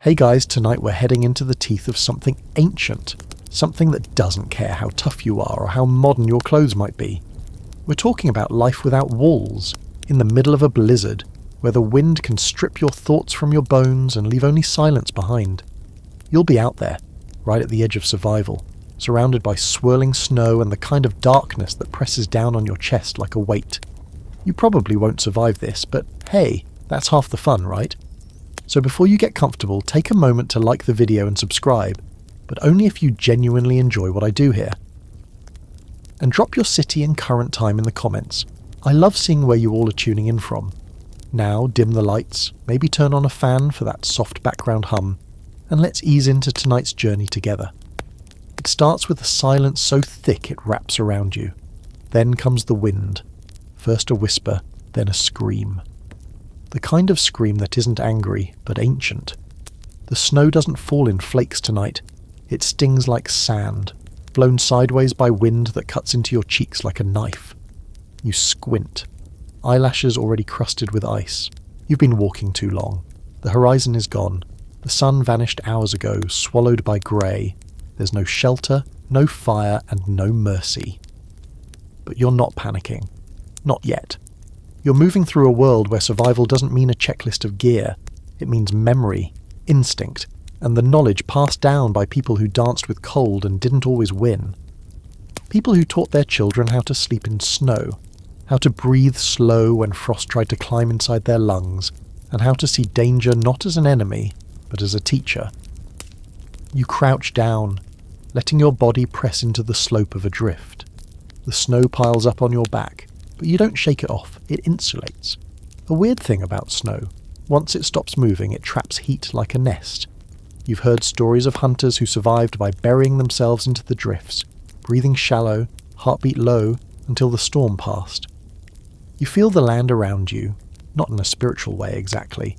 Hey guys, tonight we're heading into the teeth of something ancient. Something that doesn't care how tough you are or how modern your clothes might be. We're talking about life without walls, in the middle of a blizzard, where the wind can strip your thoughts from your bones and leave only silence behind. You'll be out there, right at the edge of survival, surrounded by swirling snow and the kind of darkness that presses down on your chest like a weight. You probably won't survive this, but hey, that's half the fun, right? So before you get comfortable, take a moment to like the video and subscribe, but only if you genuinely enjoy what I do here. And drop your city and current time in the comments. I love seeing where you all are tuning in from. Now dim the lights, maybe turn on a fan for that soft background hum, and let's ease into tonight's journey together. It starts with a silence so thick it wraps around you. Then comes the wind. First a whisper, then a scream. The kind of scream that isn't angry, but ancient. The snow doesn't fall in flakes tonight. It stings like sand, blown sideways by wind that cuts into your cheeks like a knife. You squint, eyelashes already crusted with ice. You've been walking too long. The horizon is gone. The sun vanished hours ago, swallowed by grey. There's no shelter, no fire, and no mercy. But you're not panicking. Not yet. You're moving through a world where survival doesn't mean a checklist of gear. It means memory, instinct, and the knowledge passed down by people who danced with cold and didn't always win. People who taught their children how to sleep in snow, how to breathe slow when frost tried to climb inside their lungs, and how to see danger not as an enemy, but as a teacher. You crouch down, letting your body press into the slope of a drift. The snow piles up on your back, but you don't shake it off, it insulates. A weird thing about snow, once it stops moving, it traps heat like a nest. You've heard stories of hunters who survived by burying themselves into the drifts, breathing shallow, heartbeat low, until the storm passed. You feel the land around you, not in a spiritual way exactly,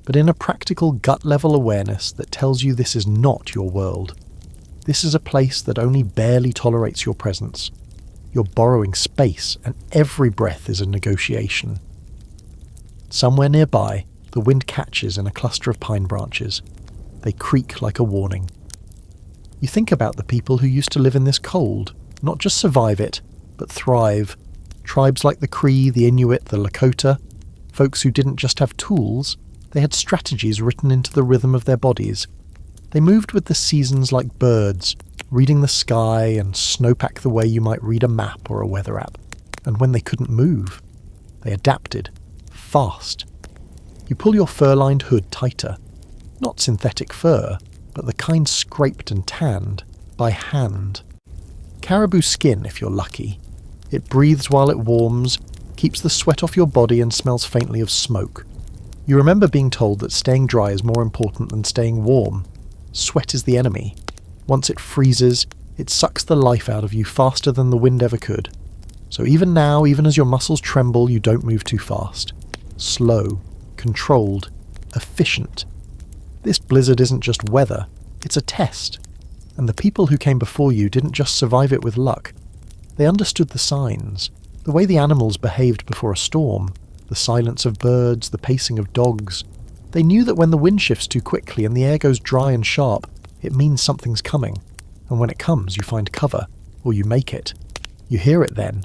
but in a practical gut-level awareness that tells you this is not your world. This is a place that only barely tolerates your presence. You're borrowing space, and every breath is a negotiation. Somewhere nearby, the wind catches in a cluster of pine branches. They creak like a warning. You think about the people who used to live in this cold, not just survive it, but thrive. Tribes like the Cree, the Inuit, the Lakota, folks who didn't just have tools, they had strategies written into the rhythm of their bodies. They moved with the seasons like birds, reading the sky and snowpack the way you might read a map or a weather app. And when they couldn't move, they adapted. Fast. You pull your fur-lined hood tighter. Not synthetic fur, but the kind scraped and tanned by hand. Caribou skin if you're lucky. It breathes while it warms, keeps the sweat off your body and smells faintly of smoke. You remember being told that staying dry is more important than staying warm. Sweat is the enemy. Once it freezes, it sucks the life out of you faster than the wind ever could. So even now, even as your muscles tremble, you don't move too fast. Slow, controlled, efficient. This blizzard isn't just weather, it's a test. And the people who came before you didn't just survive it with luck. They understood the signs, the way the animals behaved before a storm, the silence of birds, the pacing of dogs. They knew that when the wind shifts too quickly and the air goes dry and sharp, it means something's coming, and when it comes you find cover, or you make it. You hear it then.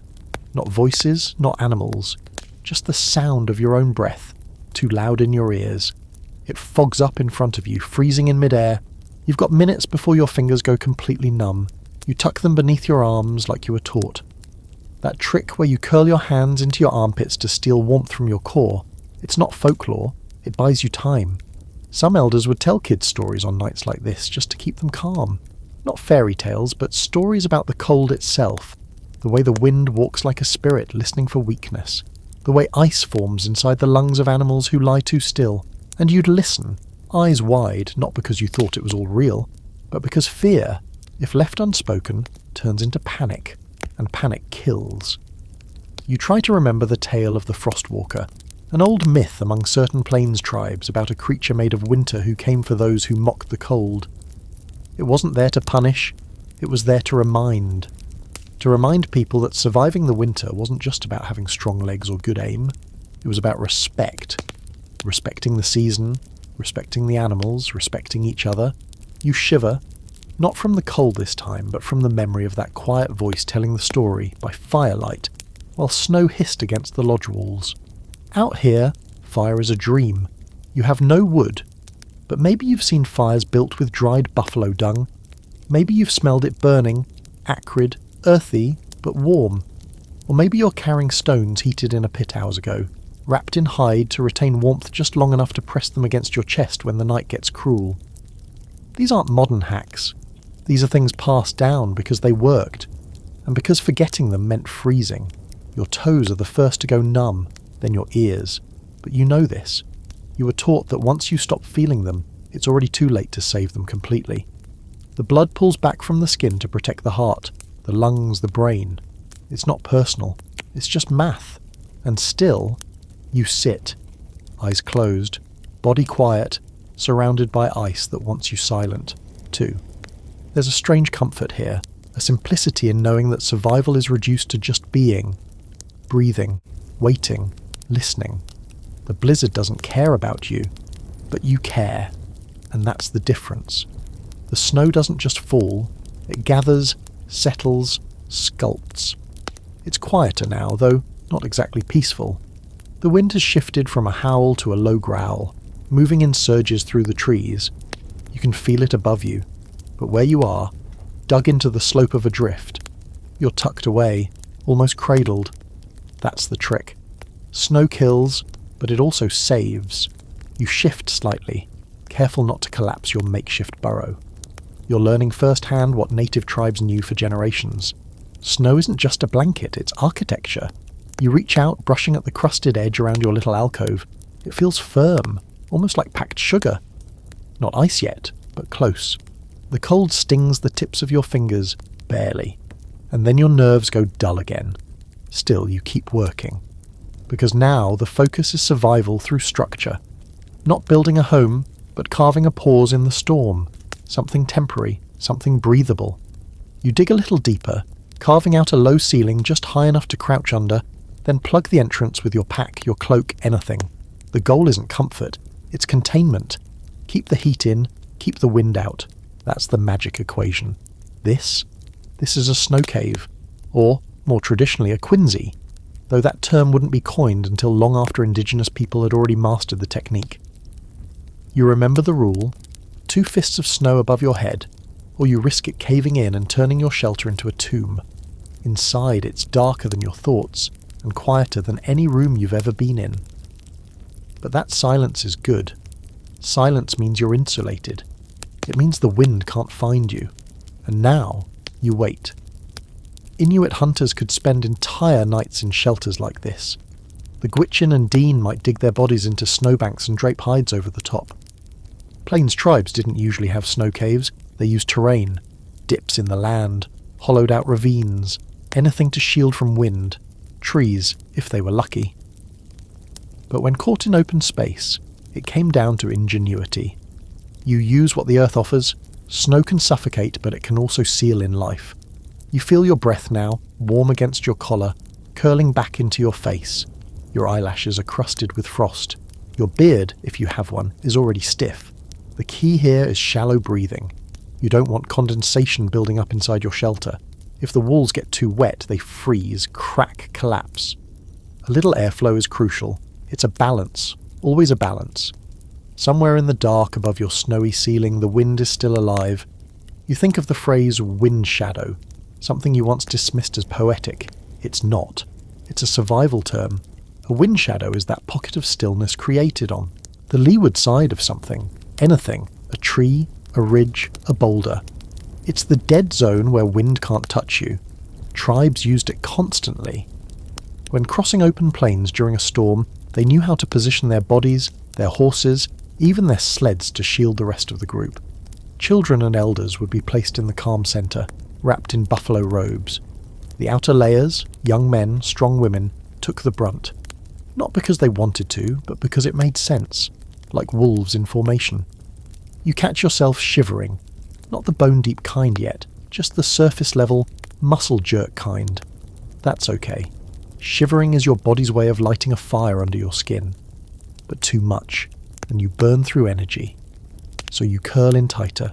Not voices, not animals, just the sound of your own breath, too loud in your ears. It fogs up in front of you, freezing in midair. You've got minutes before your fingers go completely numb. You tuck them beneath your arms like you were taught. That trick where you curl your hands into your armpits to steal warmth from your core, it's not folklore, it buys you time. Some elders would tell kids stories on nights like this just to keep them calm. Not fairy tales, but stories about the cold itself. The way the wind walks like a spirit listening for weakness. The way ice forms inside the lungs of animals who lie too still. And you'd listen, eyes wide, not because you thought it was all real, but because fear, if left unspoken, turns into panic. And panic kills. You try to remember the tale of the Frostwalker, an old myth among certain plains tribes about a creature made of winter who came for those who mocked the cold. It wasn't there to punish, it was there to remind. To remind people that surviving the winter wasn't just about having strong legs or good aim, it was about respect. Respecting the season, respecting the animals, respecting each other. You shiver, not from the cold this time, but from the memory of that quiet voice telling the story by firelight, while snow hissed against the lodge walls. Out here, fire is a dream. You have no wood, but maybe you've seen fires built with dried buffalo dung. Maybe you've smelled it burning, acrid, earthy, but warm. Or maybe you're carrying stones heated in a pit hours ago, wrapped in hide to retain warmth just long enough to press them against your chest when the night gets cruel. These aren't modern hacks. These are things passed down because they worked, and because forgetting them meant freezing. Your toes are the first to go numb, then your ears. But you know this. You were taught that once you stop feeling them, it's already too late to save them completely. The blood pulls back from the skin to protect the heart, the lungs, the brain. It's not personal. It's just math. And still, you sit, eyes closed, body quiet, surrounded by ice that wants you silent, too. There's a strange comfort here, a simplicity in knowing that survival is reduced to just being, breathing, waiting, listening. The blizzard doesn't care about you, but you care, and that's the difference. The snow doesn't just fall, it gathers, settles, sculpts. It's quieter now, though not exactly peaceful. The wind has shifted from a howl to a low growl, moving in surges through the trees. You can feel it above you, but where you are, dug into the slope of a drift, you're tucked away, almost cradled. That's the trick. Snow kills, but it also saves. You shift slightly, careful not to collapse your makeshift burrow. You're learning firsthand what native tribes knew for generations. Snow isn't just a blanket, it's architecture. You reach out, brushing at the crusted edge around your little alcove. It feels firm, almost like packed sugar. Not ice yet, but close. The cold stings the tips of your fingers, barely. And then your nerves go dull again. Still, you keep working. Because now the focus is survival through structure. Not building a home, but carving a pause in the storm. Something temporary, something breathable. You dig a little deeper, carving out a low ceiling just high enough to crouch under, then plug the entrance with your pack, your cloak, anything. The goal isn't comfort, it's containment. Keep the heat in, keep the wind out. That's the magic equation. This is a snow cave, or, more traditionally, a quinsy, though that term wouldn't be coined until long after indigenous people had already mastered the technique. You remember the rule: 2 fists of snow above your head, or you risk it caving in and turning your shelter into a tomb. Inside, it's darker than your thoughts, and quieter than any room you've ever been in. But that silence is good. Silence means you're insulated. It means the wind can't find you. And now, you wait. Inuit hunters could spend entire nights in shelters like this. The Gwich'in and Dean might dig their bodies into snowbanks and drape hides over the top. Plains tribes didn't usually have snow caves. They used terrain, dips in the land, hollowed out ravines, anything to shield from wind, trees, if they were lucky. But when caught in open space, it came down to ingenuity. You use what the earth offers. Snow can suffocate, but it can also seal in life. You feel your breath now, warm against your collar, curling back into your face. Your eyelashes are crusted with frost. Your beard, if you have one, is already stiff. The key here is shallow breathing. You don't want condensation building up inside your shelter. If the walls get too wet, they freeze, crack, collapse. A little airflow is crucial. It's a balance, always a balance. Somewhere in the dark above your snowy ceiling, the wind is still alive. You think of the phrase wind shadow, something you once dismissed as poetic. It's not. It's a survival term. A wind shadow is that pocket of stillness created on the leeward side of something, anything, a tree, a ridge, a boulder. It's the dead zone where wind can't touch you. Tribes used it constantly. When crossing open plains during a storm, they knew how to position their bodies, their horses, even their sleds to shield the rest of the group. Children and elders would be placed in the calm centre, wrapped in buffalo robes. The outer layers, young men, strong women, took the brunt. Not because they wanted to, but because it made sense, like wolves in formation. You catch yourself shivering, not the bone-deep kind yet, just the surface-level, muscle-jerk kind. That's okay. Shivering is your body's way of lighting a fire under your skin. But too much. and you burn through energy. So you curl in tighter,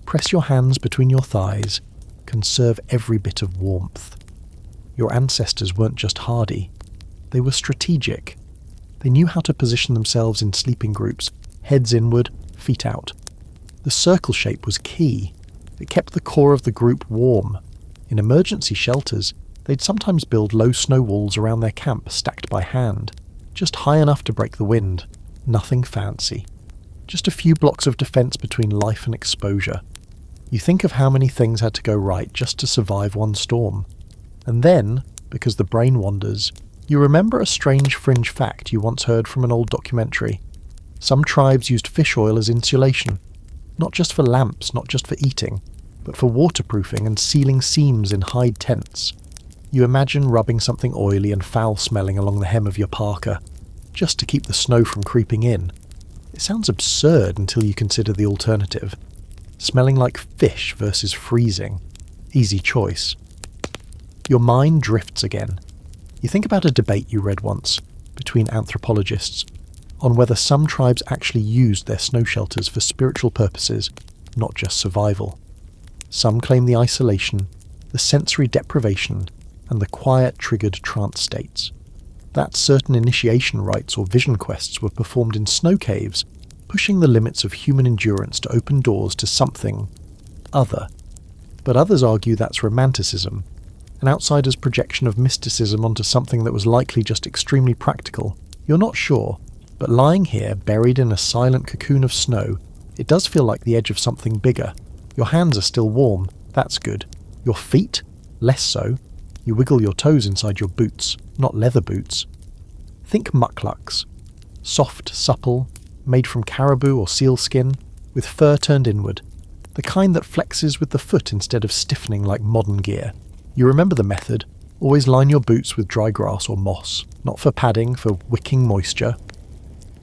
press your hands between your thighs, conserve every bit of warmth. Your ancestors weren't just hardy, they were strategic. They knew how to position themselves in sleeping groups, heads inward, feet out. The circle shape was key. It kept the core of the group warm. In emergency shelters, they'd sometimes build low snow walls around their camp stacked by hand, just high enough to break the wind. Nothing fancy. Just a few blocks of defense between life and exposure. You think of how many things had to go right just to survive one storm. And then, because the brain wanders, you remember a strange fringe fact you once heard from an old documentary. Some tribes used fish oil as insulation, not just for lamps, not just for eating, but for waterproofing and sealing seams in hide tents. You imagine rubbing something oily and foul-smelling along the hem of your parka, just to keep the snow from creeping in. It sounds absurd until you consider the alternative. Smelling like fish versus freezing. Easy choice. Your mind drifts again. You think about a debate you read once, between anthropologists, on whether some tribes actually used their snow shelters for spiritual purposes, not just survival. Some claim the isolation, the sensory deprivation, and the quiet triggered trance states. That certain initiation rites or vision quests were performed in snow caves, pushing the limits of human endurance to open doors to something other. But others argue that's romanticism, an outsider's projection of mysticism onto something that was likely just extremely practical. You're not sure, but lying here, buried in a silent cocoon of snow, it does feel like the edge of something bigger. Your hands are still warm, that's good. Your feet? Less so. You wiggle your toes inside your boots, not leather boots. Think mucklucks. Soft, supple, made from caribou or seal skin, with fur turned inward. The kind that flexes with the foot instead of stiffening like modern gear. You remember the method. Always line your boots with dry grass or moss, not for padding, for wicking moisture.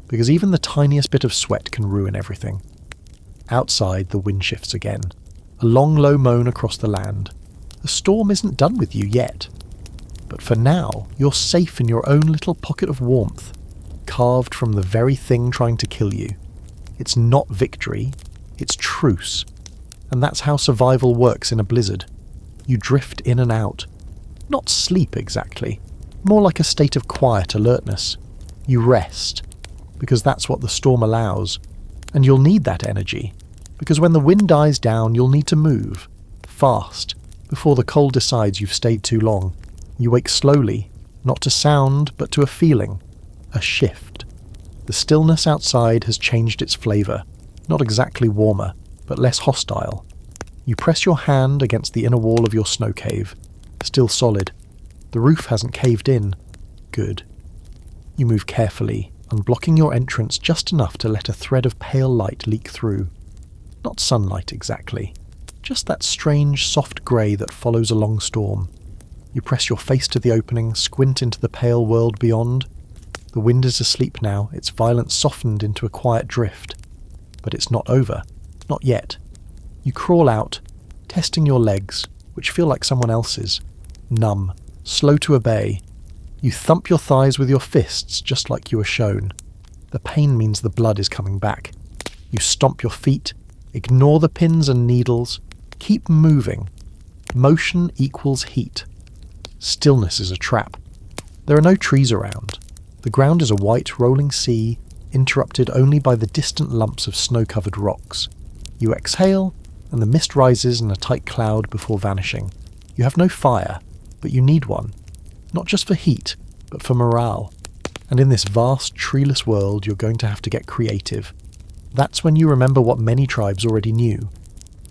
Because even the tiniest bit of sweat can ruin everything. Outside, the wind shifts again. A long, low moan across the land. The storm isn't done with you yet. But for now, you're safe in your own little pocket of warmth, carved from the very thing trying to kill you. It's not victory, it's truce. And that's how survival works in a blizzard. You drift in and out. Not sleep exactly, more like a state of quiet alertness. You rest, because that's what the storm allows. And you'll need that energy, because when the wind dies down, you'll need to move, fast, before the cold decides you've stayed too long. You wake slowly, not to sound, but to a feeling, a shift. The stillness outside has changed its flavour, not exactly warmer, but less hostile. You press your hand against the inner wall of your snow cave, still solid. The roof hasn't caved in. Good. You move carefully, unblocking your entrance just enough to let a thread of pale light leak through. Not sunlight exactly, just that strange soft grey that follows a long storm. You press your face to the opening, squint into the pale world beyond. The wind is asleep now, its violence softened into a quiet drift. But it's not over. Not yet. You crawl out, testing your legs, which feel like someone else's. Numb, slow to obey. You thump your thighs with your fists, just like you were shown. The pain means the blood is coming back. You stomp your feet, ignore the pins and needles, keep moving. Motion equals heat. Stillness is a trap. There are no trees around. The ground is a white, rolling sea, interrupted only by the distant lumps of snow-covered rocks. You exhale, and the mist rises in a tight cloud before vanishing. You have no fire, but you need one. Not just for heat, but for morale. And in this vast, treeless world, you're going to have to get creative. That's when you remember what many tribes already knew.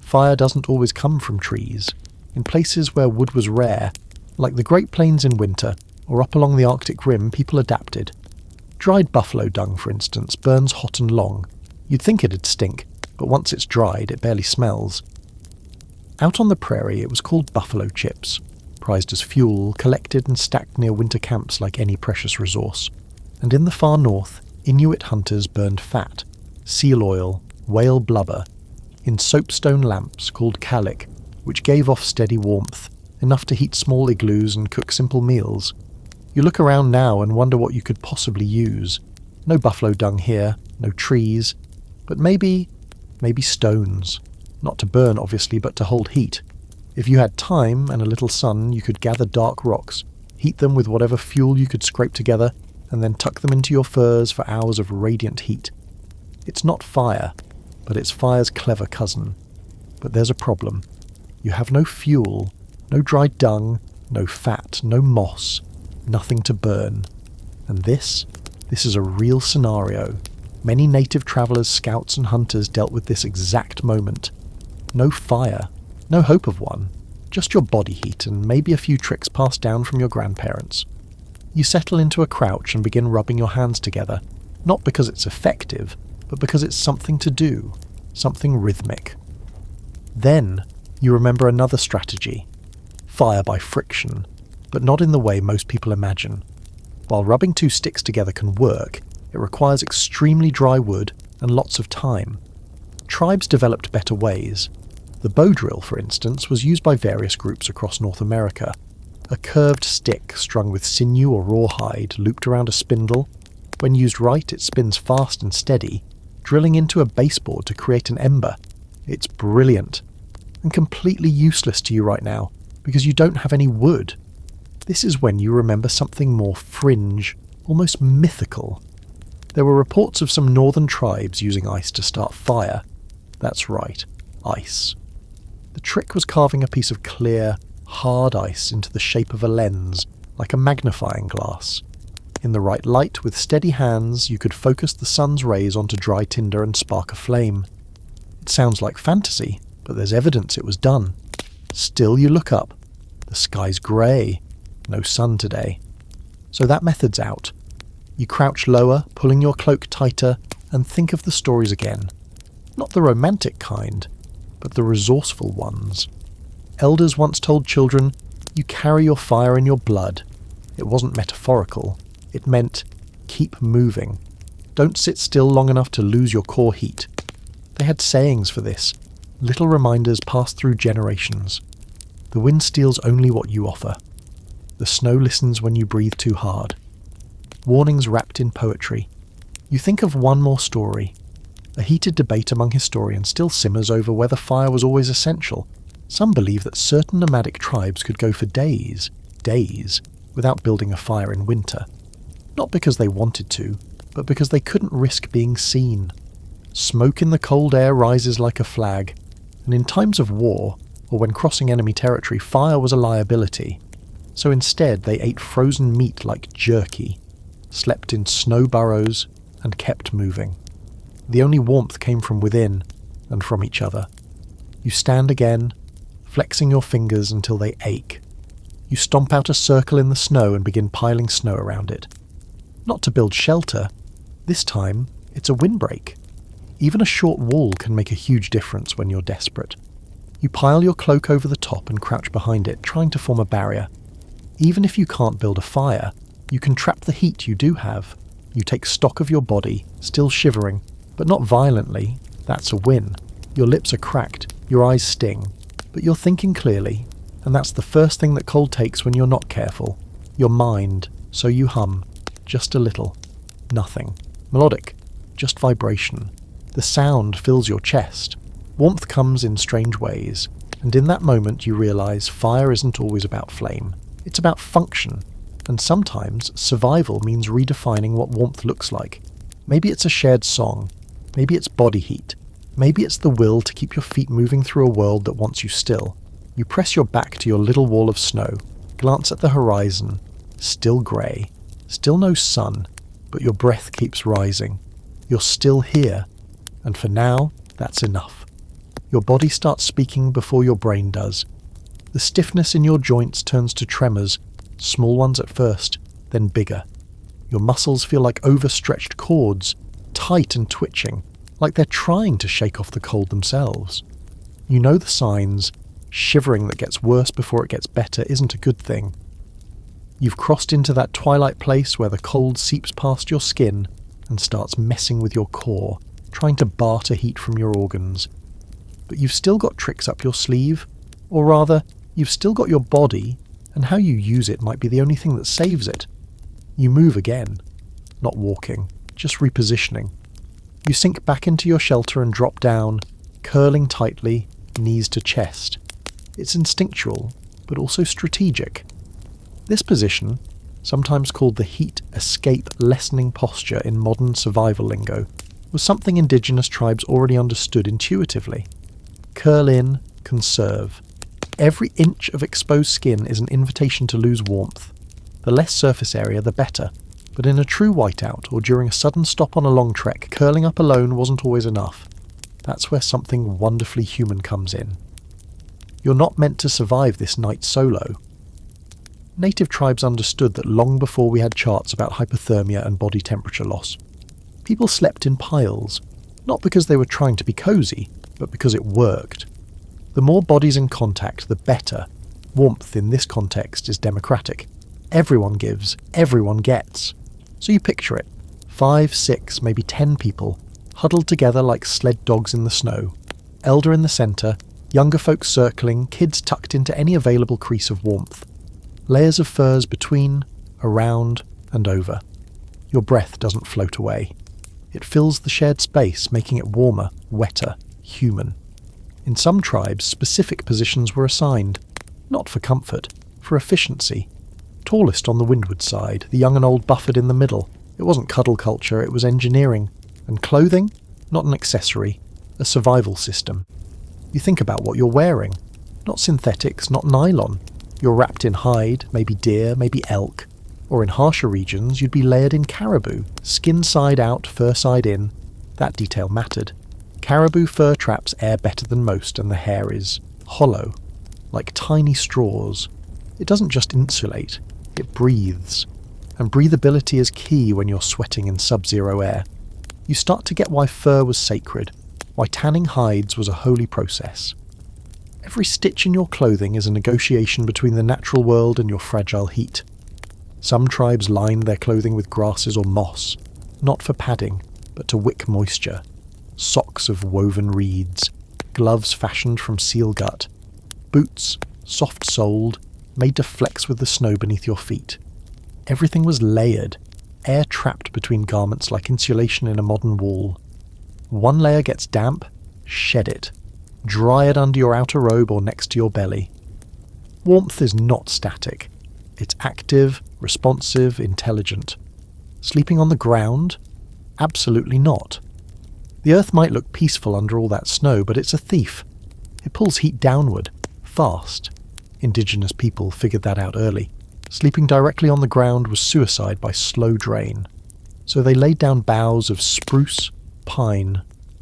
Fire doesn't always come from trees. In places where wood was rare, like the Great Plains in winter, or up along the Arctic Rim, people adapted. Dried buffalo dung, for instance, burns hot and long. You'd think it'd stink, but once it's dried, it barely smells. Out on the prairie, it was called buffalo chips, prized as fuel, collected and stacked near winter camps like any precious resource. And in the far north, Inuit hunters burned fat, seal oil, whale blubber, in soapstone lamps called kalik, which gave off steady warmth, enough to heat small igloos and cook simple meals. You look around now and wonder what you could possibly use. No buffalo dung here, no trees, but maybe stones. Not to burn, obviously, but to hold heat. If you had time and a little sun, you could gather dark rocks, heat them with whatever fuel you could scrape together, and then tuck them into your furs for hours of radiant heat. It's not fire, but it's fire's clever cousin. But there's a problem. You have no fuel, no dried dung, no fat, no moss, nothing to burn. And this is a real scenario. Many native travellers, scouts and hunters dealt with this exact moment. No fire, no hope of one, just your body heat and maybe a few tricks passed down from your grandparents. You settle into a crouch and begin rubbing your hands together, not because it's effective, but because it's something to do, something rhythmic. Then you remember another strategy. Fire by friction, but not in the way most people imagine. While rubbing two sticks together can work, it requires extremely dry wood and lots of time. Tribes developed better ways. The bow drill, for instance, was used by various groups across North America. A curved stick strung with sinew or rawhide looped around a spindle. When used right, it spins fast and steady, drilling into a baseboard to create an ember. It's brilliant, and completely useless to you right now, because you don't have any wood. This is when you remember something more fringe, almost mythical. There were reports of some northern tribes using ice to start fire. That's right, ice. The trick was carving a piece of clear, hard ice into the shape of a lens, like a magnifying glass. In the right light, with steady hands, you could focus the sun's rays onto dry tinder and spark a flame. It sounds like fantasy, but there's evidence it was done. Still you look up. The sky's grey. No sun today. So that method's out. You crouch lower, pulling your cloak tighter, and think of the stories again. Not the romantic kind, but the resourceful ones. Elders once told children, you carry your fire in your blood. It wasn't metaphorical. It meant, keep moving. Don't sit still long enough to lose your core heat. They had sayings for this, little reminders passed through generations. The wind steals only what you offer. The snow listens when you breathe too hard. Warnings wrapped in poetry. You think of one more story. A heated debate among historians still simmers over whether fire was always essential. Some believe that certain nomadic tribes could go for days, without building a fire in winter. Not because they wanted to, but because they couldn't risk being seen. Smoke in the cold air rises like a flag, and in times of war, or when crossing enemy territory, fire was a liability. So instead they ate frozen meat like jerky, slept in snow burrows, and kept moving. The only warmth came from within, and from each other. You stand again, flexing your fingers until they ache. You stomp out a circle in the snow and begin piling snow around it. Not to build shelter. This time, it's a windbreak. Even a short wall can make a huge difference when you're desperate. You pile your cloak over the top and crouch behind it, trying to form a barrier. Even if you can't build a fire, you can trap the heat you do have. You take stock of your body, still shivering, but not violently. That's a win. Your lips are cracked, your eyes sting, but you're thinking clearly, and that's the first thing that cold takes when you're not careful. Your mind, so you hum, just a little. Nothing. Melodic, just vibration. The sound fills your chest. Warmth comes in strange ways, and in that moment you realize fire isn't always about flame. It's about function, and sometimes survival means redefining what warmth looks like. Maybe it's a shared song. Maybe it's body heat. Maybe it's the will to keep your feet moving through a world that wants you still. You press your back to your little wall of snow, glance at the horizon. Still grey. Still no sun, but your breath keeps rising. You're still here, and for now, that's enough. Your body starts speaking before your brain does. The stiffness in your joints turns to tremors, small ones at first, then bigger. Your muscles feel like overstretched cords, tight and twitching, like they're trying to shake off the cold themselves. You know the signs. Shivering that gets worse before it gets better isn't a good thing. You've crossed into that twilight place where the cold seeps past your skin and starts messing with your core, trying to barter heat from your organs. But you've still got tricks up your sleeve, or rather, you've still got your body, and how you use it might be the only thing that saves it. You move again. Not walking, just repositioning. You sink back into your shelter and drop down, curling tightly, knees to chest. It's instinctual, but also strategic. This position, sometimes called the heat escape lessening posture in modern survival lingo, was something indigenous tribes already understood intuitively. Curl in, conserve. Every inch of exposed skin is an invitation to lose warmth. The less surface area, the better. But in a true whiteout, or during a sudden stop on a long trek, curling up alone wasn't always enough. That's where something wonderfully human comes in. You're not meant to survive this night solo. Native tribes understood that long before we had charts about hypothermia and body temperature loss. People slept in piles, not because they were trying to be cozy, but because it worked. The more bodies in contact, the better. Warmth in this context is democratic. Everyone gives, everyone gets. So you picture it. 5, 6, maybe 10 people, huddled together like sled dogs in the snow. Elder in the centre, younger folks circling, kids tucked into any available crease of warmth. Layers of furs between, around, and over. Your breath doesn't float away. It fills the shared space, making it warmer, wetter, human. In some tribes, specific positions were assigned, not for comfort, for efficiency. Tallest on the windward side, the young and old buffered in the middle. It wasn't cuddle culture, it was engineering. And clothing? Not an accessory, a survival system. You think about what you're wearing. Not synthetics, not nylon. You're wrapped in hide, maybe deer, maybe elk. Or in harsher regions, you'd be layered in caribou, skin side out, fur side in. That detail mattered. Caribou fur traps air better than most, and the hair is hollow, like tiny straws. It doesn't just insulate, it breathes. And breathability is key when you're sweating in sub-zero air. You start to get why fur was sacred, why tanning hides was a holy process. Every stitch in your clothing is a negotiation between the natural world and your fragile heat. Some tribes lined their clothing with grasses or moss, not for padding, but to wick moisture. Socks of woven reeds, gloves fashioned from seal gut, boots, soft-soled, made to flex with the snow beneath your feet. Everything was layered, air trapped between garments like insulation in a modern wall. One layer gets damp, shed it. Dry it under your outer robe or next to your belly. Warmth is not static. It's active, responsive, intelligent. Sleeping on the ground? Absolutely not. The earth might look peaceful under all that snow, but it's a thief. It pulls heat downward, fast. Indigenous people figured that out early. Sleeping directly on the ground was suicide by slow drain. So they laid down boughs of spruce, pine,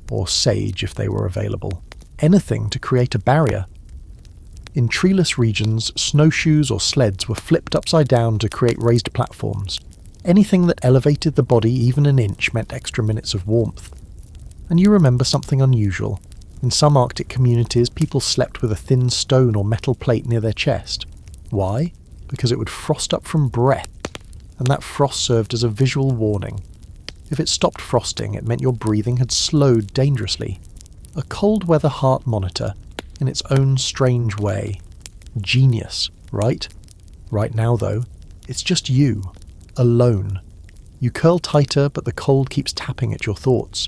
or sage if they were available. Anything to create a barrier. In treeless regions, snowshoes or sleds were flipped upside down to create raised platforms. Anything that elevated the body even an inch meant extra minutes of warmth. And you remember something unusual. In some Arctic communities, people slept with a thin stone or metal plate near their chest. Why? Because it would frost up from breath, and that frost served as a visual warning. If it stopped frosting, it meant your breathing had slowed dangerously. A cold weather heart monitor, in its own strange way. Genius, right? Right now, though, it's just you, alone. You curl tighter, but the cold keeps tapping at your thoughts.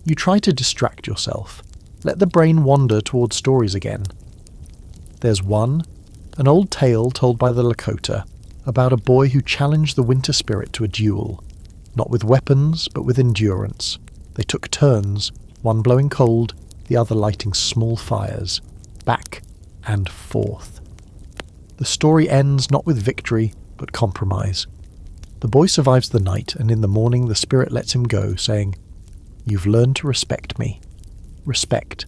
You try to distract yourself. Let the brain wander toward stories again. There's one, an old tale told by the Lakota, about a boy who challenged the winter spirit to a duel. Not with weapons, but with endurance. They took turns, one blowing cold, the other lighting small fires, back and forth. The story ends not with victory, but compromise. The boy survives the night, and in the morning the spirit lets him go, saying, "You've learned to respect me." Respect.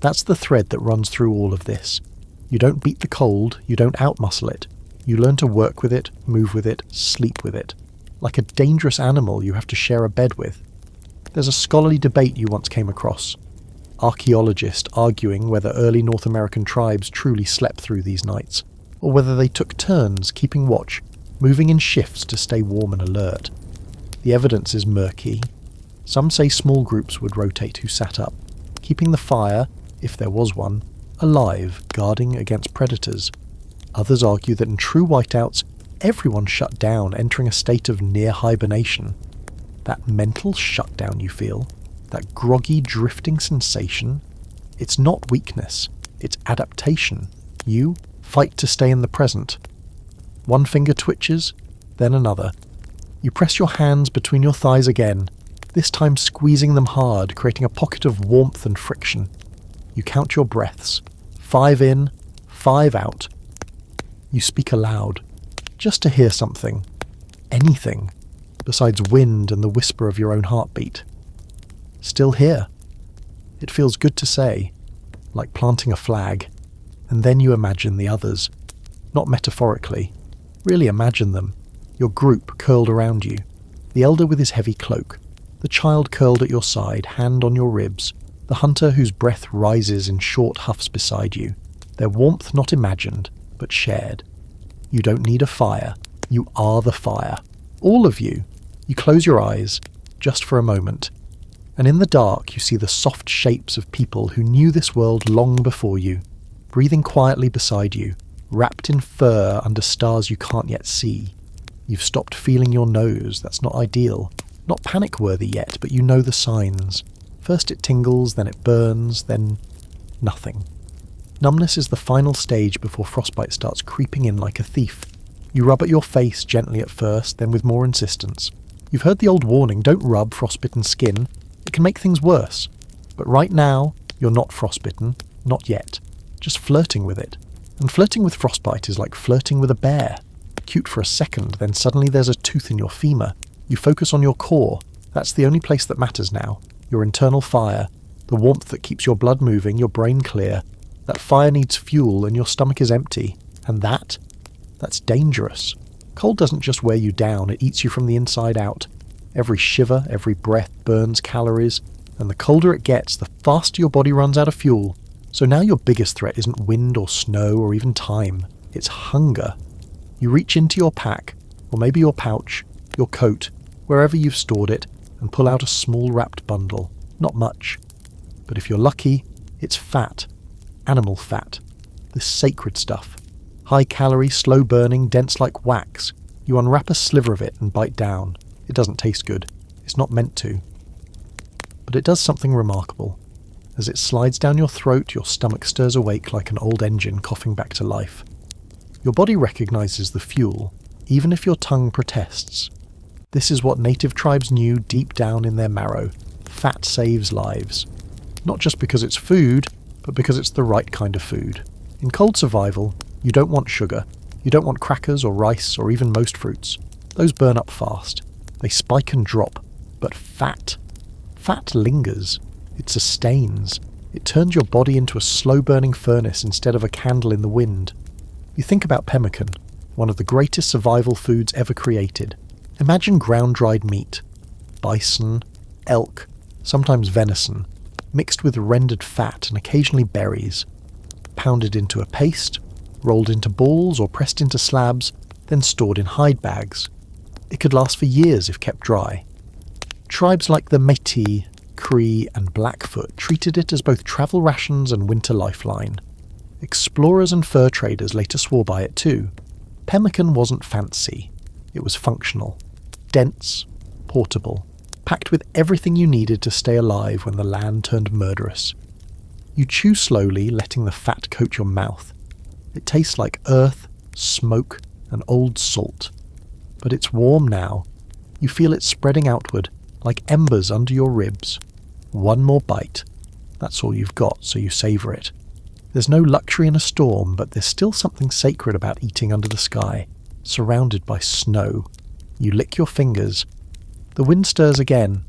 That's the thread that runs through all of this. You don't beat the cold, you don't outmuscle it. You learn to work with it, move with it, sleep with it. Like a dangerous animal you have to share a bed with. There's a scholarly debate you once came across. Archaeologists arguing whether early North American tribes truly slept through these nights, or whether they took turns keeping watch, moving in shifts to stay warm and alert. The evidence is murky. Some say small groups would rotate who sat up, keeping the fire, if there was one, alive, guarding against predators. Others argue that in true whiteouts, everyone shut down, entering a state of near hibernation. That mental shutdown you feel, that groggy drifting sensation, it's not weakness, it's adaptation. You fight to stay in the present. One finger twitches, then another. You press your hands between your thighs again, this time squeezing them hard, creating a pocket of warmth and friction. You count your breaths, 5 in, 5 out. You speak aloud, just to hear something, anything, besides wind and the whisper of your own heartbeat. Still here. It feels good to say, like planting a flag. And then you imagine the others. Not metaphorically. Really imagine them. Your group curled around you. The elder with his heavy cloak. The child curled at your side, hand on your ribs. The hunter whose breath rises in short huffs beside you. Their warmth not imagined, but shared. You don't need a fire. You are the fire. All of you. You close your eyes, just for a moment. And in the dark you see the soft shapes of people who knew this world long before you, breathing quietly beside you, wrapped in fur under stars you can't yet see. You've stopped feeling your nose, that's not ideal. Not panic-worthy yet, but you know the signs. First it tingles, then it burns, then nothing. Numbness is the final stage before frostbite starts creeping in like a thief. You rub at your face gently at first, then with more insistence. You've heard the old warning, don't rub frostbitten skin. It can make things worse. But right now, you're not frostbitten, not yet. Just flirting with it. And flirting with frostbite is like flirting with a bear. Cute for a second, then suddenly there's a tooth in your femur. You focus on your core. That's the only place that matters now. Your internal fire. The warmth that keeps your blood moving, your brain clear. That fire needs fuel and your stomach is empty. And that's dangerous. Cold doesn't just wear you down, it eats you from the inside out. Every shiver, every breath burns calories, and the colder it gets, the faster your body runs out of fuel. So now your biggest threat isn't wind or snow or even time. It's hunger. You reach into your pack, or maybe your pouch, your coat, wherever you've stored it, and pull out a small wrapped bundle. Not much. But if you're lucky, it's fat. Animal fat. This sacred stuff. High calorie, slow burning, dense like wax. You unwrap a sliver of it and bite down. It doesn't taste good. It's not meant to. But it does something remarkable. As it slides down your throat, your stomach stirs awake like an old engine coughing back to life. Your body recognizes the fuel, even if your tongue protests. This is what native tribes knew deep down in their marrow. Fat saves lives. Not just because it's food, but because it's the right kind of food. In cold survival, you don't want sugar. You don't want crackers or rice or even most fruits. Those burn up fast. They spike and drop. But fat lingers. It sustains. It turns your body into a slow-burning furnace instead of a candle in the wind. You think about pemmican, one of the greatest survival foods ever created. Imagine ground-dried meat. Bison, elk, sometimes venison, mixed with rendered fat and occasionally berries. Pounded into a paste, rolled into balls or pressed into slabs, then stored in hide bags. It could last for years if kept dry. Tribes like the Métis, Cree and Blackfoot treated it as both travel rations and winter lifeline. Explorers and fur traders later swore by it too. Pemmican wasn't fancy. It was functional. Dense, portable, packed with everything you needed to stay alive when the land turned murderous. You chew slowly, letting the fat coat your mouth. It tastes like earth, smoke, and old salt. But it's warm now. You feel it spreading outward, like embers under your ribs. One more bite. That's all you've got, so you savour it. There's no luxury in a storm, but there's still something sacred about eating under the sky, surrounded by snow. You lick your fingers. The wind stirs again.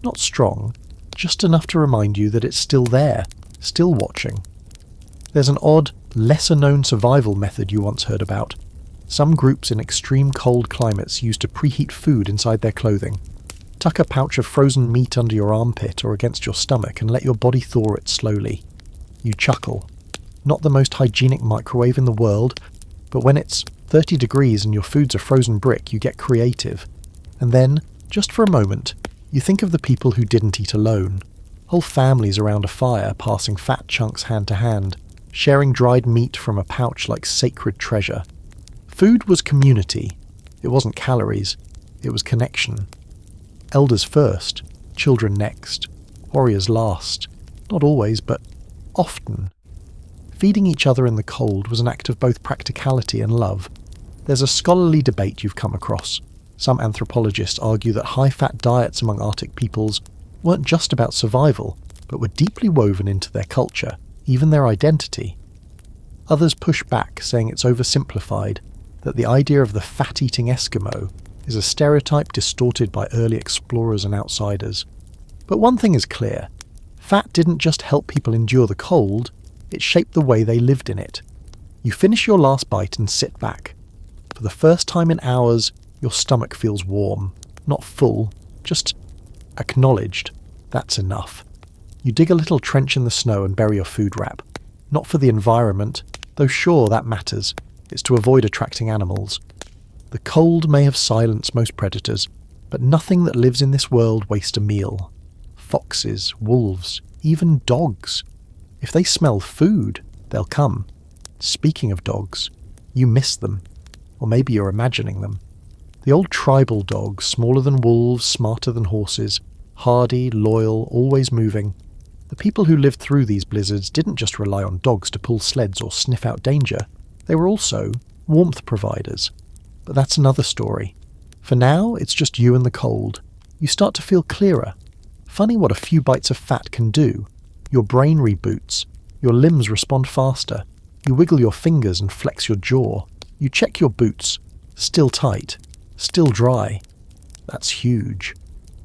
Not strong, just enough to remind you that it's still there, still watching. There's an odd, lesser-known survival method you once heard about. Some groups in extreme cold climates used to preheat food inside their clothing. Tuck a pouch of frozen meat under your armpit or against your stomach and let your body thaw it slowly. You chuckle. Not the most hygienic microwave in the world, but when it's 30 degrees and your food's a frozen brick, you get creative. And then, just for a moment, you think of the people who didn't eat alone. Whole families around a fire passing fat chunks hand to hand, sharing dried meat from a pouch like sacred treasure. Food was community. It wasn't calories. It was connection. Elders first, children next, warriors last. Not always, but often. Feeding each other in the cold was an act of both practicality and love. There's a scholarly debate you've come across. Some anthropologists argue that high-fat diets among Arctic peoples weren't just about survival, but were deeply woven into their culture, even their identity. Others push back, saying it's oversimplified, that the idea of the fat-eating Eskimo is a stereotype distorted by early explorers and outsiders. But one thing is clear. Fat didn't just help people endure the cold, it shaped the way they lived in it. You finish your last bite and sit back. For the first time in hours, your stomach feels warm. Not full, just acknowledged. That's enough. You dig a little trench in the snow and bury your food wrap. Not for the environment, though sure that matters. It's to avoid attracting animals. The cold may have silenced most predators, but nothing that lives in this world wastes a meal. Foxes, wolves, even dogs. If they smell food, they'll come. Speaking of dogs, you miss them. Or maybe you're imagining them. The old tribal dog, smaller than wolves, smarter than horses, hardy, loyal, always moving. The people who lived through these blizzards didn't just rely on dogs to pull sleds or sniff out danger. They were also warmth providers. But that's another story. For now, it's just you and the cold. You start to feel clearer. Funny what a few bites of fat can do. Your brain reboots. Your limbs respond faster. You wiggle your fingers and flex your jaw. You check your boots. Still tight. Still dry. That's huge.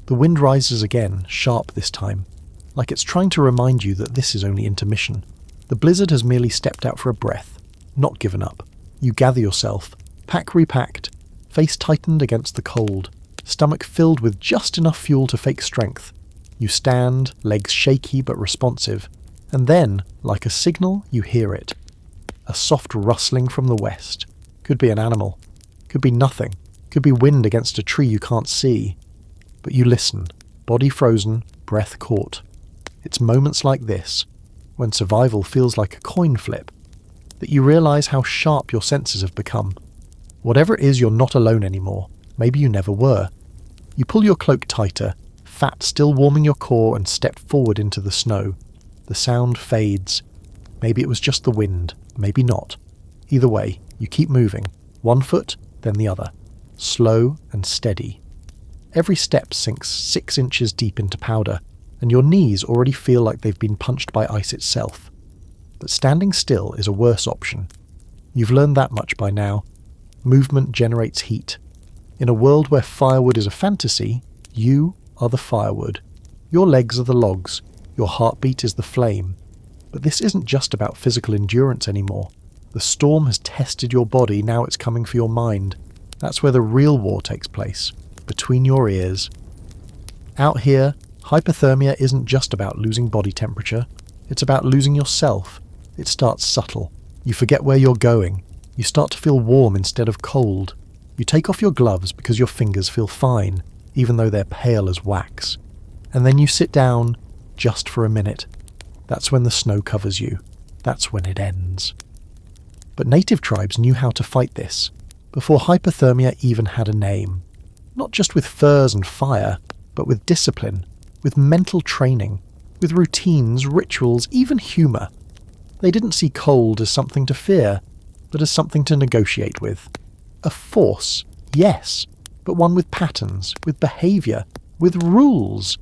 The wind rises again, sharp this time. Like it's trying to remind you that this is only intermission. The blizzard has merely stepped out for a breath. Not given up. You gather yourself. Pack repacked. Face tightened against the cold. Stomach filled with just enough fuel to fake strength. You stand, legs shaky but responsive, and then, like a signal, you hear it. A soft rustling from the west. Could be an animal. Could be nothing. Could be wind against a tree you can't see. But you listen, body frozen, breath caught. It's moments like this, when survival feels like a coin flip, that you realise how sharp your senses have become. Whatever it is, you're not alone anymore. Maybe you never were. You pull your cloak tighter, fat still warming your core, and step forward into the snow. The sound fades. Maybe it was just the wind, maybe not. Either way, you keep moving, one foot, then the other. Slow and steady. Every step sinks 6 inches deep into powder, and your knees already feel like they've been punched by ice itself. But standing still is a worse option. You've learned that much by now. Movement generates heat. In a world where firewood is a fantasy, you are the firewood. Your legs are the logs. Your heartbeat is the flame. But this isn't just about physical endurance anymore. The storm has tested your body, now it's coming for your mind. That's where the real war takes place, between your ears. Out here, hypothermia isn't just about losing body temperature. It's about losing yourself. It starts subtle. You forget where you're going. You start to feel warm instead of cold. You take off your gloves because your fingers feel fine, even though they're pale as wax. And then you sit down, just for a minute. That's when the snow covers you. That's when it ends. But native tribes knew how to fight this, before hypothermia even had a name. Not just with furs and fire, but with discipline, with mental training, with routines, rituals, even humour. They didn't see cold as something to fear, but as something to negotiate with. A force, yes, but one with patterns, with behaviour, with rules.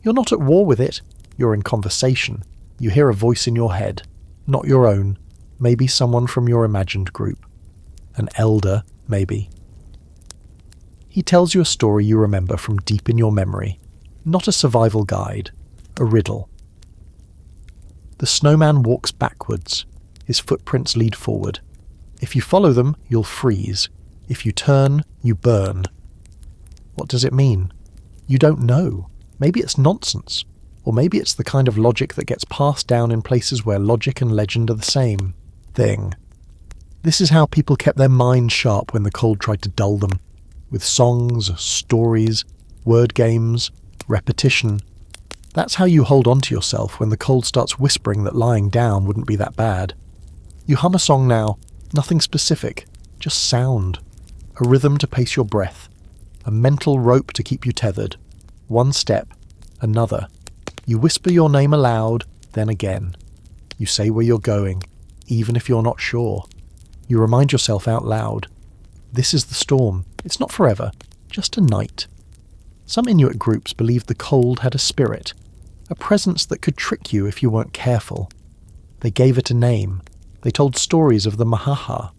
You're not at war with it, you're in conversation. You hear a voice in your head, not your own, maybe someone from your imagined group. An elder, maybe. He tells you a story you remember from deep in your memory, not a survival guide, a riddle. The snowman walks backwards. His footprints lead forward. If you follow them, you'll freeze. If you turn, you burn. What does it mean? You don't know. Maybe it's nonsense. Or maybe it's the kind of logic that gets passed down in places where logic and legend are the same thing. This is how people kept their minds sharp when the cold tried to dull them. With songs, stories, word games, repetition. That's how you hold on to yourself when the cold starts whispering that lying down wouldn't be that bad. You hum a song now, nothing specific, just sound. A rhythm to pace your breath. A mental rope to keep you tethered. One step, another. You whisper your name aloud, then again. You say where you're going, even if you're not sure. You remind yourself out loud. This is the storm. It's not forever, just a night. Some Inuit groups believed the cold had a spirit, a presence that could trick you if you weren't careful. They gave it a name. They told stories of the mahaha,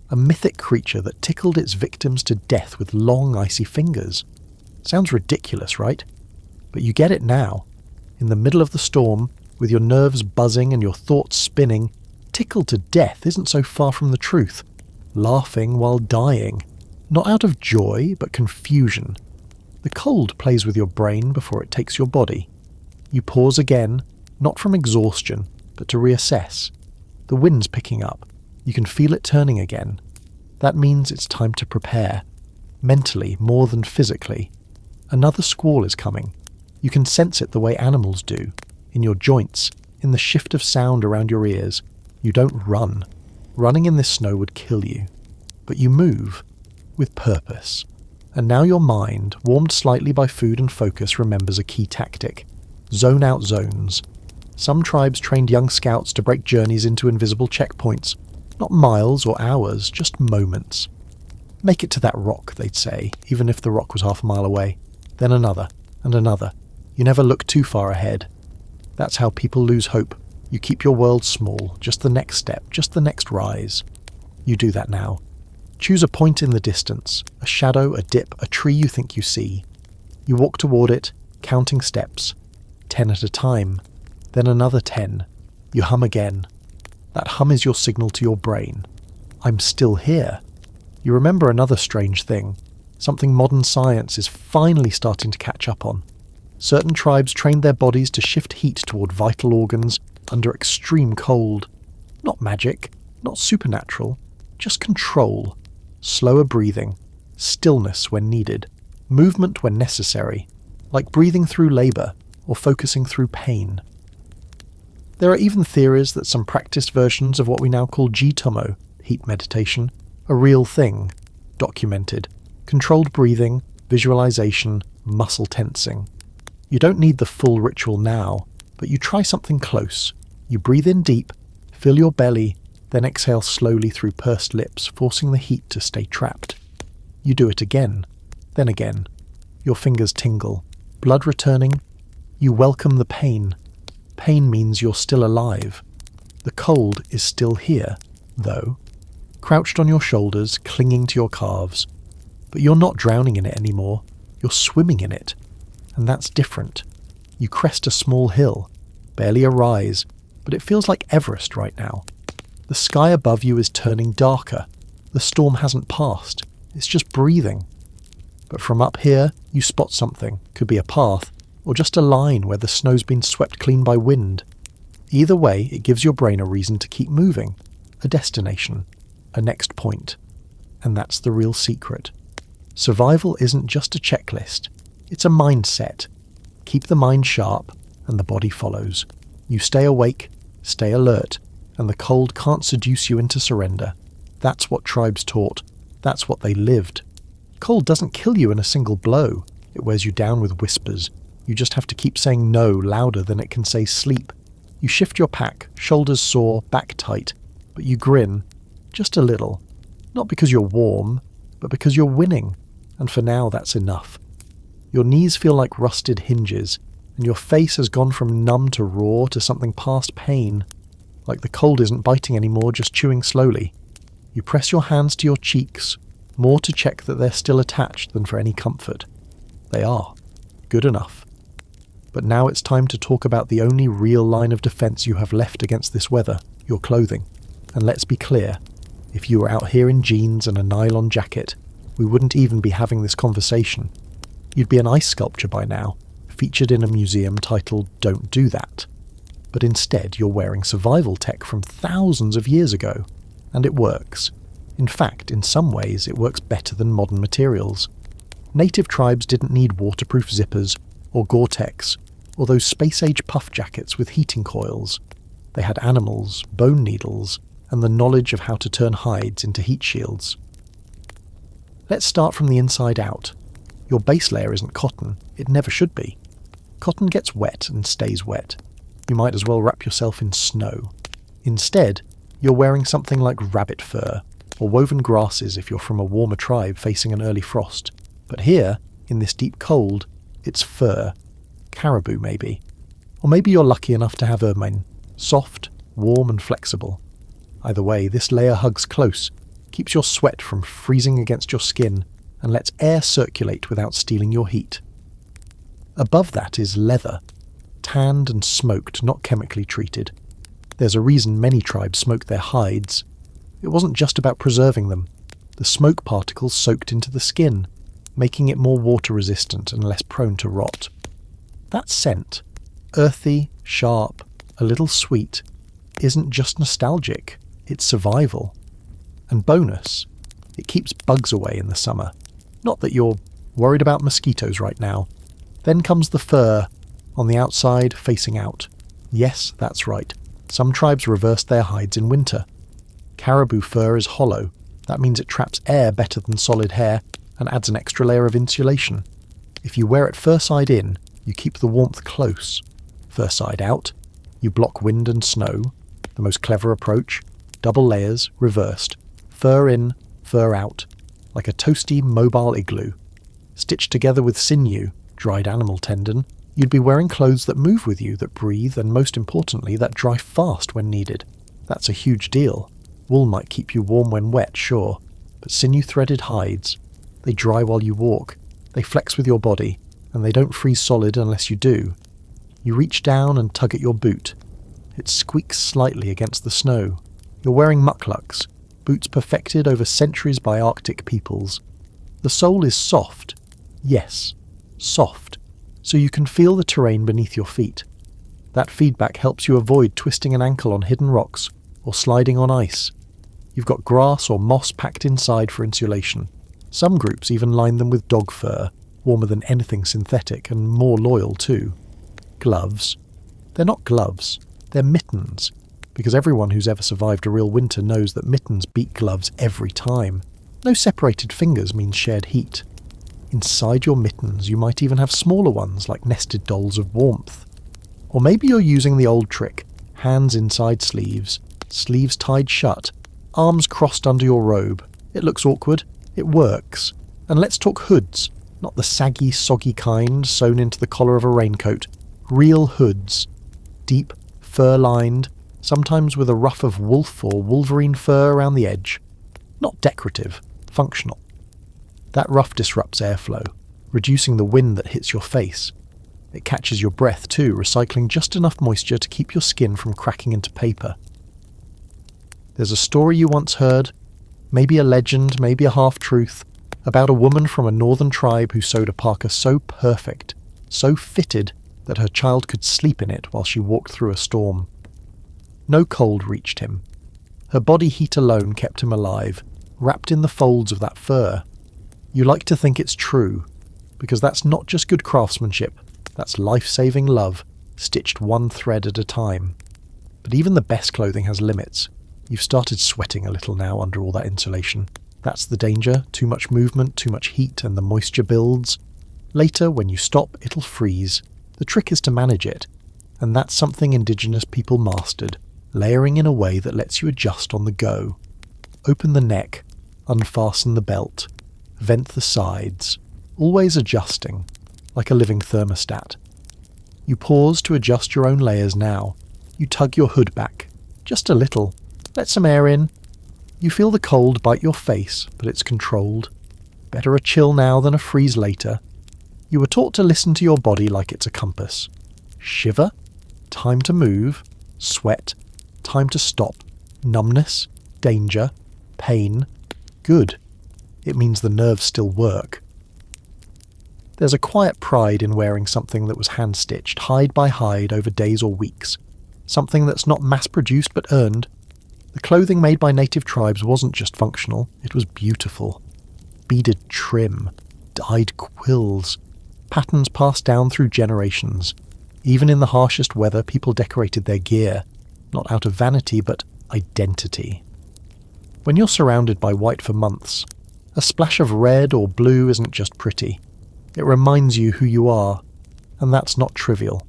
a mythic creature that tickled its victims to death with long, icy fingers. Sounds ridiculous, right? But you get it now. In the middle of the storm, with your nerves buzzing and your thoughts spinning, tickled to death isn't so far from the truth. Laughing while dying. Not out of joy, but confusion. The cold plays with your brain before it takes your body. You pause again, not from exhaustion, but to reassess. The wind's picking up. You can feel it turning again. That means it's time to prepare. Mentally, more than physically. Another squall is coming. You can sense it the way animals do. In your joints, in the shift of sound around your ears. You don't run. Running in this snow would kill you. But you move. With purpose. And now your mind, warmed slightly by food and focus, remembers a key tactic. Zone out zones. Some tribes trained young scouts to break journeys into invisible checkpoints. Not miles or hours, just moments. Make it to that rock, they'd say, even if the rock was half a mile away. Then another, and another. You never look too far ahead. That's how people lose hope. You keep your world small, just the next step, just the next rise. You do that now. Choose a point in the distance, a shadow, a dip, a tree you think you see. You walk toward it, counting steps. 10 at a time. Then another 10. You hum again. That hum is your signal to your brain. I'm still here. You remember another strange thing. Something modern science is finally starting to catch up on. Certain tribes trained their bodies to shift heat toward vital organs under extreme cold. Not magic, not supernatural, just control. Slower breathing, stillness when needed, movement when necessary, like breathing through labour or focusing through pain. There are even theories that some practiced versions of what we now call Jitomo, heat meditation, a real thing, documented, controlled breathing, visualization, muscle tensing. You don't need the full ritual now, but you try something close. You breathe in deep, fill your belly, then exhale slowly through pursed lips, forcing the heat to stay trapped. You do it again, then again. Your fingers tingle, blood returning. You welcome the pain. Pain means you're still alive. The cold is still here, though, crouched on your shoulders, clinging to your calves. But you're not drowning in it anymore. You're swimming in it. And that's different. You crest a small hill, barely a rise, but it feels like Everest right now. The sky above you is turning darker. The storm hasn't passed. It's just breathing. But from up here, you spot something. Could be a path, or just a line where the snow's been swept clean by wind. Either way, it gives your brain a reason to keep moving. A destination. A next point. And that's the real secret. Survival isn't just a checklist. It's a mindset. Keep the mind sharp, and the body follows. You stay awake, stay alert, and the cold can't seduce you into surrender. That's what tribes taught. That's what they lived. Cold doesn't kill you in a single blow. It wears you down with whispers. You just have to keep saying no louder than it can say sleep. You shift your pack, shoulders sore, back tight, but you grin. Just a little. Not because you're warm, but because you're winning. And for now, that's enough. Your knees feel like rusted hinges, and your face has gone from numb to raw to something past pain. Like the cold isn't biting anymore, just chewing slowly. You press your hands to your cheeks, more to check that they're still attached than for any comfort. They are. Good enough. But now it's time to talk about the only real line of defense you have left against this weather, your clothing. And let's be clear, if you were out here in jeans and a nylon jacket, we wouldn't even be having this conversation. You'd be an ice sculpture by now, featured in a museum titled Don't Do That. But instead you're wearing survival tech from thousands of years ago. And it works. In fact, in some ways it works better than modern materials. Native tribes didn't need waterproof zippers, or Gore-Tex, or those space-age puff jackets with heating coils. They had animals, bone needles, and the knowledge of how to turn hides into heat shields. Let's start from the inside out. Your base layer isn't cotton. It never should be. Cotton gets wet and stays wet. You might as well wrap yourself in snow. Instead, you're wearing something like rabbit fur, or woven grasses if you're from a warmer tribe facing an early frost. But here, in this deep cold, it's fur. Caribou, maybe. Or maybe you're lucky enough to have ermine. Soft, warm and flexible. Either way, this layer hugs close, keeps your sweat from freezing against your skin, and lets air circulate without stealing your heat. Above that is leather. Tanned and smoked, not chemically treated. There's a reason many tribes smoked their hides. It wasn't just about preserving them. The smoke particles soaked into the skin, making it more water-resistant and less prone to rot. That scent, earthy, sharp, a little sweet, isn't just nostalgic, it's survival. And bonus, it keeps bugs away in the summer. Not that you're worried about mosquitoes right now. Then comes the fur, on the outside, facing out. Yes, that's right. Some tribes reversed their hides in winter. Caribou fur is hollow. That means it traps air better than solid hair and adds an extra layer of insulation. If you wear it fur side in, you keep the warmth close. Fur side out, you block wind and snow. The most clever approach, double layers, reversed. Fur in, fur out, like a toasty mobile igloo. Stitched together with sinew, dried animal tendon, you'd be wearing clothes that move with you, that breathe, and most importantly, that dry fast when needed. That's a huge deal. Wool might keep you warm when wet, sure, but sinew-threaded hides, they dry while you walk, they flex with your body, and they don't freeze solid unless you do. You reach down and tug at your boot. It squeaks slightly against the snow. You're wearing mucklucks, boots perfected over centuries by Arctic peoples. The sole is soft. Yes, soft. So you can feel the terrain beneath your feet. That feedback helps you avoid twisting an ankle on hidden rocks or sliding on ice. You've got grass or moss packed inside for insulation. Some groups even line them with dog fur, warmer than anything synthetic and more loyal too. Gloves. They're not gloves, they're mittens, because everyone who's ever survived a real winter knows that mittens beat gloves every time. No separated fingers means shared heat. Inside your mittens you might even have smaller ones like nested dolls of warmth. Or maybe you're using the old trick, hands inside sleeves, sleeves tied shut, arms crossed under your robe. It looks awkward, it works. And let's talk hoods, not the saggy, soggy kind sewn into the collar of a raincoat. Real hoods. Deep, fur-lined, sometimes with a ruff of wolf or wolverine fur around the edge. Not decorative, functional. That ruff disrupts airflow, reducing the wind that hits your face. It catches your breath too, recycling just enough moisture to keep your skin from cracking into paper. There's a story you once heard, maybe a legend, maybe a half-truth, about a woman from a northern tribe who sewed a parka so perfect, so fitted, that her child could sleep in it while she walked through a storm. No cold reached him. Her body heat alone kept him alive, wrapped in the folds of that fur. You like to think it's true, because that's not just good craftsmanship, that's life-saving love, stitched one thread at a time. But even the best clothing has limits. You've started sweating a little now under all that insulation. That's the danger, too much movement, too much heat, and the moisture builds. Later, when you stop, it'll freeze. The trick is to manage it, and that's something indigenous people mastered, layering in a way that lets you adjust on the go. Open the neck, unfasten the belt, vent the sides, always adjusting, like a living thermostat. You pause to adjust your own layers now. You tug your hood back, just a little, let some air in. You feel the cold bite your face, but it's controlled. Better a chill now than a freeze later. You were taught to listen to your body like it's a compass. Shiver, time to move, sweat, time to stop, numbness, danger, pain, good. It means the nerves still work. There's a quiet pride in wearing something that was hand-stitched, hide by hide over days or weeks. Something that's not mass-produced but earned. The clothing made by native tribes wasn't just functional, it was beautiful. Beaded trim, dyed quills, patterns passed down through generations. Even in the harshest weather, people decorated their gear, not out of vanity but identity. When you're surrounded by white for months, a splash of red or blue isn't just pretty. It reminds you who you are, and that's not trivial.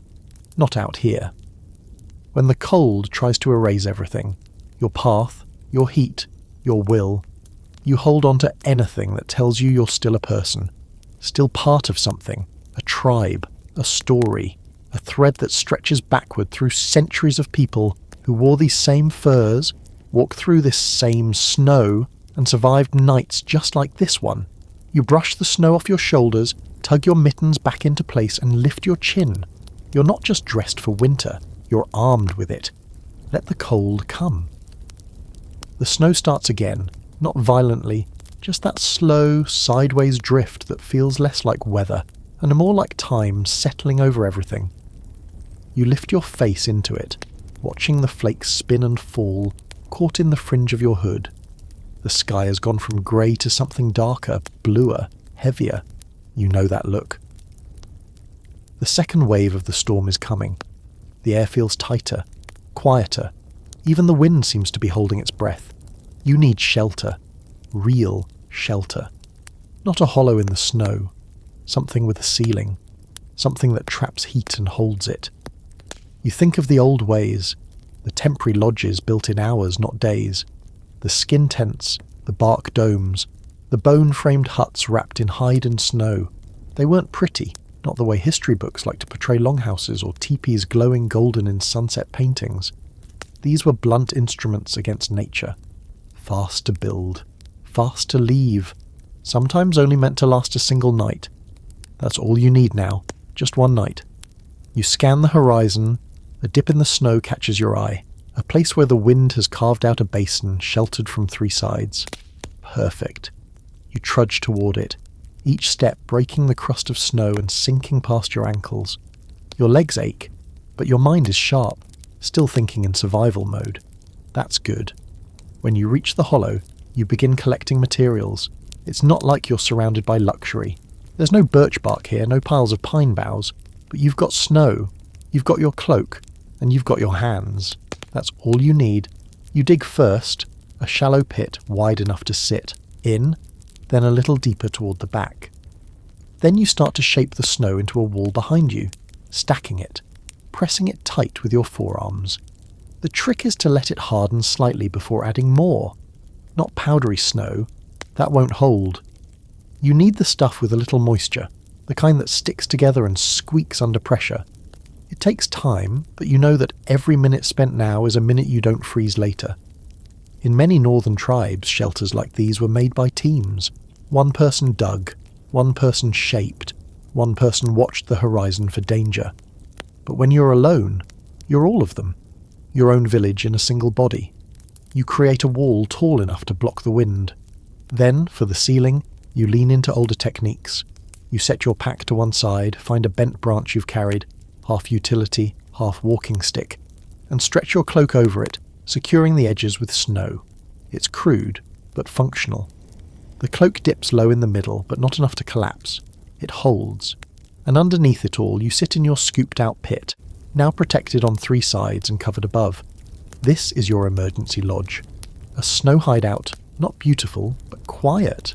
Not out here. When the cold tries to erase everything, your path, your heat, your will, you hold on to anything that tells you you're still a person, still part of something, a tribe, a story, a thread that stretches backward through centuries of people who wore these same furs, walked through this same snow, and survived nights just like this one. You brush the snow off your shoulders, tug your mittens back into place, and lift your chin. You're not just dressed for winter, you're armed with it. Let the cold come. The snow starts again, not violently, just that slow, sideways drift that feels less like weather and more like time settling over everything. You lift your face into it, watching the flakes spin and fall, caught in the fringe of your hood. The sky has gone from grey to something darker, bluer, heavier. You know that look. The second wave of the storm is coming. The air feels tighter, quieter. Even the wind seems to be holding its breath. You need shelter. Real shelter. Not a hollow in the snow. Something with a ceiling. Something that traps heat and holds it. You think of the old ways. The temporary lodges built in hours, not days. The skin tents, the bark domes, the bone-framed huts wrapped in hide and snow. They weren't pretty, not the way history books like to portray longhouses or teepees glowing golden in sunset paintings. These were blunt instruments against nature. Fast to build, fast to leave, sometimes only meant to last a single night. That's all you need now, just one night. You scan the horizon, a dip in the snow catches your eye, a place where the wind has carved out a basin sheltered from three sides. Perfect. You trudge toward it, each step breaking the crust of snow and sinking past your ankles. Your legs ache, but your mind is sharp, still thinking in survival mode. That's good. When you reach the hollow, you begin collecting materials. It's not like you're surrounded by luxury. There's no birch bark here, no piles of pine boughs, but you've got snow, you've got your cloak, and you've got your hands. That's all you need. You dig first, a shallow pit wide enough to sit in, then a little deeper toward the back. Then you start to shape the snow into a wall behind you, stacking it, pressing it tight with your forearms. The trick is to let it harden slightly before adding more. Not powdery snow, that won't hold. You need the stuff with a little moisture, the kind that sticks together and squeaks under pressure. It takes time, but you know that every minute spent now is a minute you don't freeze later. In many northern tribes, shelters like these were made by teams. One person dug, one person shaped, one person watched the horizon for danger. But when you're alone, you're all of them. Your own village in a single body. You create a wall tall enough to block the wind. Then, for the ceiling, you lean into older techniques. You set your pack to one side, find a bent branch you've carried, half utility, half walking stick, and stretch your cloak over it, securing the edges with snow. It's crude, but functional. The cloak dips low in the middle, but not enough to collapse. It holds. And underneath it all, you sit in your scooped-out pit, now protected on three sides and covered above. This is your emergency lodge. A snow hideout, not beautiful, but quiet.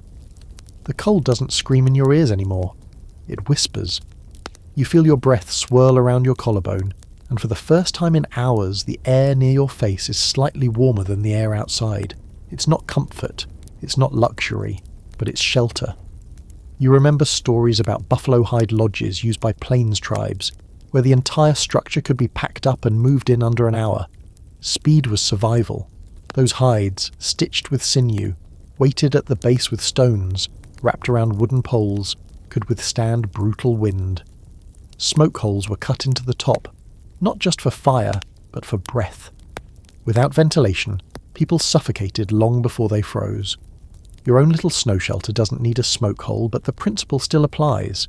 The cold doesn't scream in your ears anymore. It whispers. You feel your breath swirl around your collarbone, and for the first time in hours, the air near your face is slightly warmer than the air outside. It's not comfort, it's not luxury, but it's shelter. You remember stories about buffalo hide lodges used by plains tribes, where the entire structure could be packed up and moved in under an hour. Speed was survival. Those hides, stitched with sinew, weighted at the base with stones, wrapped around wooden poles, could withstand brutal wind. Smoke holes were cut into the top, not just for fire, but for breath. Without ventilation, people suffocated long before they froze. Your own little snow shelter doesn't need a smoke hole, but the principle still applies.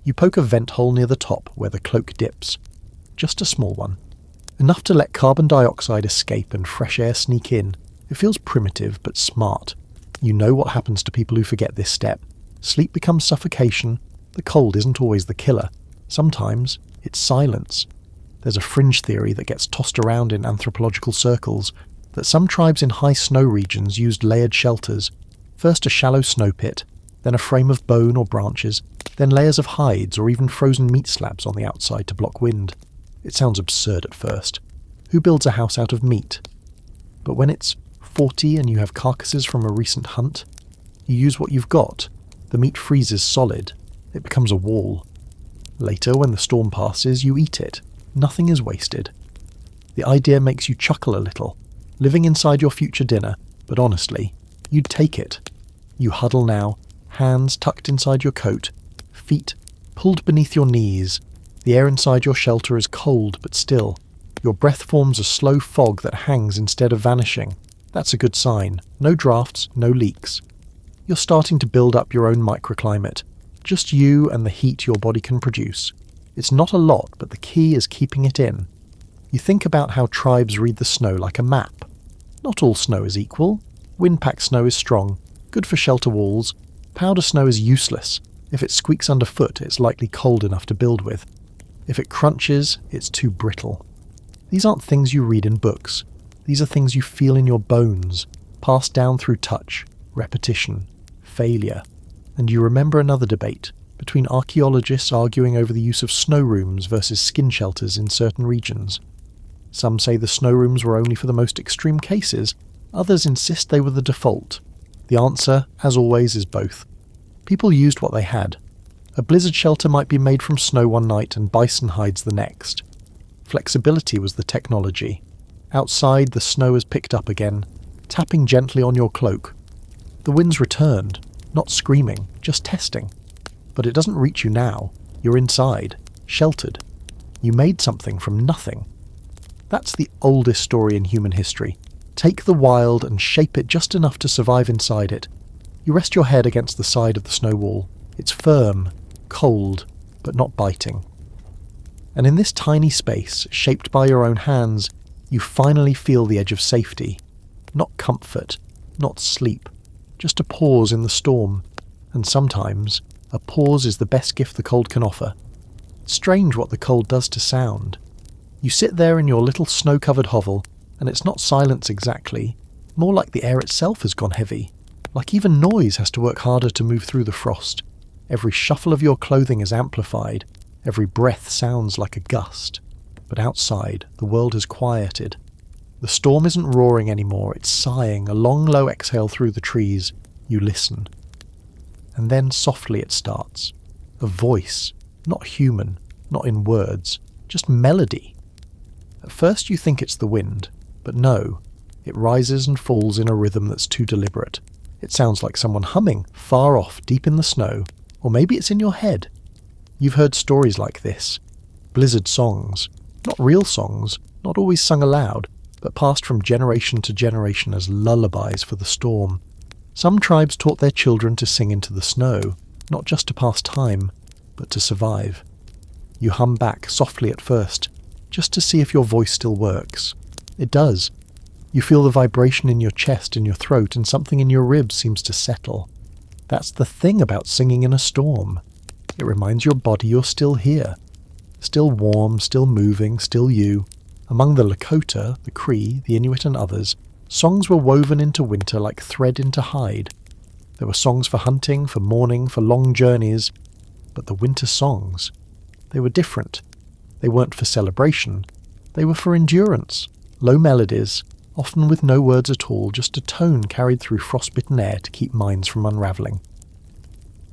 You poke a vent hole near the top where the cloak dips. Just a small one. Enough to let carbon dioxide escape and fresh air sneak in. It feels primitive, but smart. You know what happens to people who forget this step. Sleep becomes suffocation. The cold isn't always the killer. Sometimes it's silence. There's a fringe theory that gets tossed around in anthropological circles that some tribes in high snow regions used layered shelters. First a shallow snow pit, then a frame of bone or branches, then layers of hides or even frozen meat slabs on the outside to block wind. It sounds absurd at first. Who builds a house out of meat? But when it's 40 and you have carcasses from a recent hunt, you use what you've got. The meat freezes solid. It becomes a wall. Later, when the storm passes, you eat it. Nothing is wasted. The idea makes you chuckle a little, living inside your future dinner, but honestly, you'd take it. You huddle now, hands tucked inside your coat, feet pulled beneath your knees. The air inside your shelter is cold but still. Your breath forms a slow fog that hangs instead of vanishing. That's a good sign. No drafts, no leaks. You're starting to build up your own microclimate. Just you and the heat your body can produce. It's not a lot, but the key is keeping it in. You think about how tribes read the snow like a map. Not all snow is equal. Wind-packed snow is strong, good for shelter walls. Powder snow is useless. If it squeaks underfoot, it's likely cold enough to build with. If it crunches, it's too brittle. These aren't things you read in books. These are things you feel in your bones, passed down through touch, repetition, failure. And you remember another debate between archaeologists arguing over the use of snow rooms versus skin shelters in certain regions. Some say the snow rooms were only for the most extreme cases. Others insist they were the default. The answer, as always, is both. People used what they had. A blizzard shelter might be made from snow one night and bison hides the next. Flexibility was the technology. Outside, the snow has picked up again, tapping gently on your cloak. The wind's returned, not screaming, just testing. But it doesn't reach you now. You're inside, sheltered. You made something from nothing. That's the oldest story in human history. Take the wild and shape it just enough to survive inside it. You rest your head against the side of the snow wall. It's firm, cold, but not biting. And in this tiny space, shaped by your own hands, you finally feel the edge of safety. Not comfort, not sleep, just a pause in the storm. And sometimes, a pause is the best gift the cold can offer. It's strange what the cold does to sound. You sit there in your little snow-covered hovel, and it's not silence exactly, more like the air itself has gone heavy. Like even noise has to work harder to move through the frost. Every shuffle of your clothing is amplified. Every breath sounds like a gust. But outside, the world has quieted. The storm isn't roaring anymore, it's sighing, a long, low exhale through the trees. You listen. And then softly it starts. A voice, not human, not in words, just melody. At first you think it's the wind, but no, it rises and falls in a rhythm that's too deliberate. It sounds like someone humming, far off, deep in the snow, or maybe it's in your head. You've heard stories like this. Blizzard songs. Not real songs, not always sung aloud, but passed from generation to generation as lullabies for the storm. Some tribes taught their children to sing into the snow, not just to pass time, but to survive. You hum back softly at first, just to see if your voice still works. It does. You feel the vibration in your chest and your throat, and something in your ribs seems to settle. That's the thing about singing in a storm. It reminds your body you're still here. Still warm, still moving, still you. Among the Lakota, the Cree, the Inuit and others, songs were woven into winter like thread into hide. There were songs for hunting, for mourning, for long journeys. But the winter songs, they were different. They weren't for celebration. They were for endurance. Low melodies, often with no words at all, just a tone carried through frostbitten air to keep minds from unravelling.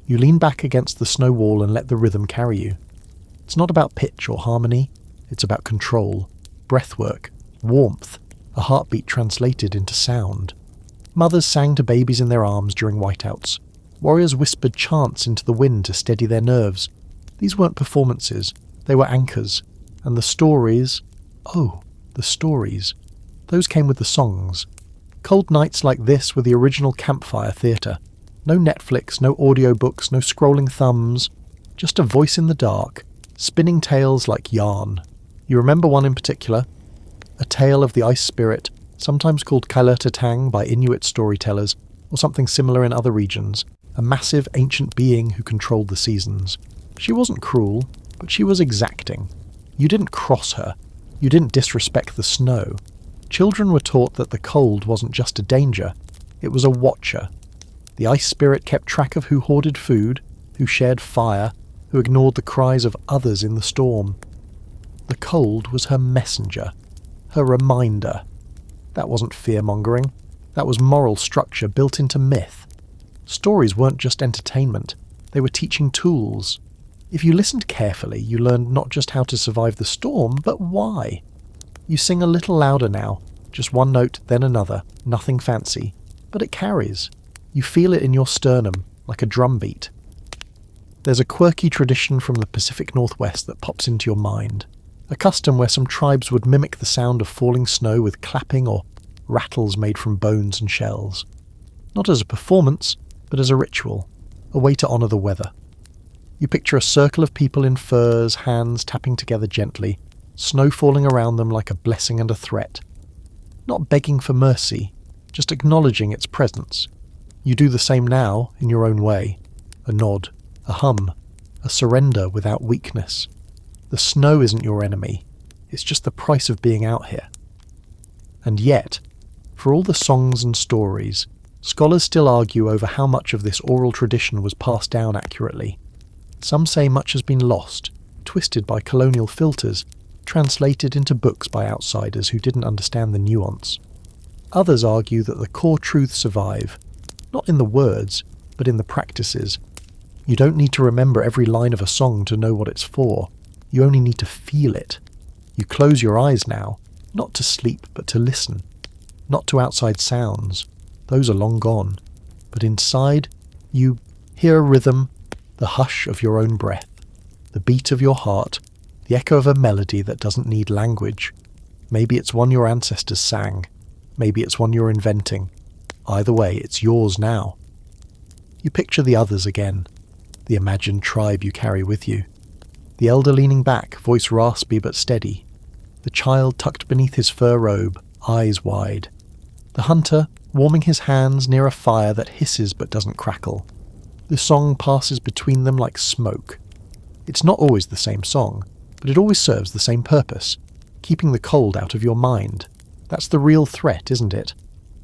You lean back against the snow wall and let the rhythm carry you. It's not about pitch or harmony, it's about control, breathwork, warmth, a heartbeat translated into sound. Mothers sang to babies in their arms during whiteouts. Warriors whispered chants into the wind to steady their nerves. These weren't performances, they were anchors. And the stories, the stories, those came with the songs. Cold nights like this were the original campfire theatre. No Netflix, no audiobooks, no scrolling thumbs, just a voice in the dark, spinning tales like yarn. You remember one in particular? A tale of the ice spirit, sometimes called Kailertatang by Inuit storytellers, or something similar in other regions, a massive ancient being who controlled the seasons. She wasn't cruel, but she was exacting. You didn't cross her. You didn't disrespect the snow. Children were taught that the cold wasn't just a danger, it was a watcher. The ice spirit kept track of who hoarded food, who shared fire, who ignored the cries of others in the storm. The cold was her messenger, her reminder. That wasn't fear-mongering. That was moral structure built into myth. Stories weren't just entertainment. They were teaching tools. If you listened carefully, you learned not just how to survive the storm, but why. You sing a little louder now, just one note, then another, nothing fancy, but it carries. You feel it in your sternum, like a drum beat. There's a quirky tradition from the Pacific Northwest that pops into your mind. A custom where some tribes would mimic the sound of falling snow with clapping or rattles made from bones and shells. Not as a performance, but as a ritual, a way to honour the weather. You picture a circle of people in furs, hands tapping together gently, snow falling around them like a blessing and a threat. Not begging for mercy, just acknowledging its presence. You do the same now, in your own way. A nod, a hum, a surrender without weakness. The snow isn't your enemy, it's just the price of being out here. And yet, for all the songs and stories, scholars still argue over how much of this oral tradition was passed down accurately. Some say much has been lost, twisted by colonial filters, translated into books by outsiders who didn't understand the nuance. Others argue that the core truths survive, not in the words, but in the practices. You don't need to remember every line of a song to know what it's for. You only need to feel it. You close your eyes now, not to sleep, but to listen. Not to outside sounds. Those are long gone. But inside, you hear a rhythm, the hush of your own breath, the beat of your heart, the echo of a melody that doesn't need language. Maybe it's one your ancestors sang. Maybe it's one you're inventing. Either way, it's yours now. You picture the others again, the imagined tribe you carry with you. The elder leaning back, voice raspy but steady. The child tucked beneath his fur robe, eyes wide. The hunter, warming his hands near a fire that hisses but doesn't crackle. The song passes between them like smoke. It's not always the same song, but it always serves the same purpose, keeping the cold out of your mind. That's the real threat, isn't it?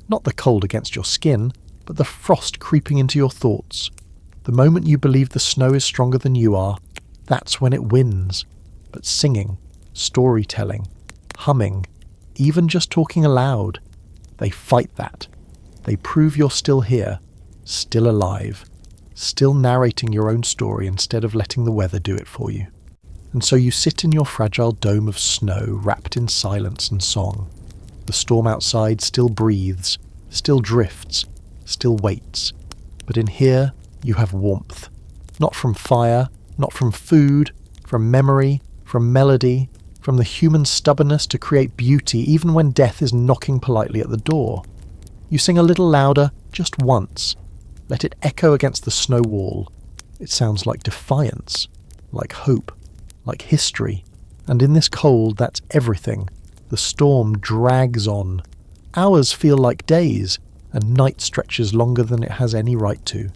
Not the cold against your skin, but the frost creeping into your thoughts. The moment you believe the snow is stronger than you are, that's when it wins. But singing, storytelling, humming, even just talking aloud, they fight that. They prove you're still here, still alive, still narrating your own story instead of letting the weather do it for you. And so you sit in your fragile dome of snow, wrapped in silence and song. The storm outside still breathes, still drifts, still waits. But in here, you have warmth. Not from fire, not from food, from memory, from melody, from the human stubbornness to create beauty even when death is knocking politely at the door. You sing a little louder, just once. Let it echo against the snow wall. It sounds like defiance, like hope, like history. And in this cold, that's everything. The storm drags on. Hours feel like days, and night stretches longer than it has any right to.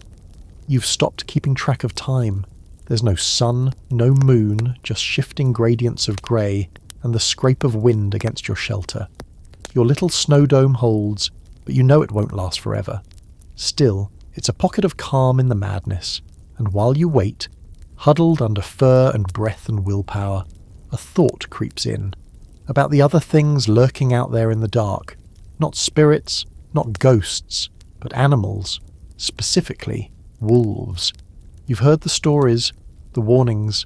You've stopped keeping track of time. There's no sun, no moon, just shifting gradients of grey and the scrape of wind against your shelter. Your little snow dome holds, but you know it won't last forever. Still, it's a pocket of calm in the madness, and while you wait, huddled under fur and breath and willpower, a thought creeps in, about the other things lurking out there in the dark. Not spirits, not ghosts, but animals, specifically wolves. You've heard the stories, the warnings.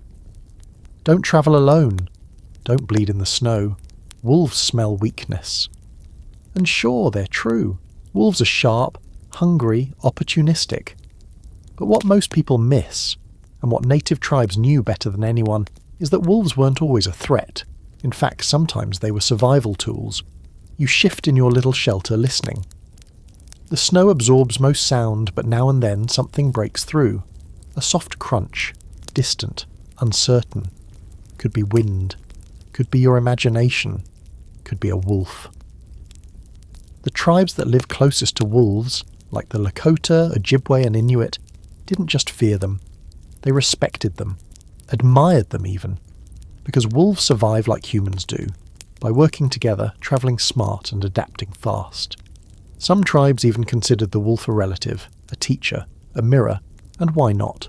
Don't travel alone. Don't bleed in the snow. Wolves smell weakness. And sure, they're true. Wolves are sharp, hungry, opportunistic. But what most people miss, and what native tribes knew better than anyone, is that wolves weren't always a threat. In fact, sometimes they were survival tools. You shift in your little shelter listening. The snow absorbs most sound, but now and then something breaks through. A soft crunch, distant, uncertain. Could be wind. Could be your imagination. Could be a wolf. The tribes that live closest to wolves, like the Lakota, Ojibwe and Inuit, didn't just fear them. They respected them, admired them even. Because wolves survive like humans do, by working together, travelling smart and adapting fast. Some tribes even considered the wolf a relative, a teacher, a mirror, and why not?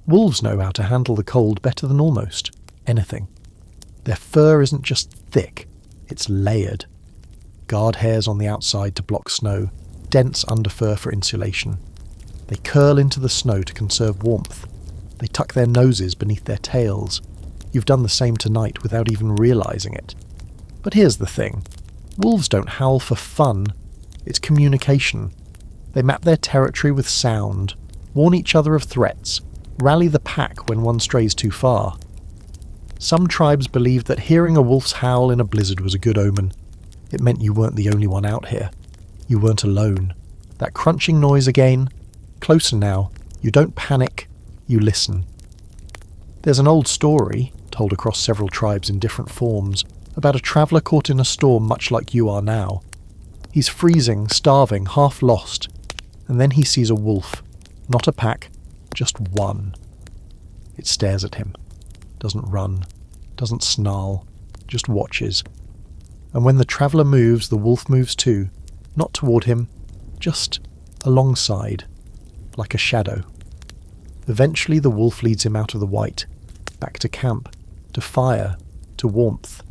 Wolves know how to handle the cold better than almost anything. Their fur isn't just thick, it's layered. Guard hairs on the outside to block snow, dense underfur for insulation. They curl into the snow to conserve warmth. They tuck their noses beneath their tails. You've done the same tonight without even realising it. But here's the thing. Wolves don't howl for fun. It's communication. They map their territory with sound, warn each other of threats, rally the pack when one strays too far. Some tribes believed that hearing a wolf's howl in a blizzard was a good omen. It meant you weren't the only one out here. You weren't alone. That crunching noise again. Closer now. You don't panic. You listen. There's an old story, told across several tribes in different forms, about a traveller caught in a storm much like you are now. He's freezing, starving, half lost, and then he sees a wolf. Not a pack, just one. It stares at him. Doesn't run. Doesn't snarl. Just watches. And when the traveller moves, the wolf moves too. Not toward him, just alongside, like a shadow. Eventually the wolf leads him out of the white, back to camp, to fire, to warmth.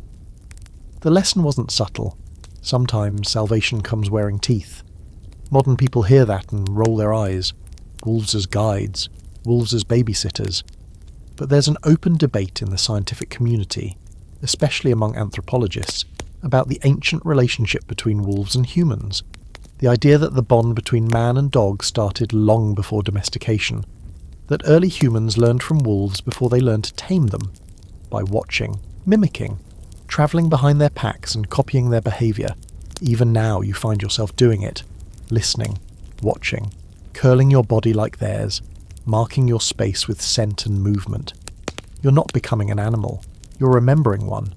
The lesson wasn't subtle. Sometimes salvation comes wearing teeth. Modern people hear that and roll their eyes. Wolves as guides, wolves as babysitters. But there's an open debate in the scientific community, especially among anthropologists, about the ancient relationship between wolves and humans. The idea that the bond between man and dog started long before domestication. That early humans learned from wolves before they learned to tame them, by watching, mimicking, travelling behind their packs and copying their behaviour. Even now you find yourself doing it, listening, watching, curling your body like theirs, marking your space with scent and movement. You're not becoming an animal, you're remembering one.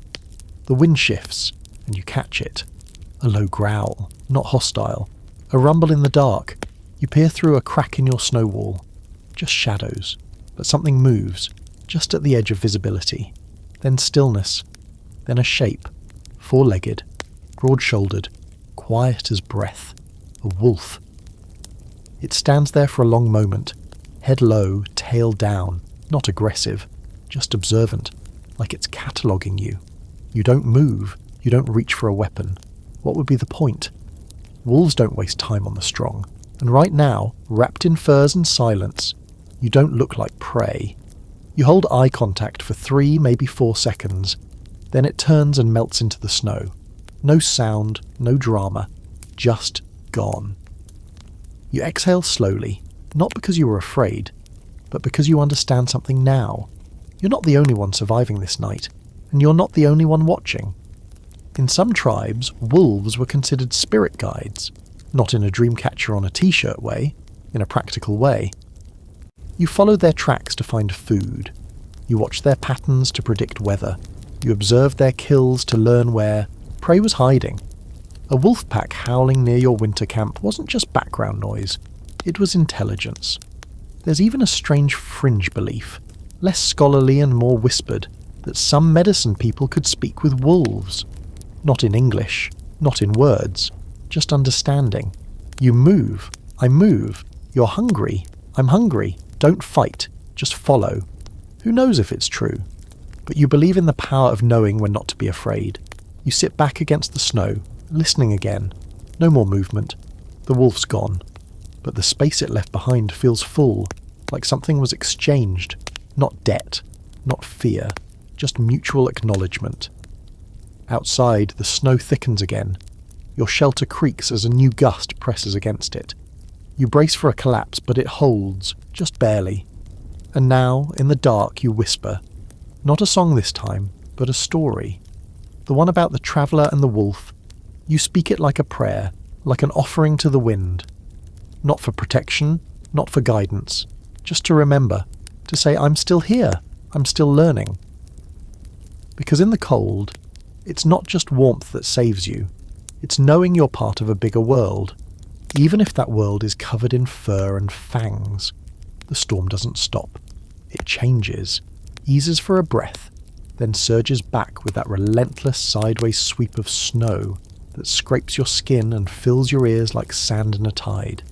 The wind shifts, and you catch it. A low growl, not hostile. A rumble in the dark. You peer through a crack in your snow wall. Just shadows, but something moves, just at the edge of visibility. Then stillness. Then a shape, four-legged, broad-shouldered, quiet as breath. A wolf. It stands there for a long moment, head low, tail down, not aggressive, just observant, like it's cataloguing you. You don't move, you don't reach for a weapon. What would be the point? Wolves don't waste time on the strong, and right now, wrapped in furs and silence, you don't look like prey. You hold eye contact for 3, maybe 4 seconds, then it turns and melts into the snow. No sound, no drama, just gone. You exhale slowly, not because you were afraid, but because you understand something now. You're not the only one surviving this night, and you're not the only one watching. In some tribes, wolves were considered spirit guides, not in a dreamcatcher on a t-shirt way, in a practical way. You follow their tracks to find food. You watch their patterns to predict weather. You observe their kills to learn where prey was hiding. A wolf pack howling near your winter camp wasn't just background noise, it was intelligence. There's even a strange fringe belief, less scholarly and more whispered, that some medicine people could speak with wolves. Not in English, not in words, just understanding. You move, I move. You're hungry, I'm hungry. Don't fight, just follow. Who knows if it's true? But you believe in the power of knowing when not to be afraid. You sit back against the snow, listening again. No more movement. The wolf's gone. But the space it left behind feels full, like something was exchanged. Not debt, not fear, just mutual acknowledgement. Outside, the snow thickens again. Your shelter creaks as a new gust presses against it. You brace for a collapse, but it holds, just barely. And now, in the dark, you whisper. Not a song this time, but a story. The one about the traveller and the wolf. You speak it like a prayer, like an offering to the wind. Not for protection, not for guidance. Just to remember, to say, I'm still here, I'm still learning. Because in the cold, it's not just warmth that saves you. It's knowing you're part of a bigger world. Even if that world is covered in fur and fangs, the storm doesn't stop. It changes, eases for a breath, then surges back with that relentless sideways sweep of snow that scrapes your skin and fills your ears like sand in a tide.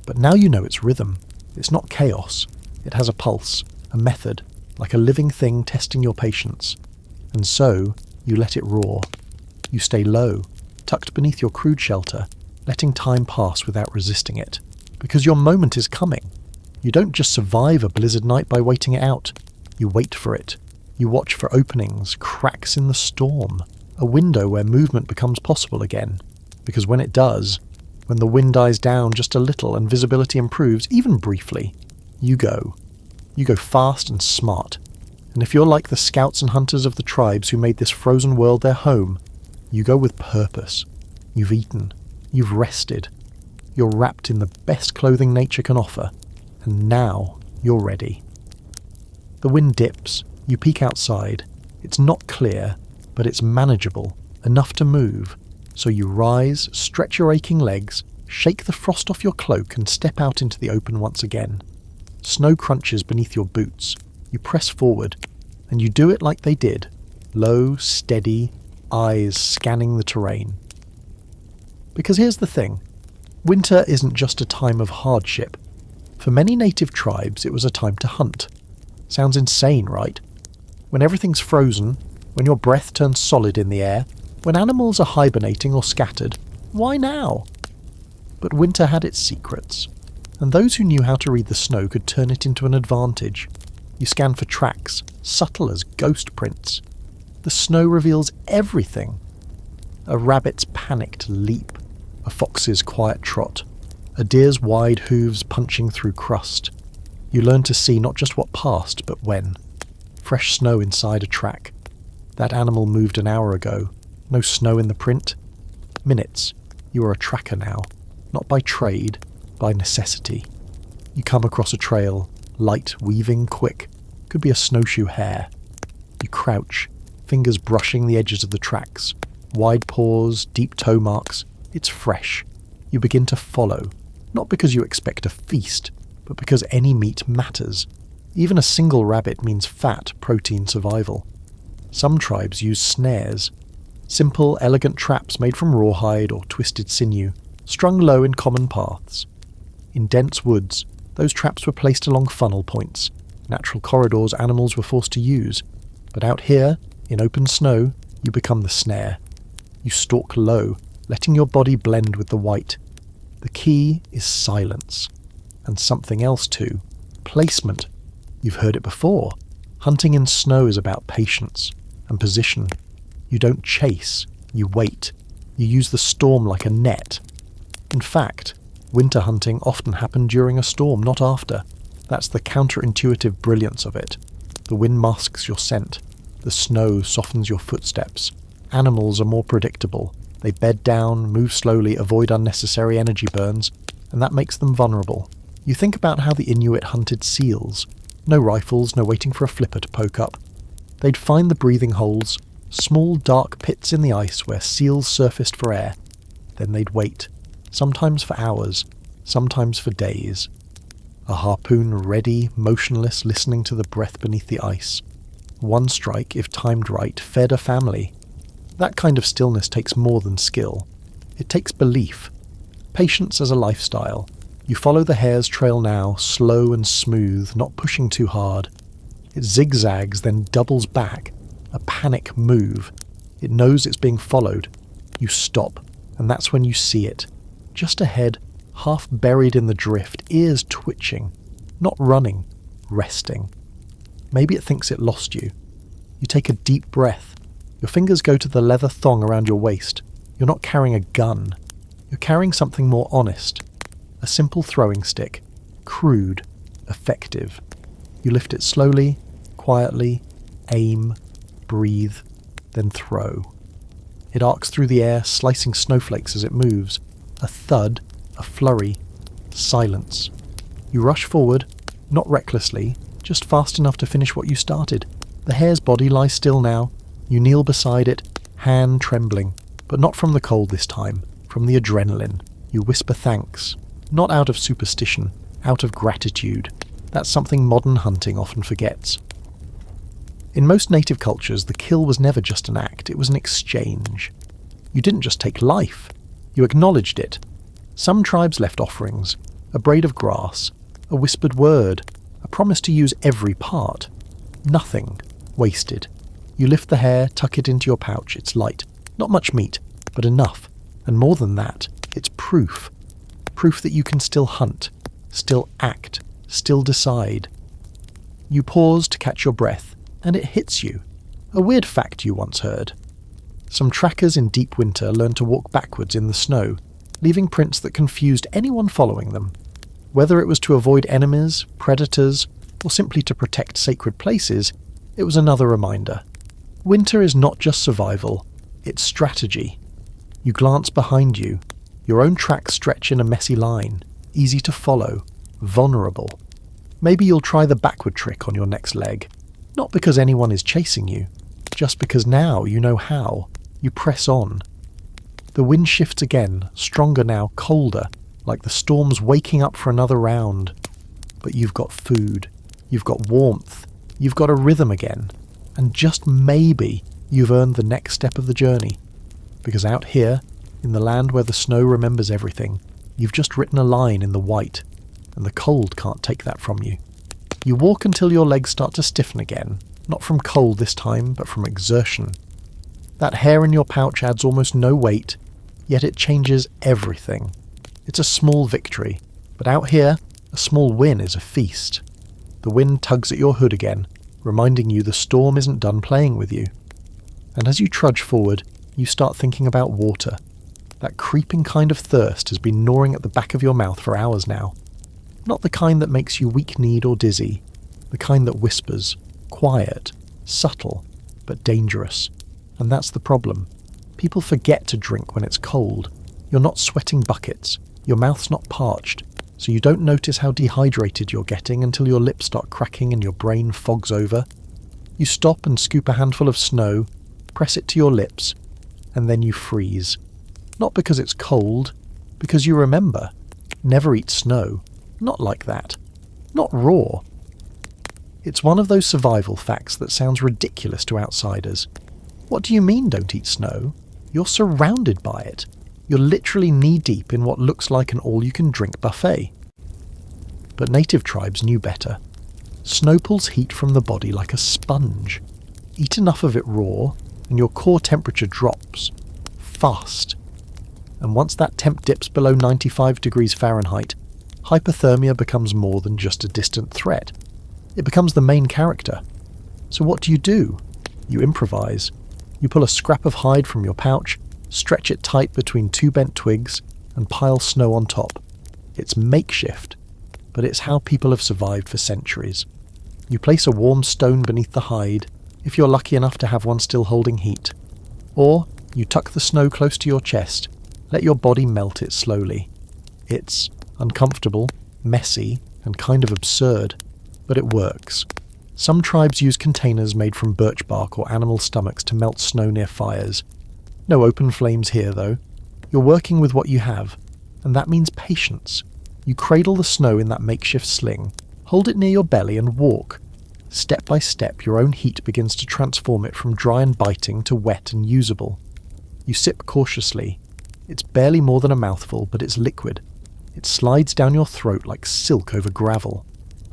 But now you know its rhythm. It's not chaos. It has a pulse, a method, like a living thing testing your patience. And so, you let it roar. You stay low, tucked beneath your crude shelter, letting time pass without resisting it. Because your moment is coming. You don't just survive a blizzard night by waiting it out. You wait for it. You watch for openings, cracks in the storm, a window where movement becomes possible again. Because when it does, when the wind dies down just a little and visibility improves, even briefly, you go. You go fast and smart. And if you're like the scouts and hunters of the tribes who made this frozen world their home, you go with purpose. You've eaten. You've rested. You're wrapped in the best clothing nature can offer. And now you're ready. The wind dips. You peek outside. It's not clear, but it's manageable, enough to move. So you rise, stretch your aching legs, shake the frost off your cloak and step out into the open once again. Snow crunches beneath your boots. You press forward, and you do it like they did, low, steady, eyes scanning the terrain. Because here's the thing, winter isn't just a time of hardship. For many native tribes, it was a time to hunt. Sounds insane, right? When everything's frozen, when your breath turns solid in the air, when animals are hibernating or scattered, why now? But winter had its secrets, and those who knew how to read the snow could turn it into an advantage. You scan for tracks, subtle as ghost prints. The snow reveals everything. A rabbit's panicked leap, a fox's quiet trot, a deer's wide hooves punching through crust. You learn to see not just what passed, but when. Fresh snow inside a track. That animal moved an hour ago. No snow in the print. Minutes. You are a tracker now. Not by trade, by necessity. You come across a trail, light, weaving, quick. Could be a snowshoe hare. You crouch, fingers brushing the edges of the tracks. Wide paws, deep toe marks. It's fresh. You begin to follow. Not because you expect a feast, but because any meat matters. Even a single rabbit means fat, protein, survival. Some tribes use snares. Simple, elegant traps made from rawhide or twisted sinew, strung low in common paths. In dense woods, those traps were placed along funnel points, natural corridors animals were forced to use. But out here, in open snow, you become the snare. You stalk low, letting your body blend with the white. The key is silence. And something else too. Placement. You've heard it before. Hunting in snow is about patience and position. You don't chase, you wait. You use the storm like a net. In fact, winter hunting often happened during a storm, not after. That's the counterintuitive brilliance of it. The wind masks your scent. The snow softens your footsteps. Animals are more predictable. They bed down, move slowly, avoid unnecessary energy burns, and that makes them vulnerable. You think about how the Inuit hunted seals. No rifles, no waiting for a flipper to poke up. They'd find the breathing holes, small dark pits in the ice where seals surfaced for air. Then they'd wait, sometimes for hours, sometimes for days. A harpoon ready, motionless, listening to the breath beneath the ice. One strike, if timed right, fed a family. That kind of stillness takes more than skill. It takes belief. Patience as a lifestyle. You follow the hare's trail now, slow and smooth, not pushing too hard. It zigzags, then doubles back. A panic move. It knows it's being followed. You stop, and that's when you see it. Just ahead, half buried in the drift, ears twitching. Not running, resting. Maybe it thinks it lost you. You take a deep breath. Your fingers go to the leather thong around your waist. You're not carrying a gun. You're carrying something more honest. A simple throwing stick. Crude. Effective. You lift it slowly, quietly, aim, breathe, then throw. It arcs through the air, slicing snowflakes as it moves. A thud, a flurry, silence. You rush forward, not recklessly, just fast enough to finish what you started. The hare's body lies still now. You kneel beside it, hand trembling, but not from the cold this time, from the adrenaline. You whisper thanks, not out of superstition, out of gratitude. That's something modern hunting often forgets. In most native cultures, the kill was never just an act, it was an exchange. You didn't just take life, you acknowledged it. Some tribes left offerings, a braid of grass, a whispered word, a promise to use every part. Nothing wasted. You lift the hair, tuck it into your pouch. It's light. Not much meat, but enough. And more than that, it's proof. Proof that you can still hunt, still act, still decide. You pause to catch your breath, and it hits you. A weird fact you once heard. Some trackers in deep winter learned to walk backwards in the snow, leaving prints that confused anyone following them. Whether it was to avoid enemies, predators, or simply to protect sacred places, it was another reminder. Winter is not just survival, it's strategy. You glance behind you. Your own tracks stretch in a messy line, easy to follow, vulnerable. Maybe you'll try the backward trick on your next leg. Not because anyone is chasing you, just because now you know how. You press on. The wind shifts again, stronger now, colder, like the storm's waking up for another round. But you've got food, you've got warmth, you've got a rhythm again, and just maybe you've earned the next step of the journey. Because out here, in the land where the snow remembers everything, you've just written a line in the white, and the cold can't take that from you. You walk until your legs start to stiffen again, not from cold this time, but from exertion. That hair in your pouch adds almost no weight, yet it changes everything. It's a small victory, but out here, a small win is a feast. The wind tugs at your hood again, reminding you the storm isn't done playing with you. And as you trudge forward, you start thinking about water. That creeping kind of thirst has been gnawing at the back of your mouth for hours now. Not the kind that makes you weak-kneed or dizzy, the kind that whispers, quiet, subtle, but dangerous. And that's the problem. People forget to drink when it's cold. You're not sweating buckets, your mouth's not parched, so you don't notice how dehydrated you're getting until your lips start cracking and your brain fogs over. You stop and scoop a handful of snow, press it to your lips, and then you freeze. Not because it's cold, because you remember. Never eat snow. Not like that. Not raw. It's one of those survival facts that sounds ridiculous to outsiders. What do you mean don't eat snow? You're surrounded by it. You're literally knee-deep in what looks like an all-you-can-drink buffet. But native tribes knew better. Snow pulls heat from the body like a sponge. Eat enough of it raw, and your core temperature drops. Fast. And once that temp dips below 95 degrees Fahrenheit, hypothermia becomes more than just a distant threat. It becomes the main character. So what do? You improvise. You pull a scrap of hide from your pouch, stretch it tight between two bent twigs, and pile snow on top. It's makeshift, but it's how people have survived for centuries. You place a warm stone beneath the hide, if you're lucky enough to have one still holding heat. Or you tuck the snow close to your chest, let your body melt it slowly. It's uncomfortable, messy, and kind of absurd, but it works. Some tribes use containers made from birch bark or animal stomachs to melt snow near fires. No open flames here, though. You're working with what you have, and that means patience. You cradle the snow in that makeshift sling, hold it near your belly and walk. Step by step, your own heat begins to transform it from dry and biting to wet and usable. You sip cautiously. It's barely more than a mouthful, but it's liquid. It slides down your throat like silk over gravel.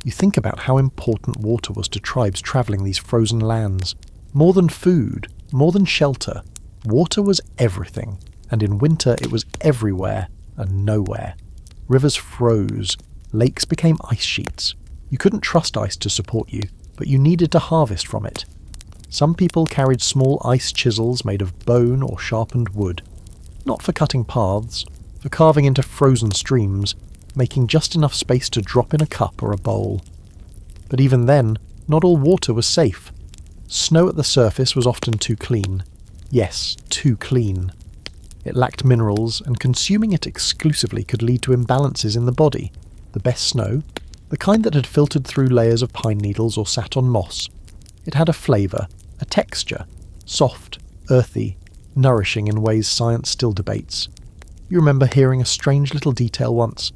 You think about how important water was to tribes travelling these frozen lands. More than food, more than shelter. Water was everything, and in winter it was everywhere and nowhere. Rivers froze, lakes became ice sheets. You couldn't trust ice to support you, but you needed to harvest from it. Some people carried small ice chisels made of bone or sharpened wood. Not for cutting paths, for carving into frozen streams, making just enough space to drop in a cup or a bowl. But even then, not all water was safe. Snow at the surface was often too clean. Yes, too clean. It lacked minerals, and consuming it exclusively could lead to imbalances in the body. The best snow, the kind that had filtered through layers of pine needles or sat on moss. It had a flavour, a texture, soft, earthy, nourishing in ways science still debates. You remember hearing a strange little detail once,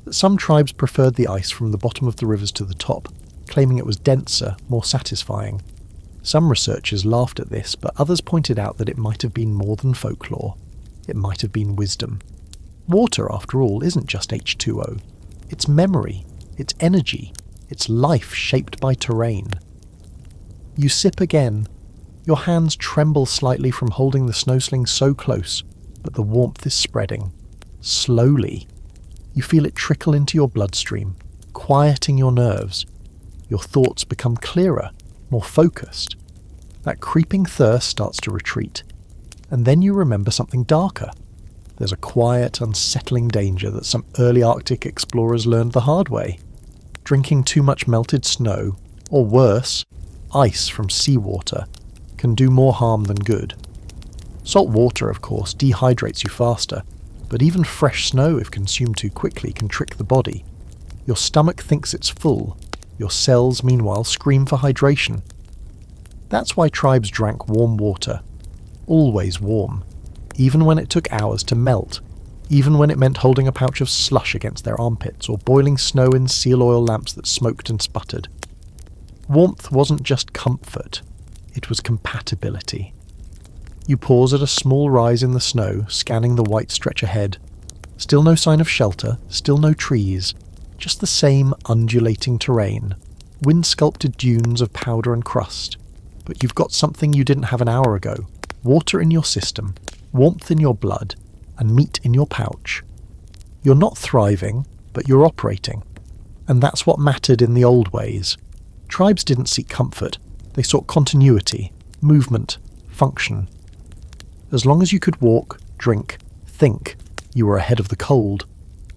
that some tribes preferred the ice from the bottom of the rivers to the top, claiming it was denser, more satisfying. Some researchers laughed at this, but others pointed out that it might have been more than folklore. It might have been wisdom. Water, after all, isn't just H2O. It's memory, it's energy, it's life shaped by terrain. You sip again. Your hands tremble slightly from holding the snowsling so close, but the warmth is spreading. Slowly. You feel it trickle into your bloodstream, quieting your nerves. Your thoughts become clearer, more focused. That creeping thirst starts to retreat. And then you remember something darker. There's a quiet, unsettling danger that some early Arctic explorers learned the hard way. Drinking too much melted snow, or worse, ice from seawater, can do more harm than good. Salt water, of course, dehydrates you faster, but even fresh snow, if consumed too quickly, can trick the body. Your stomach thinks it's full. Your cells, meanwhile, scream for hydration. That's why tribes drank warm water. Always warm. Even when it took hours to melt. Even when it meant holding a pouch of slush against their armpits or boiling snow in seal oil lamps that smoked and sputtered. Warmth wasn't just comfort. It was compatibility. You pause at a small rise in the snow, scanning the white stretch ahead. Still no sign of shelter, still no trees. Just the same undulating terrain. Wind-sculpted dunes of powder and crust. But you've got something you didn't have an hour ago. Water in your system, warmth in your blood, and meat in your pouch. You're not thriving, but you're operating. And that's what mattered in the old ways. Tribes didn't seek comfort. They sought continuity, movement, function. As long as you could walk, drink, think, you were ahead of the cold.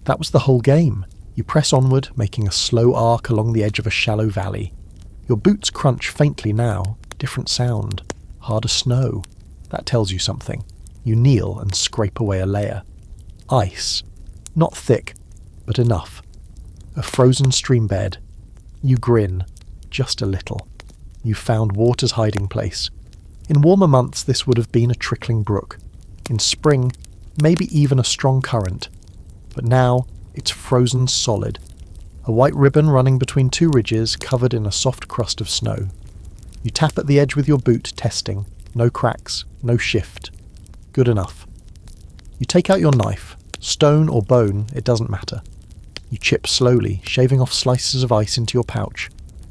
That was the whole game. You press onward, making a slow arc along the edge of a shallow valley. Your boots crunch faintly now, different sound, harder snow. That tells you something. You kneel and scrape away a layer. Ice. Not thick, but enough. A frozen stream bed. You grin, just a little. You've found water's hiding place. In warmer months, this would have been a trickling brook. In spring, maybe even a strong current. But now, it's frozen solid. A white ribbon running between two ridges covered in a soft crust of snow. You tap at the edge with your boot, testing. No cracks, no shift. Good enough. You take out your knife. Stone or bone, it doesn't matter. You chip slowly, shaving off slices of ice into your pouch.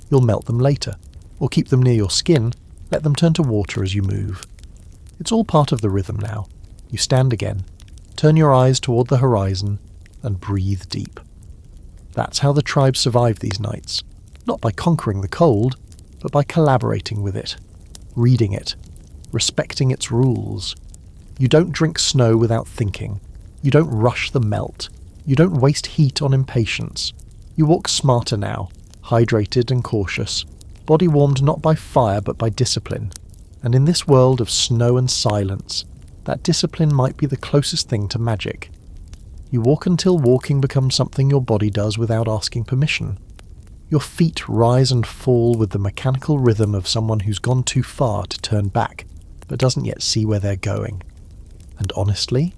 You'll melt them later. Or keep them near your skin, let them turn to water as you move. It's all part of the rhythm now. You stand again, turn your eyes toward the horizon, and breathe deep. That's how the tribe survived these nights. Not by conquering the cold, but by collaborating with it, reading it, respecting its rules. You don't drink snow without thinking. You don't rush the melt. You don't waste heat on impatience. You walk smarter now, hydrated and cautious, body warmed not by fire but by discipline. And in this world of snow and silence, that discipline might be the closest thing to magic. You walk until walking becomes something your body does without asking permission. Your feet rise and fall with the mechanical rhythm of someone who's gone too far to turn back, but doesn't yet see where they're going. And honestly,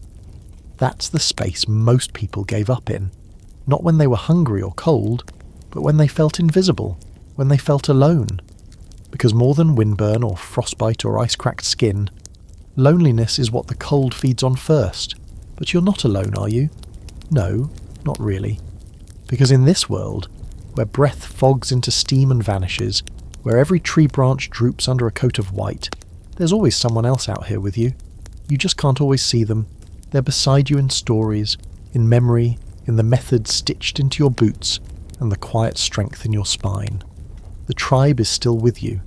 that's the space most people gave up in. Not when they were hungry or cold, but when they felt invisible, when they felt alone. Because more than windburn or frostbite or ice-cracked skin, loneliness is what the cold feeds on first. But you're not alone, are you? No, not really. Because in this world, where breath fogs into steam and vanishes, where every tree branch droops under a coat of white, there's always someone else out here with you. You just can't always see them. They're beside you in stories, in memory, in the method stitched into your boots, and the quiet strength in your spine. The tribe is still with you.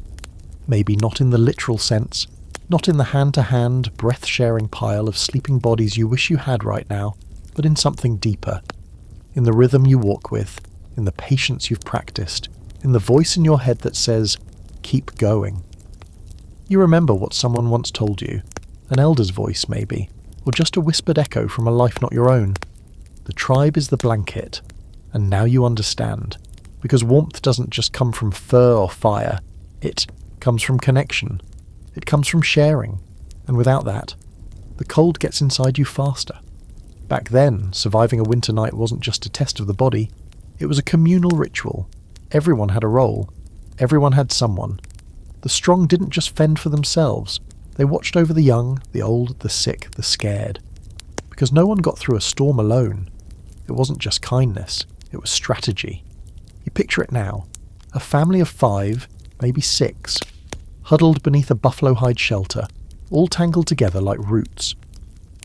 Maybe not in the literal sense, not in the hand-to-hand, breath-sharing pile of sleeping bodies you wish you had right now, but in something deeper. In the rhythm you walk with, in the patience you've practiced, in the voice in your head that says, keep going. You remember what someone once told you, an elder's voice maybe, or just a whispered echo from a life not your own. The tribe is the blanket, and now you understand, because warmth doesn't just come from fur or fire, it comes from connection. It comes from sharing, and without that, the cold gets inside you faster. Back then, surviving a winter night wasn't just a test of the body, it was a communal ritual. Everyone had a role. Everyone had someone. The strong didn't just fend for themselves. They watched over the young, the old, the sick, the scared. Because no one got through a storm alone. It wasn't just kindness. It was strategy. You picture it now. A family of 5, maybe 6, huddled beneath a buffalo hide shelter, all tangled together like roots.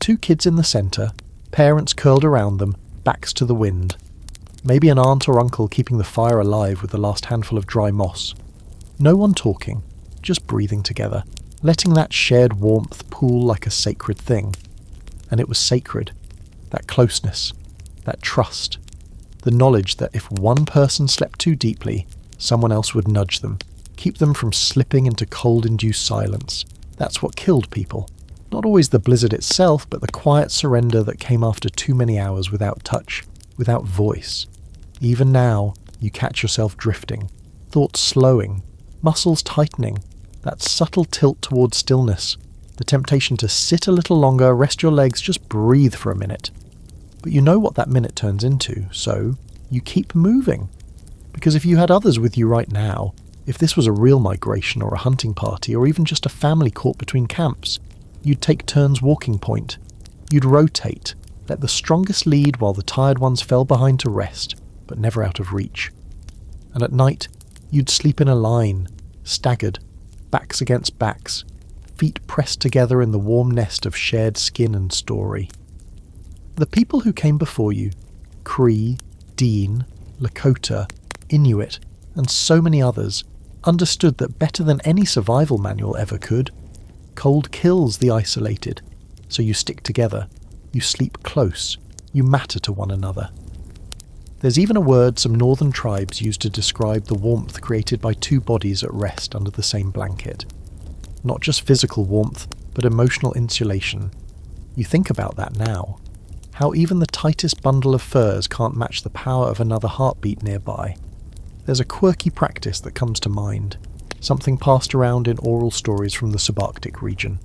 2 kids in the centre, parents curled around them, backs to the wind. Maybe an aunt or uncle keeping the fire alive with the last handful of dry moss. No one talking, just breathing together, letting that shared warmth pool like a sacred thing. And it was sacred. That closeness, that trust, the knowledge that if one person slept too deeply, someone else would nudge them, keep them from slipping into cold-induced silence. That's what killed people. Not always the blizzard itself, but the quiet surrender that came after too many hours without touch, without voice. Even now, you catch yourself drifting, thoughts slowing, muscles tightening, that subtle tilt towards stillness, the temptation to sit a little longer, rest your legs, just breathe for a minute. But you know what that minute turns into, so you keep moving. Because if you had others with you right now, if this was a real migration or a hunting party or even just a family caught between camps, you'd take turns walking point. You'd rotate, let the strongest lead while the tired ones fell behind to rest, but never out of reach. And at night, you'd sleep in a line, staggered, backs against backs, feet pressed together in the warm nest of shared skin and story. The people who came before you, Cree, Dean, Lakota, Inuit, and so many others, understood that better than any survival manual ever could. Cold kills the isolated, so you stick together, you sleep close, you matter to one another. There's even a word some northern tribes use to describe the warmth created by 2 bodies at rest under the same blanket. Not just physical warmth, but emotional insulation. You think about that now. How even the tightest bundle of furs can't match the power of another heartbeat nearby. There's a quirky practice that comes to mind, something passed around in oral stories from the subarctic region.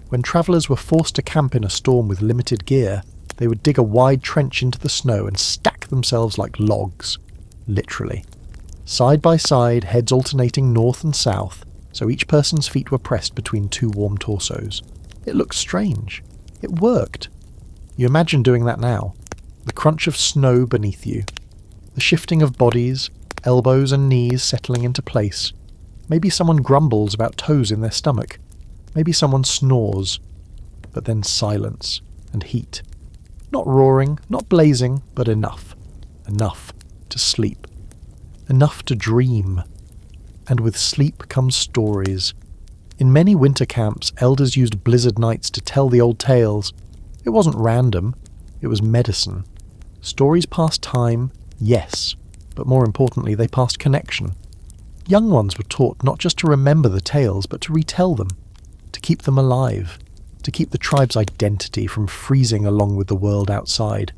When travellers were forced to camp in a storm with limited gear, they would dig a wide trench into the snow and stack themselves like logs, literally. Side by side, heads alternating north and south, so each person's feet were pressed between 2 warm torsos. It looked strange. It worked. You imagine doing that now. The crunch of snow beneath you. The shifting of bodies, elbows and knees settling into place. Maybe someone grumbles about toes in their stomach. Maybe someone snores. But then silence and heat. Not roaring, not blazing, but enough. Enough to sleep. Enough to dream. And with sleep comes stories. In many winter camps, elders used blizzard nights to tell the old tales. It wasn't random, it was medicine. Stories passed time, yes, but more importantly they passed connection. Young ones were taught not just to remember the tales, but to retell them, to keep them alive, to keep the tribe's identity from freezing along with the world outside.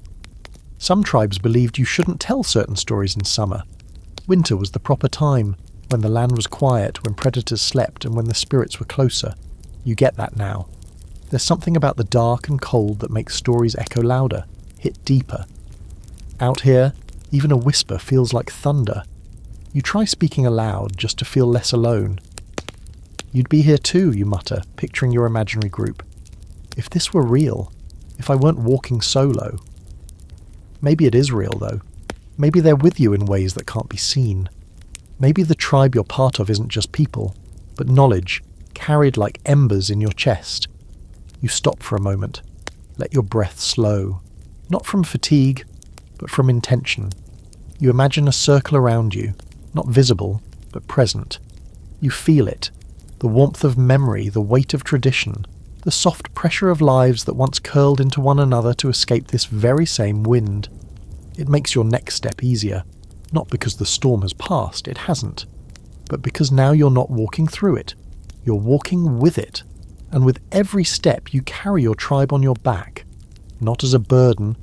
Some tribes believed you shouldn't tell certain stories in summer. Winter was the proper time, when the land was quiet, when predators slept, and when the spirits were closer. You get that now. There's something about the dark and cold that makes stories echo louder, hit deeper. Out here, even a whisper feels like thunder. You try speaking aloud just to feel less alone. You'd be here too, you mutter, picturing your imaginary group. If this were real, if I weren't walking solo. Maybe it is real, though. Maybe they're with you in ways that can't be seen. Maybe the tribe you're part of isn't just people, but knowledge, carried like embers in your chest. You stop for a moment. Let your breath slow. Not from fatigue, but from intention. You imagine a circle around you, not visible, but present. You feel it. The warmth of memory, the weight of tradition, the soft pressure of lives that once curled into one another to escape this very same wind. It makes your next step easier. Not because the storm has passed, it hasn't. But because now you're not walking through it. You're walking with it. And with every step you carry your tribe on your back, not as a burden,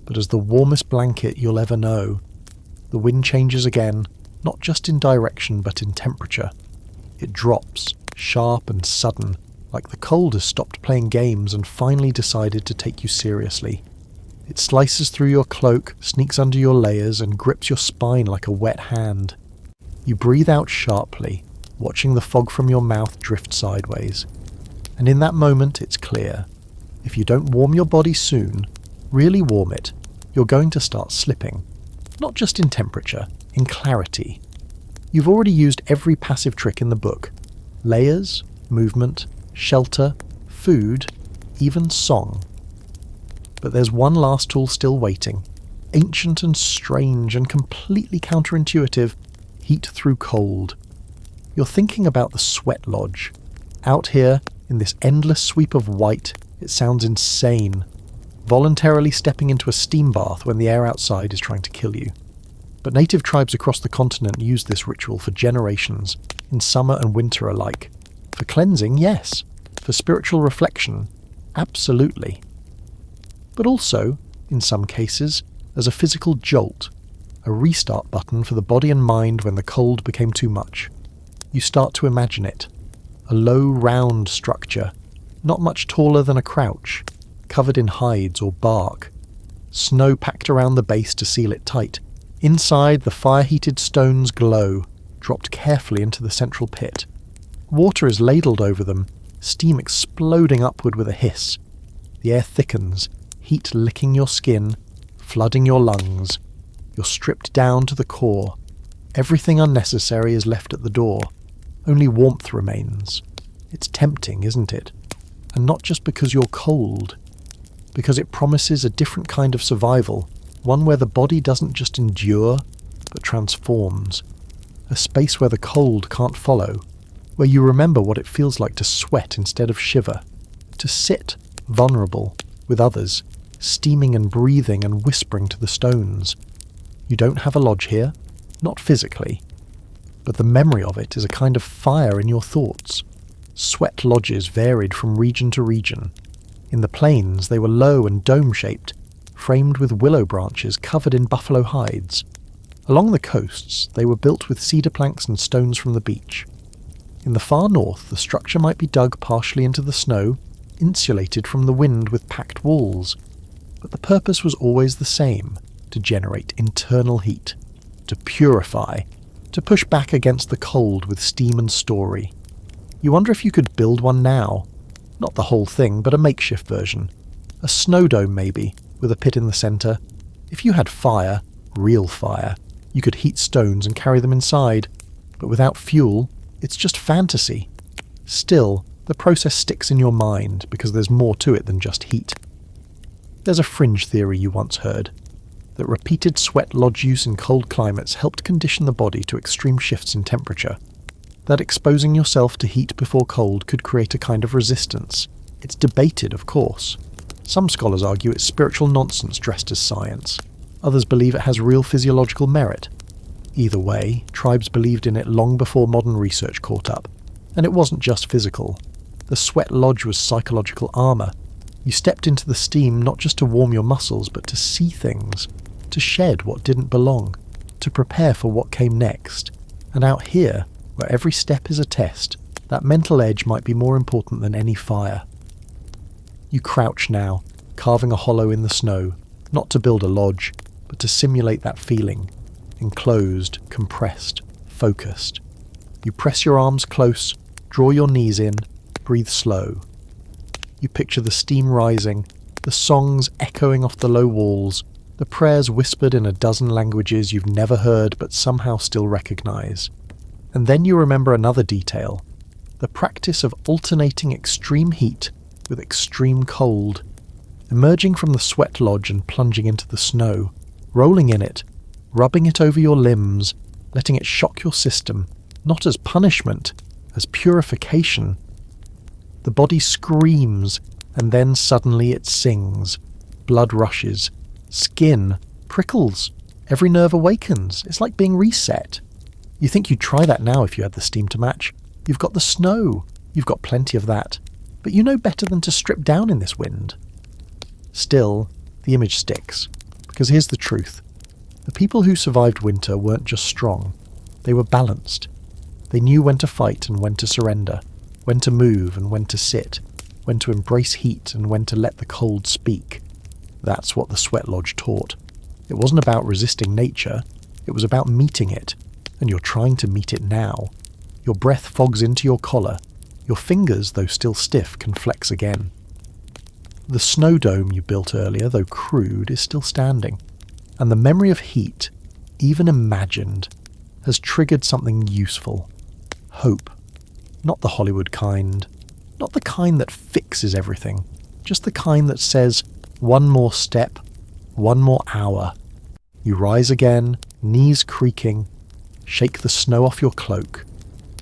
but as the warmest blanket you'll ever know. The wind changes again, not just in direction but in temperature. It drops, sharp and sudden, like the cold has stopped playing games and finally decided to take you seriously. It slices through your cloak, sneaks under your layers and grips your spine like a wet hand. You breathe out sharply, watching the fog from your mouth drift sideways. And in that moment, it's clear. If you don't warm your body soon, really warm it, you're going to start slipping. not just in temperature, in clarity. You've already used every passive trick in the book. Layers, movement, shelter, food, even song. But there's one last tool still waiting. Ancient and strange and completely counterintuitive, heat through cold. You're thinking about the sweat lodge. Out here, in this endless sweep of white, it sounds insane. Voluntarily stepping into a steam bath when the air outside is trying to kill you. But native tribes across the continent use this ritual for generations, in summer and winter alike. For cleansing, yes. For spiritual reflection, absolutely. But also, in some cases, as a physical jolt, a restart button for the body and mind when the cold became too much. You start to imagine it. A low, round structure, not much taller than a crouch, covered in hides or bark. Snow packed around the base to seal it tight. Inside, the fire-heated stones glow, dropped carefully into the central pit. Water is ladled over them, steam exploding upward with a hiss. The air thickens, heat licking your skin, flooding your lungs. You're stripped down to the core. Everything unnecessary is left at the door. Only warmth remains. It's tempting, isn't it? And not just because you're cold. Because it promises a different kind of survival, one where the body doesn't just endure, but transforms. A space where the cold can't follow, where you remember what it feels like to sweat instead of shiver, to sit, vulnerable, with others, steaming and breathing and whispering to the stones. You don't have a lodge here, not physically, but the memory of it is a kind of fire in your thoughts. Sweat lodges varied from region to region. In the plains they were low and dome-shaped, framed with willow branches covered in buffalo hides. Along the coasts they were built with cedar planks and stones from the beach. In the far north the structure might be dug partially into the snow, insulated from the wind with packed walls. But the purpose was always the same, to generate internal heat, to purify, to push back against the cold with steam and story. You wonder if you could build one now. Not the whole thing, but a makeshift version. A snow dome maybe, with a pit in the centre. If you had fire, real fire, you could heat stones and carry them inside. But without fuel, it's just fantasy. Still, the process sticks in your mind because there's more to it than just heat. There's a fringe theory you once heard, that repeated sweat lodge use in cold climates helped condition the body to extreme shifts in temperature. That exposing yourself to heat before cold could create a kind of resistance. It's debated, of course. Some scholars argue it's spiritual nonsense dressed as science. Others believe it has real physiological merit. Either way, tribes believed in it long before modern research caught up. And it wasn't just physical. The sweat lodge was psychological armour. You stepped into the steam not just to warm your muscles, but to see things, to shed what didn't belong, to prepare for what came next. And out here, where every step is a test, that mental edge might be more important than any fire. You crouch now, carving a hollow in the snow, not to build a lodge, but to simulate that feeling, enclosed, compressed, focused. You press your arms close, draw your knees in, breathe slow. You picture the steam rising, the songs echoing off the low walls, the prayers whispered in a dozen languages you've never heard but somehow still recognise. And then you remember another detail, the practice of alternating extreme heat with extreme cold, emerging from the sweat lodge and plunging into the snow, rolling in it, rubbing it over your limbs, letting it shock your system, not as punishment, as purification. The body screams, and then suddenly it sings. Blood rushes. Skin prickles. Every nerve awakens. It's like being reset. You think you'd try that now if you had the steam to match. You've got the snow. You've got plenty of that. But you know better than to strip down in this wind. Still, the image sticks. Because here's the truth. The people who survived winter weren't just strong. They were balanced. They knew when to fight and when to surrender, when to move and when to sit, when to embrace heat and when to let the cold speak. That's what the sweat lodge taught. It wasn't about resisting nature, it was about meeting it, and you're trying to meet it now. Your breath fogs into your collar. Your fingers, though still stiff, can flex again. The snow dome you built earlier, though crude, is still standing. And the memory of heat, even imagined, has triggered something useful. Hope. Not the Hollywood kind. Not the kind that fixes everything. Just the kind that says, one more step, one more hour. You rise again, knees creaking, shake the snow off your cloak.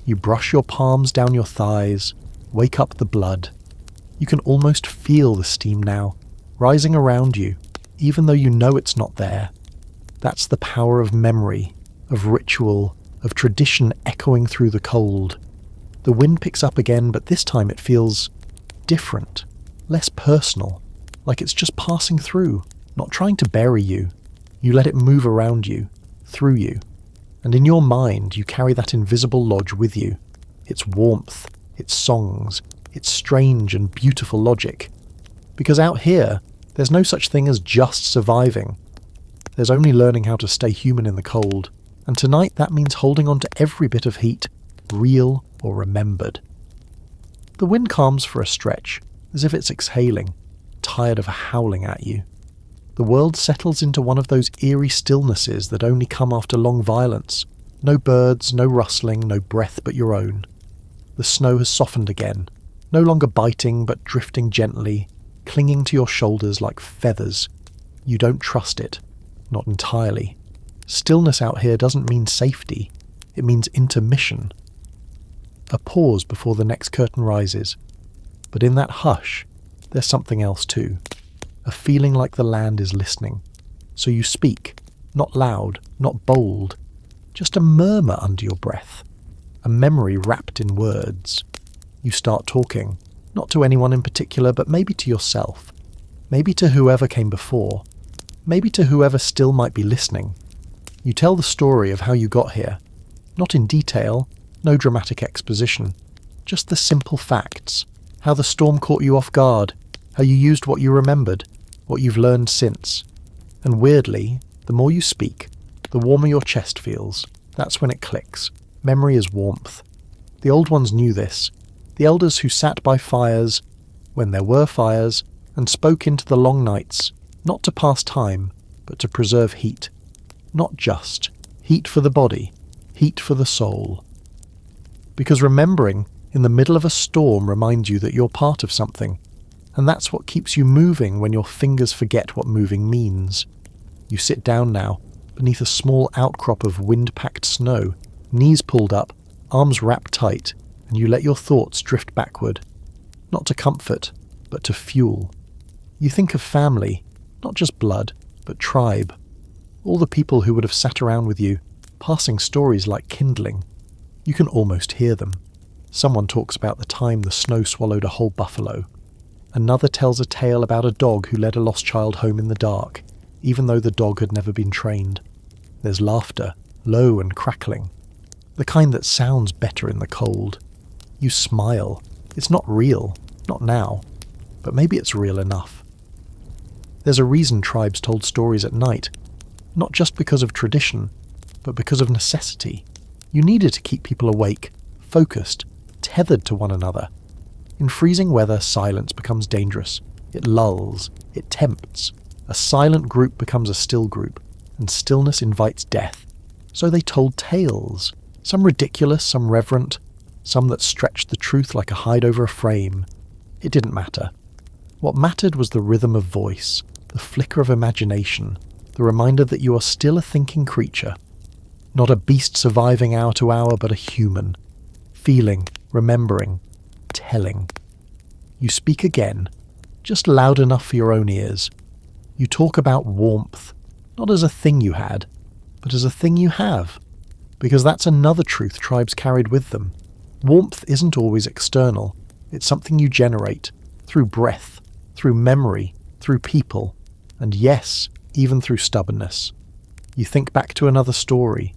You brush your palms down your thighs, wake up the blood. You can almost feel the steam now, rising around you, even though you know it's not there. That's the power of memory, of ritual, of tradition echoing through the cold. The wind picks up again, but this time it feels different, less personal, like it's just passing through, not trying to bury you. You let it move around you, through you. And in your mind, you carry that invisible lodge with you. Its warmth, its songs, its strange and beautiful logic. Because out here, there's no such thing as just surviving. There's only learning how to stay human in the cold. And tonight that means holding on to every bit of heat, real or remembered. The wind calms for a stretch, as if it's exhaling, tired of howling at you. The world settles into one of those eerie stillnesses that only come after long violence. No birds, no rustling, no breath but your own. The snow has softened again, no longer biting but drifting gently, clinging to your shoulders like feathers. You don't trust it, not entirely. Stillness out here doesn't mean safety, it means intermission. A pause before the next curtain rises. But in that hush, there's something else too. A feeling like the land is listening. So you speak, not loud, not bold, just a murmur under your breath, a memory wrapped in words. You start talking, not to anyone in particular, but maybe to yourself, maybe to whoever came before, maybe to whoever still might be listening. You tell the story of how you got here, not in detail, no dramatic exposition, just the simple facts, how the storm caught you off guard, how you used what you remembered, what you've learned since. And weirdly, the more you speak, the warmer your chest feels. That's when it clicks. Memory is warmth. The old ones knew this. The elders who sat by fires, when there were fires, and spoke into the long nights, not to pass time, but to preserve heat. Not just heat for the body, heat for the soul. Because remembering in the middle of a storm reminds you that you're part of something, and that's what keeps you moving when your fingers forget what moving means. You sit down now, beneath a small outcrop of wind-packed snow, knees pulled up, arms wrapped tight, and you let your thoughts drift backward. Not to comfort, but to fuel. You think of family, not just blood, but tribe. All the people who would have sat around with you, passing stories like kindling. You can almost hear them. Someone talks about the time the snow swallowed a whole buffalo. Another tells a tale about a dog who led a lost child home in the dark, even though the dog had never been trained. There's laughter, low and crackling. The kind that sounds better in the cold. You smile. It's not real, not now, but maybe it's real enough. There's a reason tribes told stories at night, not just because of tradition, but because of necessity. You needed to keep people awake, focused, tethered to one another. In freezing weather, silence becomes dangerous. It lulls, it tempts. A silent group becomes a still group, and stillness invites death. So they told tales, some ridiculous, some reverent, some that stretched the truth like a hide over a frame. It didn't matter. What mattered was the rhythm of voice, the flicker of imagination, the reminder that you are still a thinking creature. Not a beast surviving hour to hour, but a human. Feeling, remembering, telling. You speak again, just loud enough for your own ears. You talk about warmth, not as a thing you had, but as a thing you have. Because that's another truth tribes carried with them. Warmth isn't always external. It's something you generate, through breath, through memory, through people, and yes, even through stubbornness. You think back to another story,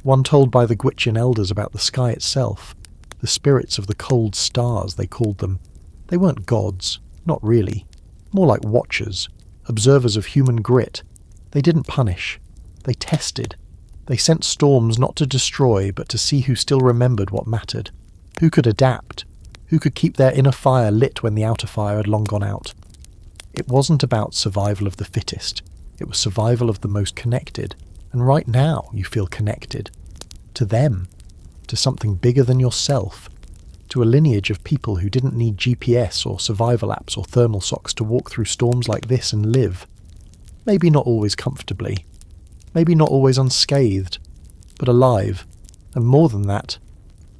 one told by the Gwich'in elders about the sky itself, the spirits of the cold stars, they called them. They weren't gods, not really. More like watchers, observers of human grit. They didn't punish. They tested. They sent storms not to destroy, but to see who still remembered what mattered. Who could adapt. Who could keep their inner fire lit when the outer fire had long gone out. It wasn't about survival of the fittest. It was survival of the most connected. And right now you feel connected. To them. To something bigger than yourself. To a lineage of people who didn't need GPS or survival apps or thermal socks to walk through storms like this and live. Maybe not always comfortably. Maybe not always unscathed. But alive. And more than that,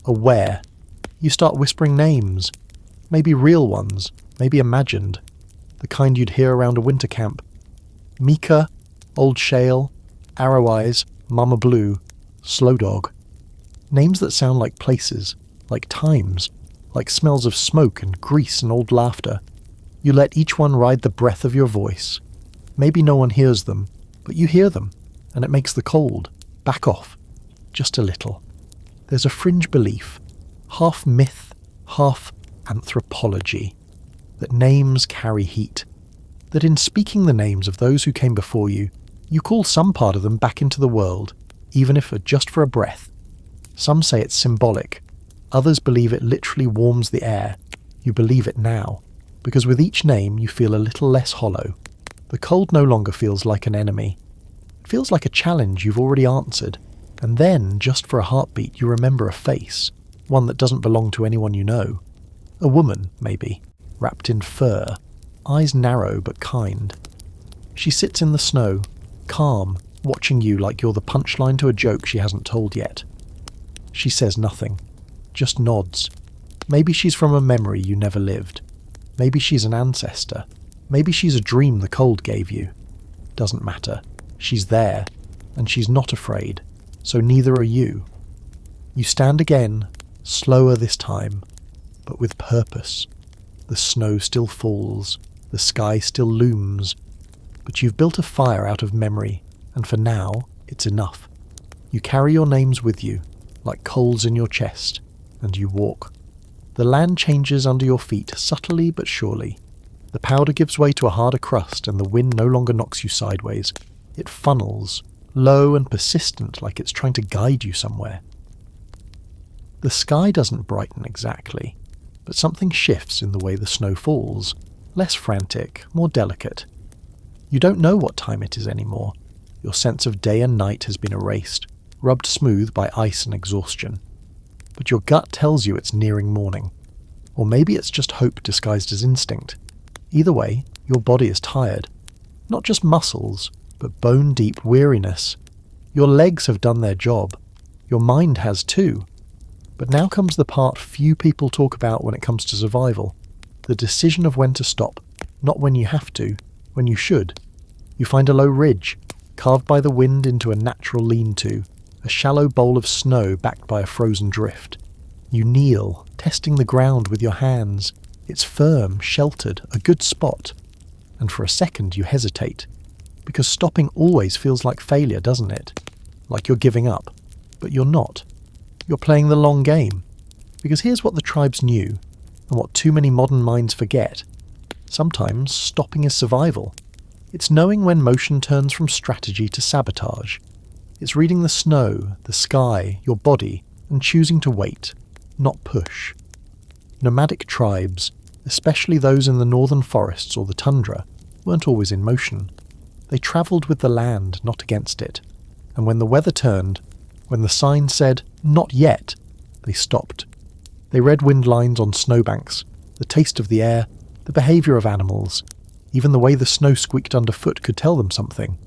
aware. You start whispering names. Maybe real ones. Maybe imagined. The kind you'd hear around a winter camp. Mika, Old Shale, Arrow Eyes, Mama Blue, Slow Dog. Names that sound like places, like times, like smells of smoke and grease and old laughter. You let each one ride the breath of your voice. Maybe no one hears them, but you hear them, and it makes the cold back off, just a little. There's a fringe belief, half myth, half anthropology, that names carry heat, that in speaking the names of those who came before you, you call some part of them back into the world, even if just for a breath. Some say it's symbolic. Others believe it literally warms the air. You believe it now, because with each name you feel a little less hollow. The cold no longer feels like an enemy. It feels like a challenge you've already answered. And then, just for a heartbeat, you remember a face, one that doesn't belong to anyone you know. A woman, maybe, wrapped in fur, eyes narrow but kind. She sits in the snow, calm, watching you like you're the punchline to a joke she hasn't told yet. She says nothing, just nods. Maybe she's from a memory you never lived. Maybe she's an ancestor. Maybe she's a dream the cold gave you. Doesn't matter. She's there, and she's not afraid, so neither are you. You stand again, slower this time, but with purpose. The snow still falls, the sky still looms, but you've built a fire out of memory, and for now, it's enough. You carry your names with you, like coals in your chest, and you walk. The land changes under your feet subtly but surely. The powder gives way to a harder crust, and the wind no longer knocks you sideways. It funnels, low and persistent, like it's trying to guide you somewhere. The sky doesn't brighten exactly, but something shifts in the way the snow falls, less frantic, more delicate. You don't know what time it is anymore. Your sense of day and night has been erased, rubbed smooth by ice and exhaustion. But your gut tells you it's nearing morning. Or maybe it's just hope disguised as instinct. Either way, your body is tired. Not just muscles, but bone-deep weariness. Your legs have done their job. Your mind has too. But now comes the part few people talk about when it comes to survival. The decision of when to stop. Not when you have to, when you should. You find a low ridge, carved by the wind into a natural lean-to, a shallow bowl of snow backed by a frozen drift. You kneel, testing the ground with your hands. It's firm, sheltered, a good spot. And for a second you hesitate, because stopping always feels like failure, doesn't it? Like you're giving up. But you're not. You're playing the long game. Because here's what the tribes knew, and what too many modern minds forget. Sometimes stopping is survival. It's knowing when motion turns from strategy to sabotage. It's reading the snow, the sky, your body, and choosing to wait, not push. Nomadic tribes, especially those in the northern forests or the tundra, weren't always in motion. They travelled with the land, not against it. And when the weather turned, when the sign said, "Not yet," they stopped. They read wind lines on snowbanks, the taste of the air, the behaviour of animals. Even the way the snow squeaked underfoot could tell them something.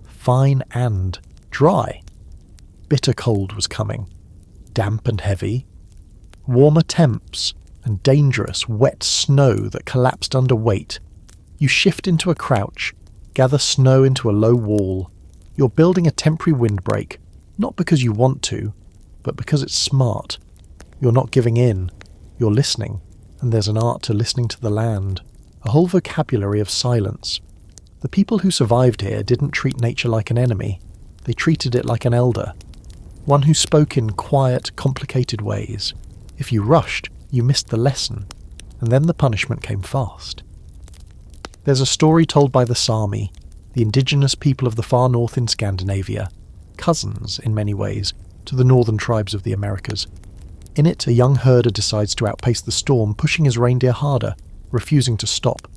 Fine and dry. Bitter cold was coming. Damp and heavy. Warmer temps and dangerous, wet snow that collapsed under weight. You shift into a crouch, gather snow into a low wall. You're building a temporary windbreak, not because you want to, but because it's smart. You're not giving in. You're listening, and there's an art to listening to the land. A whole vocabulary of silence. The people who survived here didn't treat nature like an enemy. They treated it like an elder. One who spoke in quiet, complicated ways. If you rushed, you missed the lesson, and then the punishment came fast. There's a story told by the Sami, the indigenous people of the far north in Scandinavia, cousins, in many ways, to the northern tribes of the Americas. In it, a young herder decides to outpace the storm, pushing his reindeer harder, refusing to stop.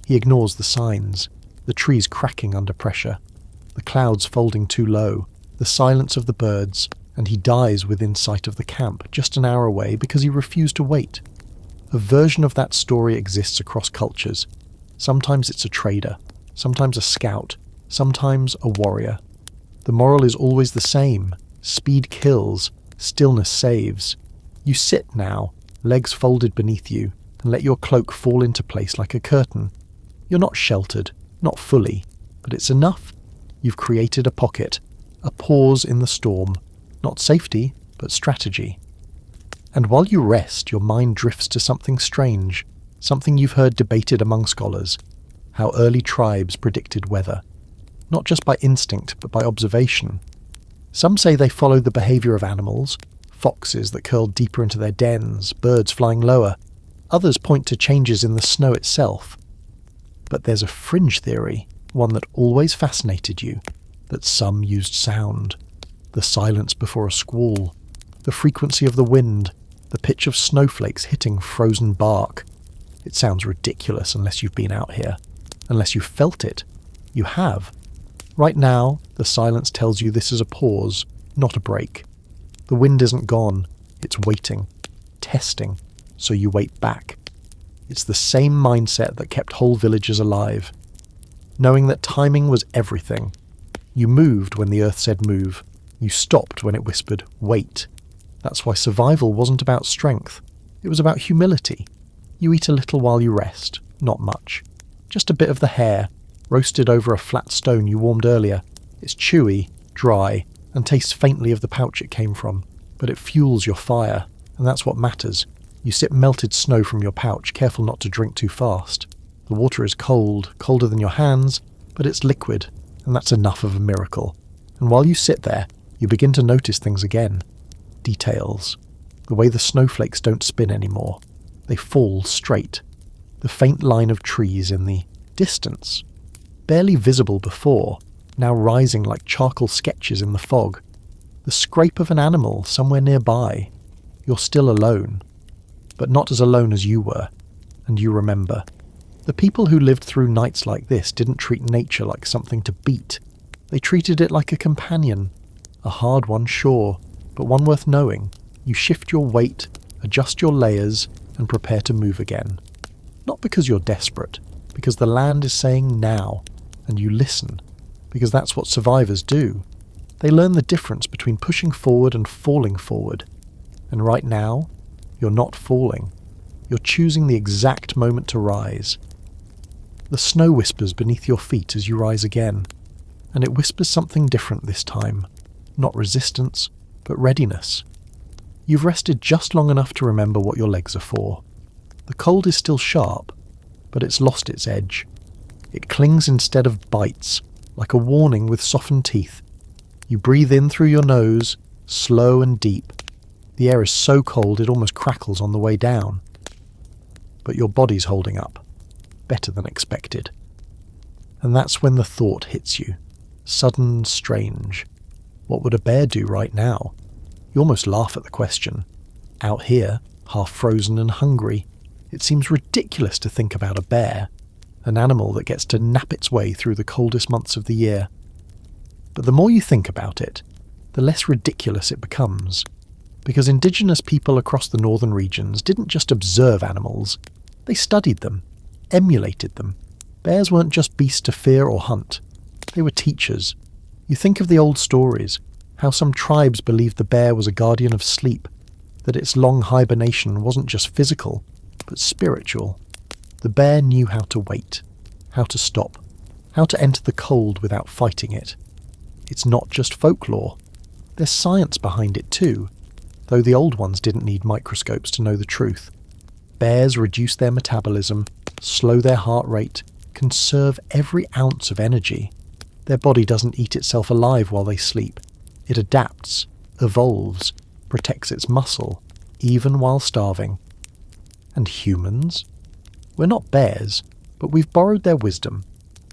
He ignores the signs, the trees cracking under pressure, the the clouds folding too low, the silence of the birds, and he dies within sight of the camp, just an hour away because he refused to wait. A version of that story exists across cultures. Sometimes it's a trader, sometimes a scout, sometimes a warrior. The moral is always the same. Speed kills, stillness saves. You sit now, legs folded beneath you, and let your cloak fall into place like a curtain. You're not sheltered, not fully, but it's enough. You've created a pocket, a pause in the storm. Not safety, but strategy. And while you rest, your mind drifts to something strange, something you've heard debated among scholars, how early tribes predicted weather. Not just by instinct, but by observation. Some say they followed the behaviour of animals, foxes that curled deeper into their dens, birds flying lower. Others point to changes in the snow itself. But there's a fringe theory, one that always fascinated you, that some used sound. The silence before a squall, the frequency of the wind, the pitch of snowflakes hitting frozen bark. It sounds ridiculous unless you've been out here, unless you've felt it. You have. Right now, the silence tells you this is a pause, not a break. The wind isn't gone, it's waiting, testing, so you wait back. It's the same mindset that kept whole villages alive. Knowing that timing was everything. You moved when the earth said move. You stopped when it whispered, wait. That's why survival wasn't about strength. It was about humility. You eat a little while you rest, not much. Just a bit of the hair, roasted over a flat stone you warmed earlier. It's chewy, dry, and tastes faintly of the pouch it came from. But it fuels your fire, and that's what matters. You sip melted snow from your pouch, careful not to drink too fast. The water is cold, colder than your hands, but it's liquid, and that's enough of a miracle. And while you sit there, you begin to notice things again. Details. The way the snowflakes don't spin anymore. They fall straight. The faint line of trees in the distance. Barely visible before, now rising like charcoal sketches in the fog. The scrape of an animal somewhere nearby. You're still alone. But not as alone as you were. And you remember. The people who lived through nights like this didn't treat nature like something to beat. They treated it like a companion. A hard one, sure, but one worth knowing. You shift your weight, adjust your layers, and prepare to move again. Not because you're desperate, because the land is saying now, and you listen, because that's what survivors do. They learn the difference between pushing forward and falling forward. And right now, you're not falling. You're choosing the exact moment to rise. The snow whispers beneath your feet as you rise again, and it whispers something different this time. Not resistance, but readiness. You've rested just long enough to remember what your legs are for. The cold is still sharp, but it's lost its edge. It clings instead of bites, like a warning with softened teeth. You breathe in through your nose, slow and deep. The air is so cold it almost crackles on the way down. But your body's holding up, better than expected. And that's when the thought hits you, sudden and strange. What would a bear do right now? You almost laugh at the question. Out here, half frozen and hungry, it seems ridiculous to think about a bear, an animal that gets to nap its way through the coldest months of the year. But the more you think about it, the less ridiculous it becomes. Because indigenous people across the northern regions didn't just observe animals, they studied them, emulated them. Bears weren't just beasts to fear or hunt. They were teachers. You think of the old stories, how some tribes believed the bear was a guardian of sleep, that its long hibernation wasn't just physical, but spiritual. The bear knew how to wait, how to stop, how to enter the cold without fighting it. It's not just folklore. There's science behind it too, though the old ones didn't need microscopes to know the truth. Bears reduce their metabolism, slow their heart rate, conserve every ounce of energy. Their body doesn't eat itself alive while they sleep. It adapts, evolves, protects its muscle, even while starving. And humans? We're not bears, but we've borrowed their wisdom.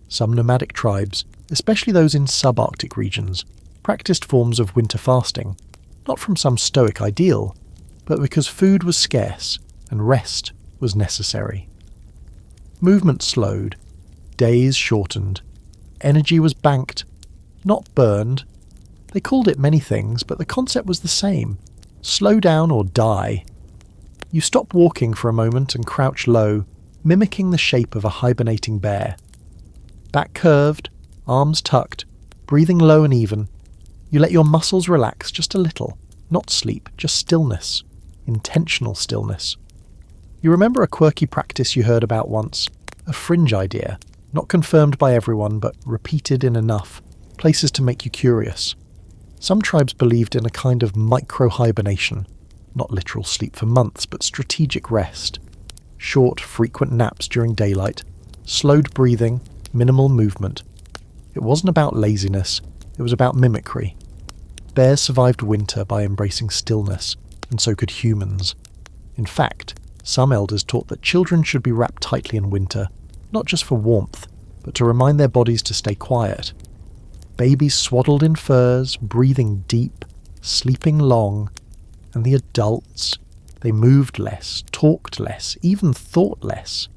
Some nomadic tribes, especially those in subarctic regions, practiced forms of winter fasting, not from some stoic ideal, but because food was scarce and rest was necessary. Movement slowed, days shortened, energy was banked, not burned. They called it many things, but the concept was the same. Slow down or die. You stop walking for a moment and crouch low, mimicking the shape of a hibernating bear. Back curved, arms tucked, breathing low and even. You let your muscles relax just a little. Not sleep, just stillness. Intentional stillness. You remember a quirky practice you heard about once? A fringe idea, not confirmed by everyone, but repeated in enough places to make you curious. Some tribes believed in a kind of micro-hibernation, not literal sleep for months, but strategic rest. Short, frequent naps during daylight, slowed breathing, minimal movement. It wasn't about laziness, it was about mimicry. Bears survived winter by embracing stillness, and so could humans. In fact, some elders taught that children should be wrapped tightly in winter, not just for warmth, but to remind their bodies to stay quiet. Babies swaddled in furs, breathing deep, sleeping long, and the adults, they moved less, talked less, even thought less.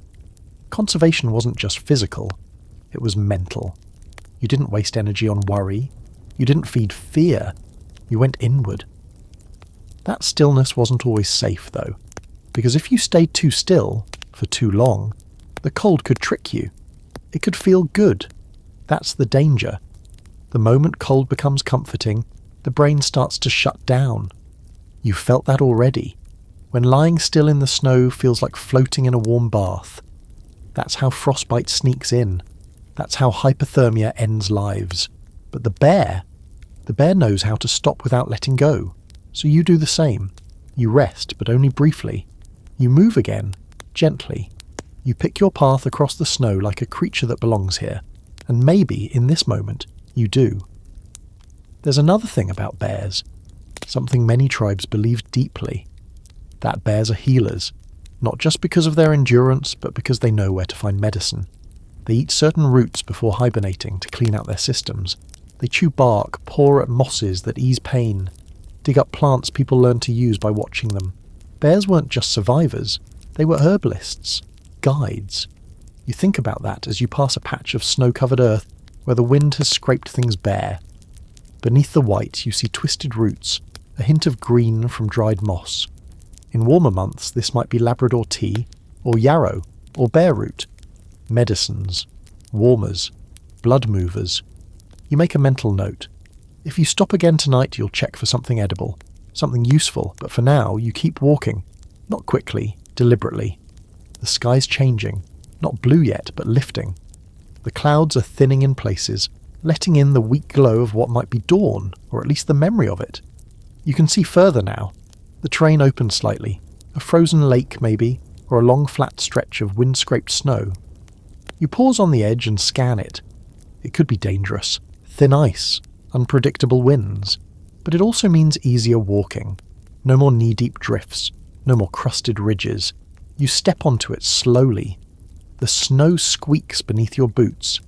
Conservation wasn't just physical, it was mental. You didn't waste energy on worry, you didn't feed fear, you went inward. That stillness wasn't always safe, though, because if you stayed too still, for too long, the cold could trick you. It could feel good. That's the danger. The moment cold becomes comforting, the brain starts to shut down. You felt that already. When lying still in the snow feels like floating in a warm bath. That's how frostbite sneaks in. That's how hypothermia ends lives. But the bear knows how to stop without letting go. So you do the same. You rest, but only briefly. You move again, gently. You pick your path across the snow like a creature that belongs here. And maybe, in this moment, you do. There's another thing about bears. Something many tribes believe deeply. That bears are healers. Not just because of their endurance, but because they know where to find medicine. They eat certain roots before hibernating to clean out their systems. They chew bark, paw at mosses that ease pain, dig up plants people learn to use by watching them. Bears weren't just survivors, they were herbalists, guides. You think about that as you pass a patch of snow-covered earth where the wind has scraped things bare. Beneath the white you see twisted roots, a hint of green from dried moss. In warmer months this might be Labrador tea, or yarrow, or bear root. Medicines, warmers, blood movers. You make a mental note. If you stop again tonight, you'll check for something edible, something useful, but for now, you keep walking. Not quickly, deliberately. The sky's changing, not blue yet, but lifting. The clouds are thinning in places, letting in the weak glow of what might be dawn, or at least the memory of it. You can see further now. The terrain opens slightly. A frozen lake, maybe, or a long flat stretch of wind-scraped snow. You pause on the edge and scan it. It could be dangerous. Thin ice, unpredictable winds. But it also means easier walking. No more knee-deep drifts. No more crusted ridges. You step onto it slowly. The snow squeaks beneath your boots.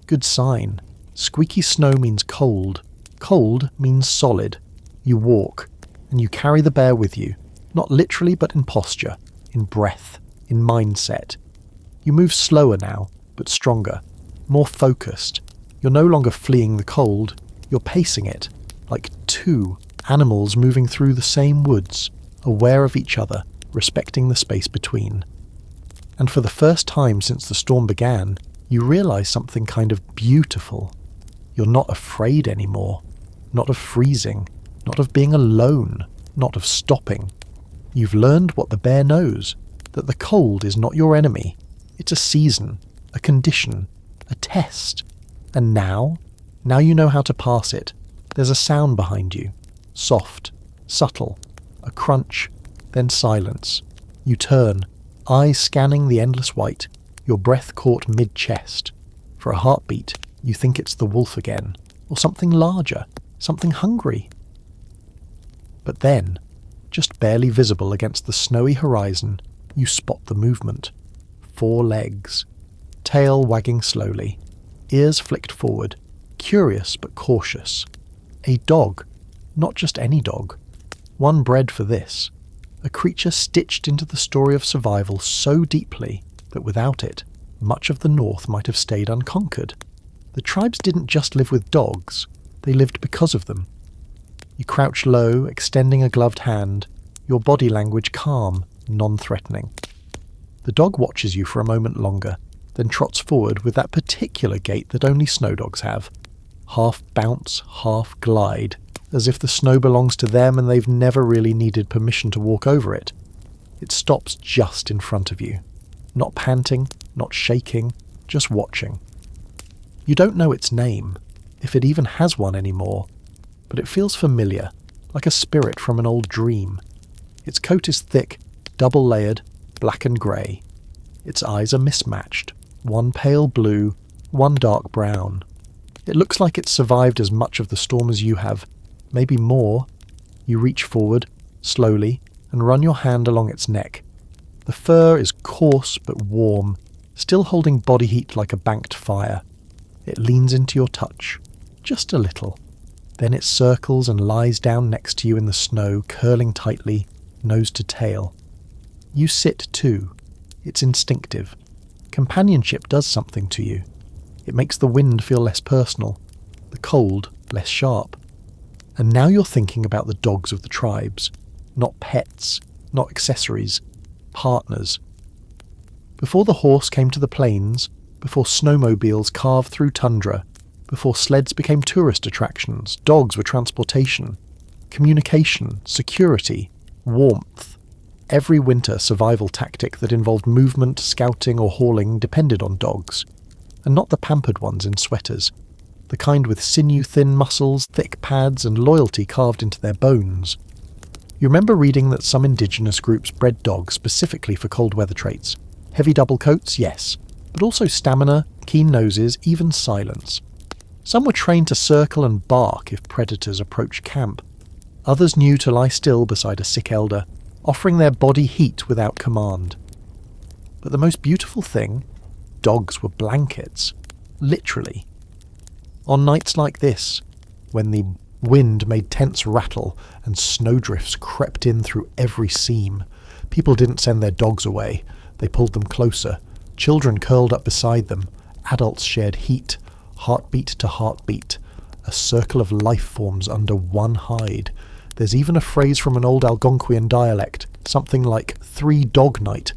Good sign. Squeaky snow means cold. Cold means solid. You walk, and you carry the bear with you. Not literally, but in posture, in breath, in mindset. You move slower now, but stronger, more focused. You're no longer fleeing the cold, you're pacing it, like two animals moving through the same woods, aware of each other, respecting the space between. And for the first time since the storm began, you realize something kind of beautiful. You're not afraid anymore, not of freezing, not of being alone, not of stopping. You've learned what the bear knows, that the cold is not your enemy. It's a season, a condition, a test. And now you know how to pass it. There's a sound behind you. Soft, subtle, a crunch, then silence. You turn, eyes scanning the endless white, your breath caught mid-chest. For a heartbeat, you think it's the wolf again, or something larger, something hungry. But then, just barely visible against the snowy horizon, you spot the movement. 4 legs. Tail wagging slowly. Ears flicked forward. Curious but cautious. A dog. Not just any dog. One bred for this. A creature stitched into the story of survival so deeply that without it, much of the north might have stayed unconquered. The tribes didn't just live with dogs. They lived because of them. You crouch low, extending a gloved hand, your body language calm, non-threatening. The dog watches you for a moment longer, then trots forward with that particular gait that only snow dogs have. Half bounce, half glide, as if the snow belongs to them and they've never really needed permission to walk over it. It stops just in front of you. Not panting, not shaking, just watching. You don't know its name, if it even has one anymore, but it feels familiar, like a spirit from an old dream. Its coat is thick, double-layered, black and grey. Its eyes are mismatched, one pale blue, one dark brown. It looks like it's survived as much of the storm as you have, maybe more. You reach forward, slowly, and run your hand along its neck. The fur is coarse but warm, still holding body heat like a banked fire. It leans into your touch, just a little. Then it circles and lies down next to you in the snow, curling tightly, nose to tail. You sit too. It's instinctive. Companionship does something to you. It makes the wind feel less personal, the cold less sharp. And now you're thinking about the dogs of the tribes. Not pets, not accessories, partners. Before the horse came to the plains, before snowmobiles carved through tundra, before sleds became tourist attractions, dogs were transportation, communication, security, warmth. Every winter survival tactic that involved movement, scouting or hauling depended on dogs, and not the pampered ones in sweaters, the kind with sinew-thin muscles, thick pads and loyalty carved into their bones. You remember reading that some indigenous groups bred dogs specifically for cold weather traits. Heavy double coats, yes, but also stamina, keen noses, even silence. Some were trained to circle and bark if predators approached camp. Others knew to lie still beside a sick elder, offering their body heat without command. But the most beautiful thing, dogs were blankets. Literally. On nights like this, when the wind made tents rattle and snowdrifts crept in through every seam, people didn't send their dogs away. They pulled them closer. Children curled up beside them. Adults shared heat, heartbeat to heartbeat, a circle of life forms under one hide. There's even a phrase from an old Algonquian dialect, something like 3-dog night.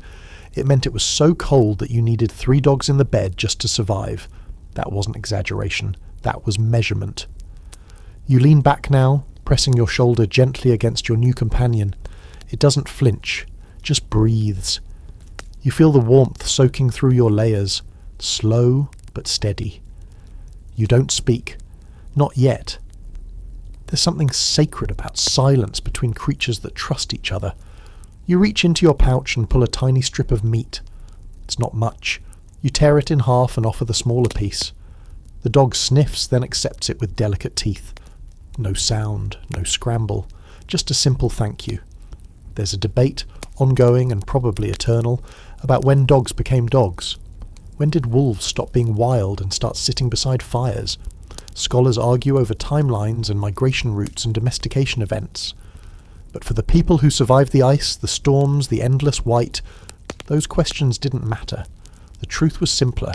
It meant it was so cold that you needed 3 dogs in the bed just to survive. That wasn't exaggeration, that was measurement. You lean back now, pressing your shoulder gently against your new companion. It doesn't flinch, just breathes. You feel the warmth soaking through your layers, slow but steady. You don't speak. Not yet. There's something sacred about silence between creatures that trust each other. You reach into your pouch and pull a tiny strip of meat. It's not much. You tear it in half and offer the smaller piece. The dog sniffs, then accepts it with delicate teeth. No sound, no scramble, just a simple thank you. There's a debate, ongoing and probably eternal, about when dogs became dogs. When did wolves stop being wild and start sitting beside fires? Scholars argue over timelines and migration routes and domestication events. But for the people who survived the ice, the storms, the endless white, those questions didn't matter. The truth was simpler.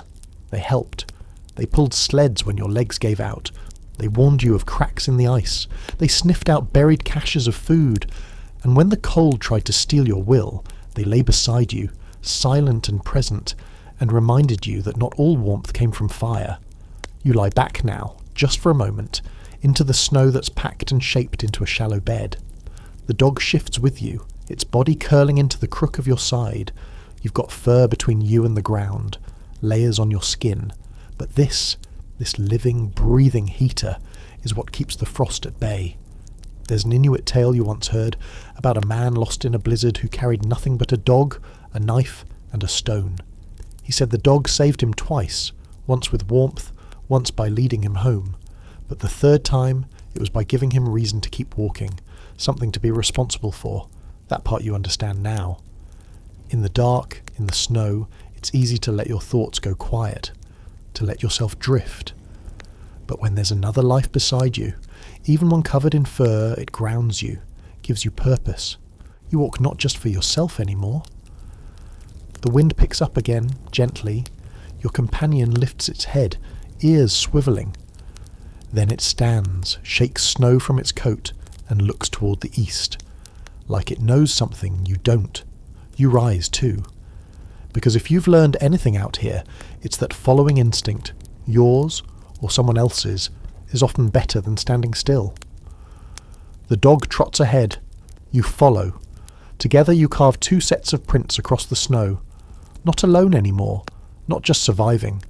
They helped. They pulled sleds when your legs gave out. They warned you of cracks in the ice. They sniffed out buried caches of food. And when the cold tried to steal your will, they lay beside you, silent and present, and reminded you that not all warmth came from fire. You lie back now, just for a moment, into the snow that's packed and shaped into a shallow bed. The dog shifts with you, its body curling into the crook of your side. You've got fur between you and the ground, layers on your skin. But this living, breathing heater is what keeps the frost at bay. There's an Inuit tale you once heard about a man lost in a blizzard who carried nothing but a dog, a knife, and a stone. He said the dog saved him twice, once with warmth, once by leading him home. But the third time, it was by giving him reason to keep walking, something to be responsible for. That part you understand now. In the dark, in the snow, it's easy to let your thoughts go quiet, to let yourself drift. But when there's another life beside you, even one covered in fur, it grounds you, gives you purpose. You walk not just for yourself anymore. The wind picks up again, gently. Your companion lifts its head, ears swivelling. Then it stands, shakes snow from its coat, and looks toward the east. Like it knows something you don't. You rise too. Because if you've learned anything out here, it's that following instinct, yours or someone else's, is often better than standing still. The dog trots ahead. You follow. Together you carve 2 sets of prints across the snow. Not alone anymore, not just surviving,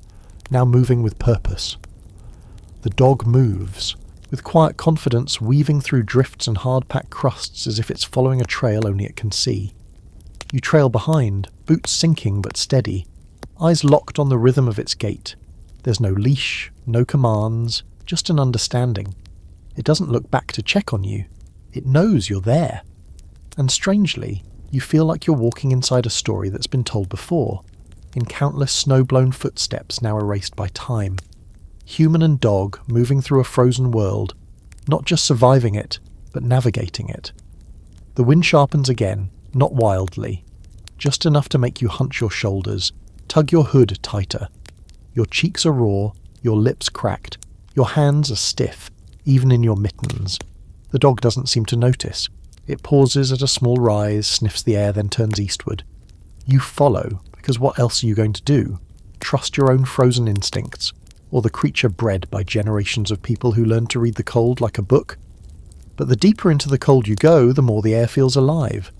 now moving with purpose. The dog moves, with quiet confidence weaving through drifts and hard-packed crusts as if it's following a trail only it can see. You trail behind, boots sinking but steady, eyes locked on the rhythm of its gait. There's no leash, no commands, just an understanding. It doesn't look back to check on you. It knows you're there. And strangely, you feel like you're walking inside a story that's been told before, in countless snow-blown footsteps now erased by time. Human and dog moving through a frozen world, not just surviving it, but navigating it. The wind sharpens again, not wildly, just enough to make you hunch your shoulders, tug your hood tighter. Your cheeks are raw, your lips cracked, your hands are stiff, even in your mittens. The dog doesn't seem to notice. It pauses at a small rise, sniffs the air, then turns eastward. You follow, because what else are you going to do? Trust your own frozen instincts, or the creature bred by generations of people who learned to read the cold like a book? But the deeper into the cold you go, the more the air feels alive.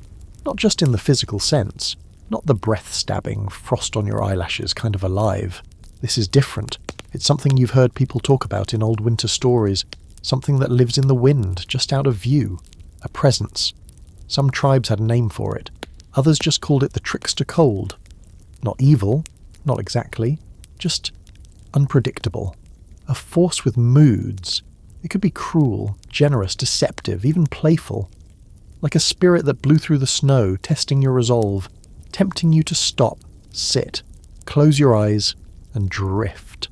Not just in the physical sense, not the breath-stabbing, frost on your eyelashes kind of alive. This is different. It's something you've heard people talk about in old winter stories, something that lives in the wind, just out of view. A presence. Some tribes had a name for it. Others just called it the trickster cold. Not evil, not exactly, just unpredictable. A force with moods. It could be cruel, generous, deceptive, even playful. Like a spirit that blew through the snow, testing your resolve, tempting you to stop, sit, close your eyes, and drift.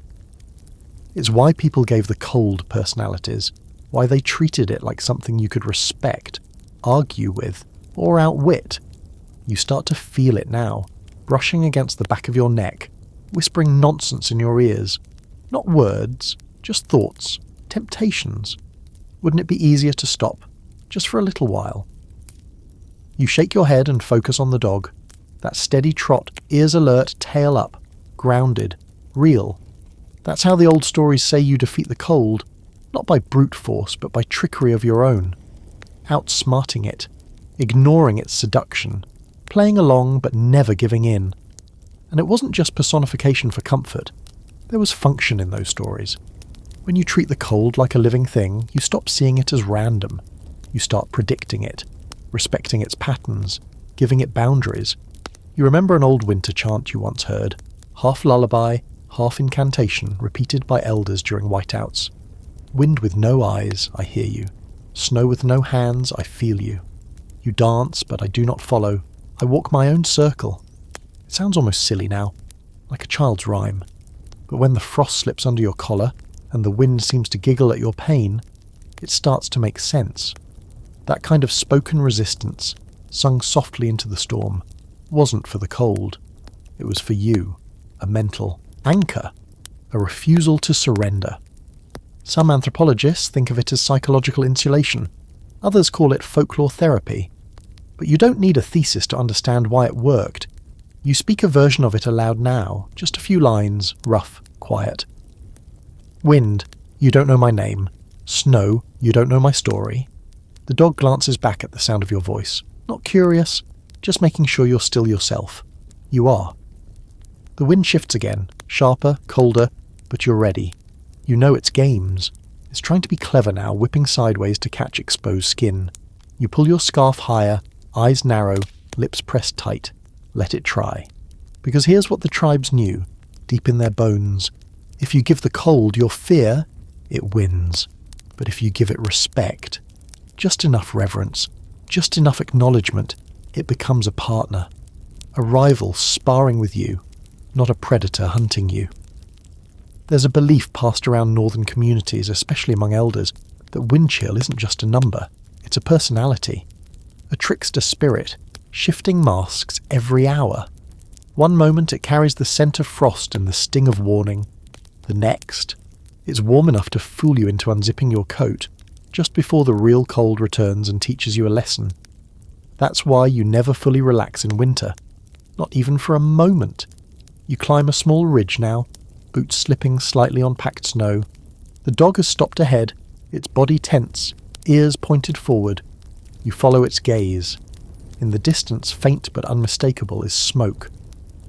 It's why people gave the cold personalities, why they treated it like something you could respect, argue with, or outwit. You start to feel it now, brushing against the back of your neck, whispering nonsense in your ears. Not words, just thoughts, temptations. Wouldn't it be easier to stop, just for a little while? You shake your head and focus on the dog. That steady trot, ears alert, tail up, grounded, real. That's how the old stories say you defeat the cold, not by brute force, but by trickery of your own. Outsmarting it, ignoring its seduction, playing along but never giving in. And it wasn't just personification for comfort. There was function in those stories. When you treat the cold like a living thing, you stop seeing it as random. You start predicting it, respecting its patterns, giving it boundaries. You remember an old winter chant you once heard, half lullaby, half incantation, repeated by elders during whiteouts. Wind with no eyes, I hear you. Snow with no hands, I feel you. You dance, but I do not follow. I walk my own circle. It sounds almost silly now, like a child's rhyme. But when the frost slips under your collar, and the wind seems to giggle at your pain, it starts to make sense. That kind of spoken resistance, sung softly into the storm, wasn't for the cold. It was for you, a mental anchor, a refusal to surrender. Some anthropologists think of it as psychological insulation. Others call it folklore therapy. But you don't need a thesis to understand why it worked. You speak a version of it aloud now, just a few lines, rough, quiet. Wind, you don't know my name. Snow, you don't know my story. The dog glances back at the sound of your voice. Not curious, just making sure you're still yourself. You are. The wind shifts again, sharper, colder, but you're ready. You know it's games. It's trying to be clever now, whipping sideways to catch exposed skin. You pull your scarf higher, eyes narrow, lips pressed tight. Let it try. Because here's what the tribes knew, deep in their bones. If you give the cold your fear, it wins. But if you give it respect, just enough reverence, just enough acknowledgement, it becomes a partner. A rival sparring with you, not a predator hunting you. There's a belief passed around northern communities, especially among elders, that wind chill isn't just a number, it's a personality. A trickster spirit, shifting masks every hour. One moment it carries the scent of frost and the sting of warning. The next, It's warm enough to fool you into unzipping your coat, just before the real cold returns and teaches you a lesson. That's why you never fully relax in winter. Not even for a moment. You climb a small ridge now, boots slipping slightly on packed snow. The dog has stopped ahead, its body tense, ears pointed forward. You follow its gaze. In the distance, faint but unmistakable, is smoke.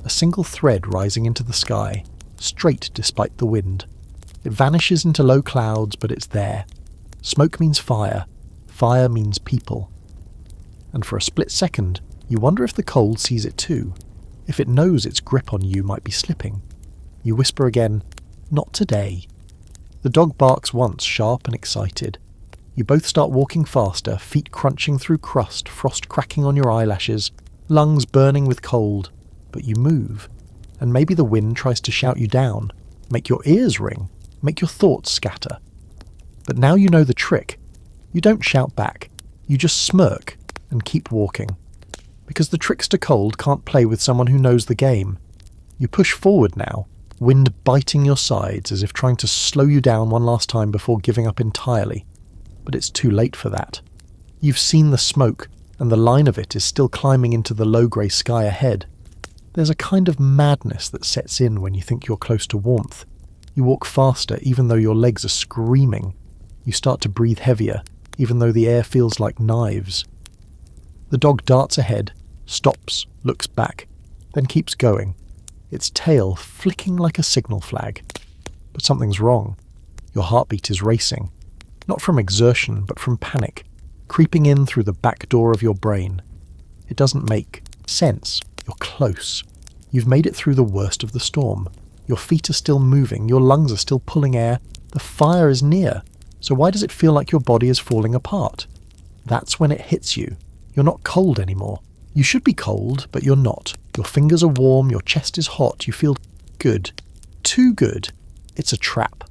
A single thread rising into the sky, straight despite the wind. It vanishes into low clouds, but it's there. Smoke means fire. Fire means people. And for a split second, you wonder if the cold sees it too. If it knows its grip on you might be slipping. You whisper again, "Not today." The dog barks once, sharp and excited. You both start walking faster, feet crunching through crust, frost cracking on your eyelashes, lungs burning with cold. But you move, and maybe the wind tries to shout you down, make your ears ring, make your thoughts scatter. But now you know the trick. You don't shout back. You just smirk and keep walking. Because the trickster cold can't play with someone who knows the game. You push forward now, wind biting your sides as if trying to slow you down one last time before giving up entirely. But it's too late for that. You've seen the smoke, and the line of it is still climbing into the low grey sky ahead. There's a kind of madness that sets in when you think you're close to warmth. You walk faster even though your legs are screaming. You start to breathe heavier, even though the air feels like knives. The dog darts ahead, stops, looks back, then keeps going, its tail flicking like a signal flag. But something's wrong. Your heartbeat is racing. Not from exertion, but from panic, creeping in through the back door of your brain. It doesn't make sense. You're close. You've made it through the worst of the storm. Your feet are still moving, your lungs are still pulling air, the fire is near. So why does it feel like your body is falling apart? That's when it hits you. You're not cold anymore. You should be cold, but you're not. Your fingers are warm, your chest is hot, you feel good. Too good. It's a trap.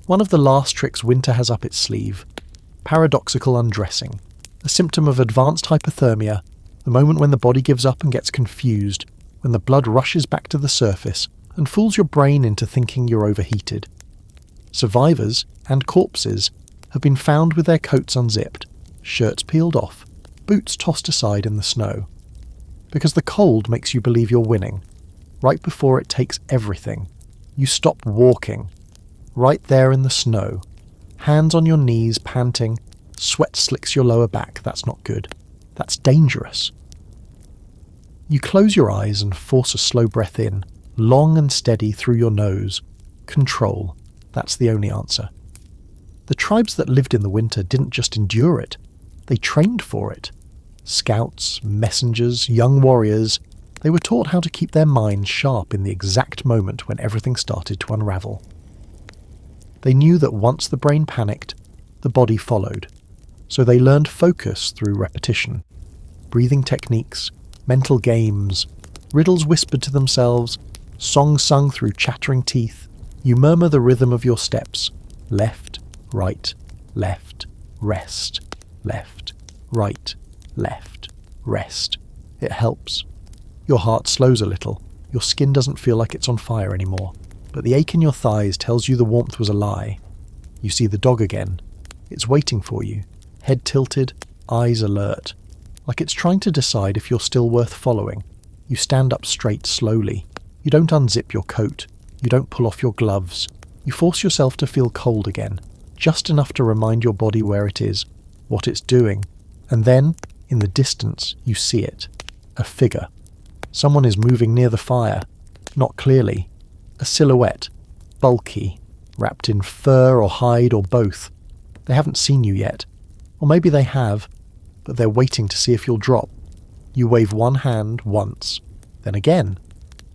One of the last tricks winter has up its sleeve. Paradoxical undressing. A symptom of advanced hypothermia, the moment when the body gives up and gets confused, when the blood rushes back to the surface and fools your brain into thinking you're overheated. Survivors, and corpses, have been found with their coats unzipped, shirts peeled off, boots tossed aside in the snow. Because the cold makes you believe you're winning. Right before it takes everything, you stop walking. Right there in the snow. Hands on your knees, panting, sweat slicks your lower back. That's not good. That's dangerous. You close your eyes and force a slow breath in, long and steady through your nose. Control. That's the only answer. The tribes that lived in the winter didn't just endure it. They trained for it. Scouts, messengers, young warriors, they were taught how to keep their minds sharp in the exact moment when everything started to unravel. They knew that once the brain panicked, the body followed. So they learned focus through repetition. Breathing techniques, mental games, riddles whispered to themselves, songs sung through chattering teeth. You murmur the rhythm of your steps. Left, right, left, rest, left, right, left, rest. It helps. Your heart slows a little. Your skin doesn't feel like it's on fire anymore. But the ache in your thighs tells you the warmth was a lie. You see the dog again. It's waiting for you, head tilted, eyes alert, like it's trying to decide if you're still worth following. You stand up straight slowly. You don't unzip your coat. You don't pull off your gloves. You force yourself to feel cold again, just enough to remind your body where it is, what it's doing. And then, in the distance, you see it. A figure. Someone is moving near the fire. Not clearly. A silhouette. Bulky. Wrapped in fur or hide or both. They haven't seen you yet. Or maybe they have, but they're waiting to see if you'll drop. You wave one hand once, then again.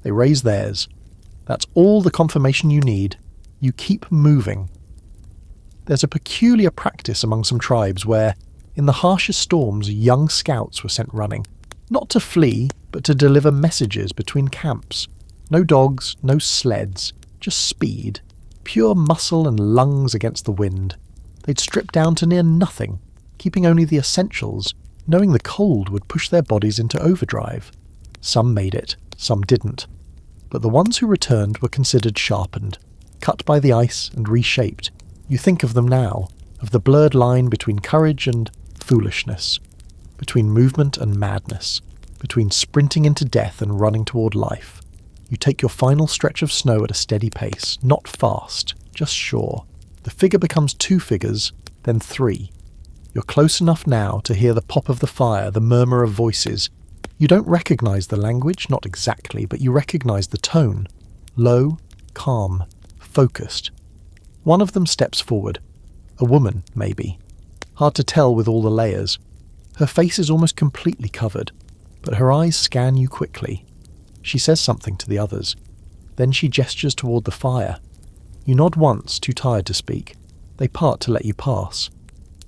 They raise theirs. That's all the confirmation you need. You keep moving. There's a peculiar practice among some tribes where, in the harshest storms, young scouts were sent running. Not to flee, but to deliver messages between camps. No dogs, no sleds, just speed. Pure muscle and lungs against the wind. They'd strip down to near nothing, keeping only the essentials, knowing the cold would push their bodies into overdrive. Some made it, some didn't. But the ones who returned were considered sharpened. cut by the ice and reshaped. You think of them now, of the blurred line between courage and foolishness, between movement and madness, between sprinting into death and running toward life. You take your final stretch of snow at a steady pace, not fast, just sure. The figure becomes 2 figures, then 3. You're close enough now to hear the pop of the fire, the murmur of voices. You don't recognize the language, not exactly, but you recognize the tone. Low, calm, focused. One of them steps forward. A woman, maybe. Hard to tell with all the layers. Her face is almost completely covered, but her eyes scan you quickly. She says something to the others. Then she gestures toward the fire. You nod once, too tired to speak. They part to let you pass.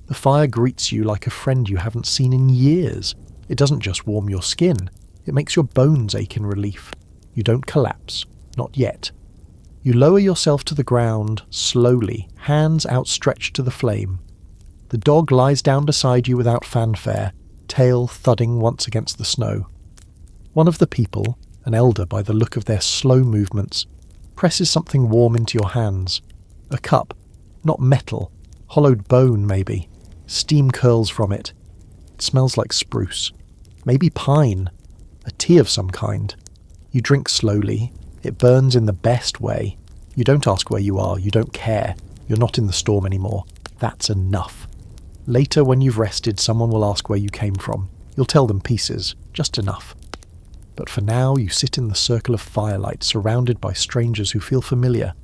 The fire greets you like a friend you haven't seen in years. It doesn't just warm your skin. It makes your bones ache in relief. You don't collapse. Not yet. You lower yourself to the ground, slowly, hands outstretched to the flame. The dog lies down beside you without fanfare, tail thudding once against the snow. One of the people, an elder by the look of their slow movements, presses something warm into your hands. A cup, not metal, hollowed bone maybe. Steam curls from it. It smells like spruce. Maybe pine. A tea of some kind. You drink slowly. It burns in the best way. You don't ask where you are. You don't care. You're not in the storm anymore. That's enough. Later, when you've rested, someone will ask where you came from. You'll tell them pieces. Just enough. But for now, you sit in the circle of firelight, surrounded by strangers who feel familiar.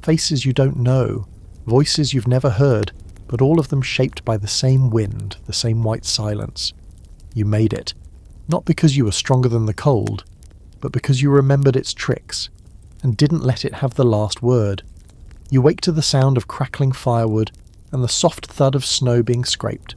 Faces you don't know. Voices you've never heard, but all of them shaped by the same wind, the same white silence. You made it. Not because you were stronger than the cold, but because you remembered its tricks, and didn't let it have the last word. You wake to the sound of crackling firewood and the soft thud of snow being scraped.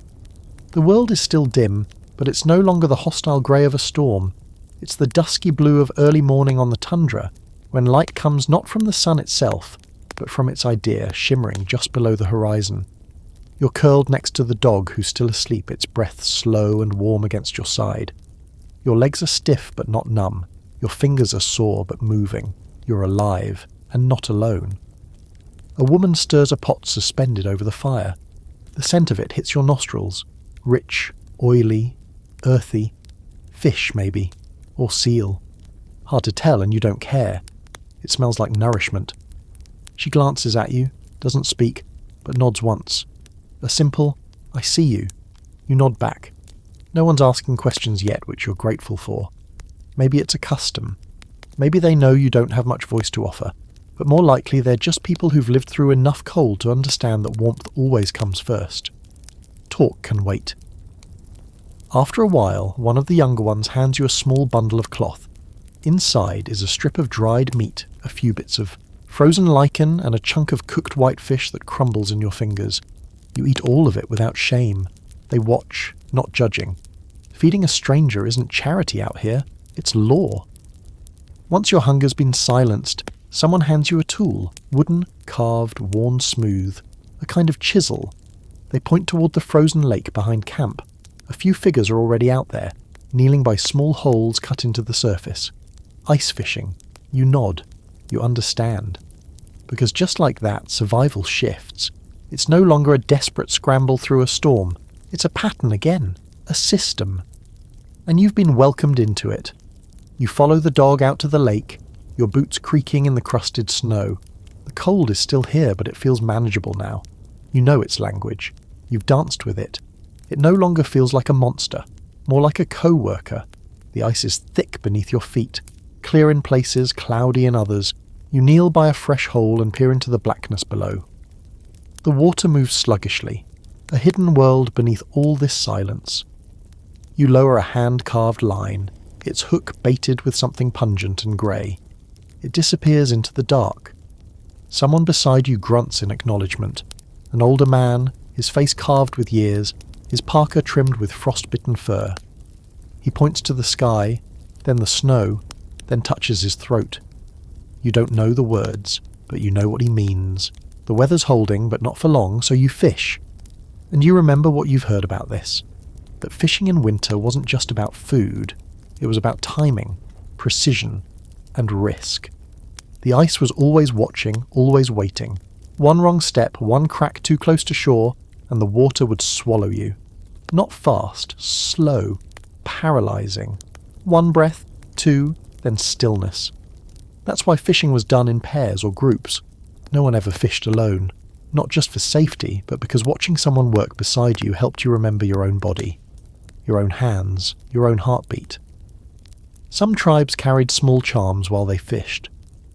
The world is still dim, but it's no longer the hostile grey of a storm. It's the dusky blue of early morning on the tundra, when light comes not from the sun itself, but from its idea shimmering just below the horizon. You're curled next to the dog who's still asleep, its breath slow and warm against your side. Your legs are stiff but not numb. Your fingers are sore but moving. You're alive, and not alone. A woman stirs a pot suspended over the fire. The scent of it hits your nostrils. Rich, oily, earthy. Fish, maybe. Or seal. Hard to tell, and you don't care. It smells like nourishment. She glances at you, doesn't speak, but nods once. A simple, I see you. You nod back. No one's asking questions yet, which you're grateful for. Maybe it's a custom. Maybe they know you don't have much voice to offer, but more likely they're just people who've lived through enough cold to understand that warmth always comes first. Talk can wait. After a while, one of the younger ones hands you a small bundle of cloth. Inside is a strip of dried meat, a few bits of frozen lichen, and a chunk of cooked white fish that crumbles in your fingers. You eat all of it without shame. They watch, not judging. Feeding a stranger isn't charity out here, it's law. Once your hunger's been silenced, someone hands you a tool, wooden, carved, worn smooth, a kind of chisel. They point toward the frozen lake behind camp. A few figures are already out there, kneeling by small holes cut into the surface. Ice fishing. You nod. You understand. Because just like that, survival shifts. It's no longer a desperate scramble through a storm. It's a pattern again. A system. And you've been welcomed into it. You follow the dog out to the lake, your boots creaking in the crusted snow. The cold is still here, but it feels manageable now. You know its language. You've danced with it. It no longer feels like a monster, more like a co-worker. The ice is thick beneath your feet, clear in places, cloudy in others. You kneel by a fresh hole and peer into the blackness below. The water moves sluggishly, a hidden world beneath all this silence. You lower a hand-carved line, its hook baited with something pungent and grey. It disappears into the dark. Someone beside you grunts in acknowledgement. An older man, his face carved with years, his parka trimmed with frost-bitten fur. He points to the sky, then the snow, then touches his throat. You don't know the words, but you know what he means. The weather's holding, but not for long, so you fish. And you remember what you've heard about this. That fishing in winter wasn't just about food. It was about timing, precision, and risk. The ice was always watching, always waiting. One wrong step, one crack too close to shore, and the water would swallow you. Not fast, slow, paralysing. One breath, two, then stillness. That's why fishing was done in pairs or groups. No one ever fished alone. Not just for safety, but because watching someone work beside you helped you remember your own body, your own hands, your own heartbeat. Some tribes carried small charms while they fished,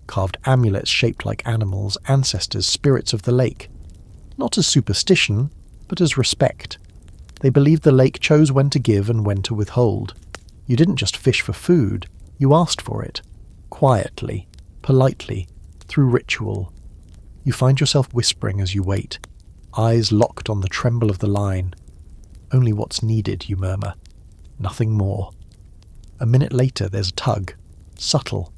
carved amulets shaped like animals, ancestors, spirits of the lake. Not as superstition, but as respect. They believed the lake chose when to give and when to withhold. You didn't just fish for food, you asked for it. Quietly, politely, through ritual. You find yourself whispering as you wait, eyes locked on the tremble of the line. Only what's needed, you murmur. Nothing more. A minute later there's a tug. Subtle.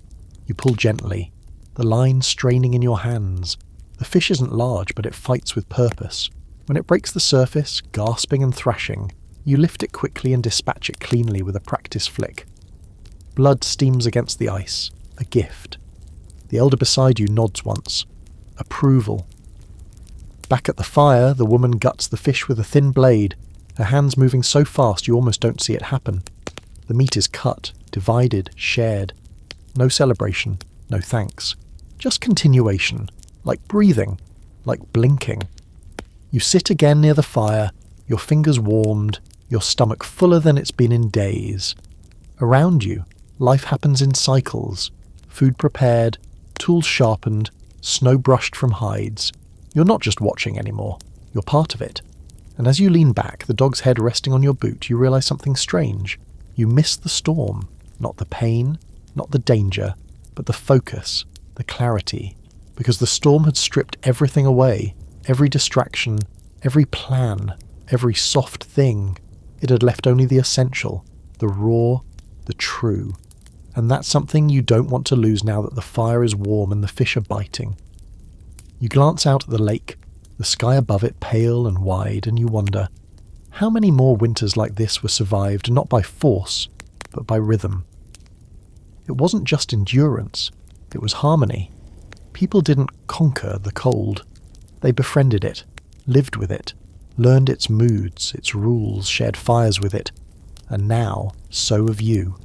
You pull gently, the line straining in your hands. The fish isn't large, but it fights with purpose. When it breaks the surface, gasping and thrashing, you lift it quickly and dispatch it cleanly with a practice flick. Blood steams against the ice. A gift. The elder beside you nods once. Approval. Back at the fire, the woman guts the fish with a thin blade, her hands moving so fast you almost don't see it happen. The meat is cut, divided, shared. No celebration, no thanks. Just continuation, like breathing, like blinking. You sit again near the fire, your fingers warmed, your stomach fuller than it's been in days. Around you, life happens in cycles. Food prepared, tools sharpened, snow brushed from hides. You're not just watching anymore, you're part of it. And as you lean back, the dog's head resting on your boot, you realise something strange. You miss the storm, not the pain, not the danger, but the focus, the clarity. Because the storm had stripped everything away, every distraction, every plan, every soft thing. It had left only the essential, the raw, the true. And that's something you don't want to lose now that the fire is warm and the fish are biting. You glance out at the lake, the sky above it pale and wide, and you wonder, how many more winters like this were survived not by force, but by rhythm? It wasn't just endurance, it was harmony. People didn't conquer the cold. They befriended it, lived with it, learned its moods, its rules, shared fires with it. And now, so have you.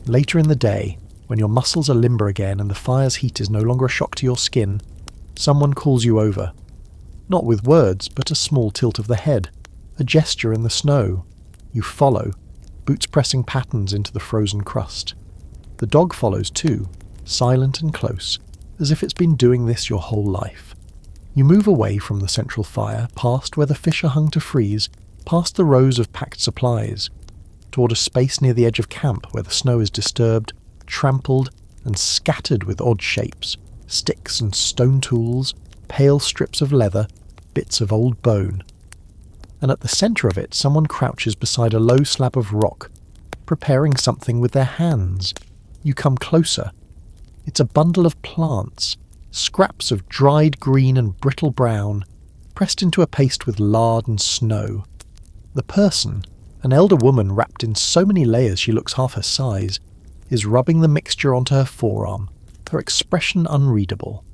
Later in the day, when your muscles are limber again and the fire's heat is no longer a shock to your skin, someone calls you over. Not with words, but a small tilt of the head, a gesture in the snow. You follow, boots pressing patterns into the frozen crust. The dog follows too, silent and close, as if it's been doing this your whole life. You move away from the central fire, past where the fish are hung to freeze, past the rows of packed supplies, toward a space near the edge of camp where the snow is disturbed, trampled, and scattered with odd shapes, sticks and stone tools, pale strips of leather, bits of old bone. And at the centre of it someone crouches beside a low slab of rock, preparing something with their hands. You come closer. It's a bundle of plants, scraps of dried green and brittle brown, pressed into a paste with lard and snow. The person, an elder woman wrapped in so many layers she looks half her size, is rubbing the mixture onto her forearm, her expression unreadable.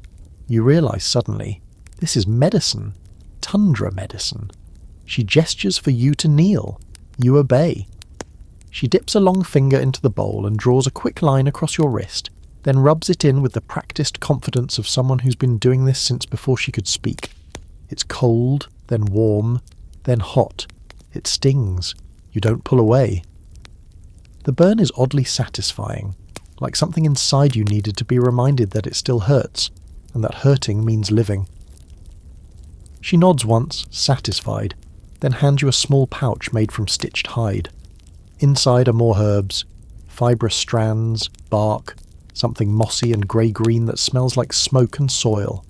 You realise suddenly, this is medicine, tundra medicine. She gestures for you to kneel. You obey. She dips a long finger into the bowl and draws a quick line across your wrist, then rubs it in with the practised confidence of someone who's been doing this since before she could speak. It's cold, then warm, then hot. It stings. You don't pull away. The burn is oddly satisfying, like something inside you needed to be reminded that it still hurts, and that hurting means living. She nods once, satisfied, then hands you a small pouch made from stitched hide. Inside are more herbs, fibrous strands, bark, something mossy and grey-green that smells like smoke and soil.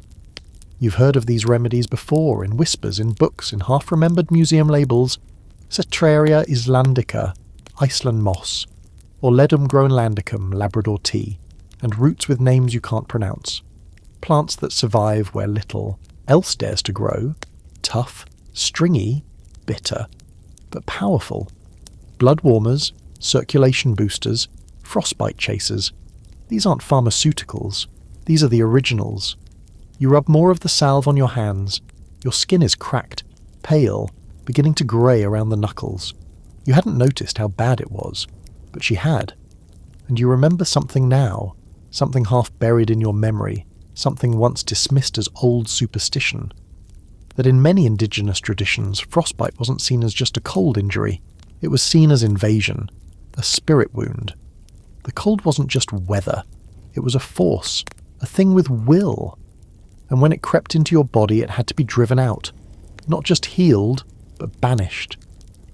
You've heard of these remedies before, in whispers, in books, in half-remembered museum labels. Cetraria islandica, Iceland moss, or Ledum groenlandicum, Labrador tea, and roots with names you can't pronounce. Plants that survive where little else dares to grow, tough, stringy, bitter, but powerful. Blood warmers, circulation boosters, frostbite chasers. These aren't pharmaceuticals. These are the originals. You rub more of the salve on your hands. Your skin is cracked, pale, beginning to grey around the knuckles. You hadn't noticed how bad it was, but she had. And you remember something now, something half buried in your memory, something once dismissed as old superstition. That in many indigenous traditions, frostbite wasn't seen as just a cold injury. It was seen as invasion, a spirit wound. The cold wasn't just weather. It was a force, a thing with will. And when it crept into your body, it had to be driven out. Not just healed, but banished.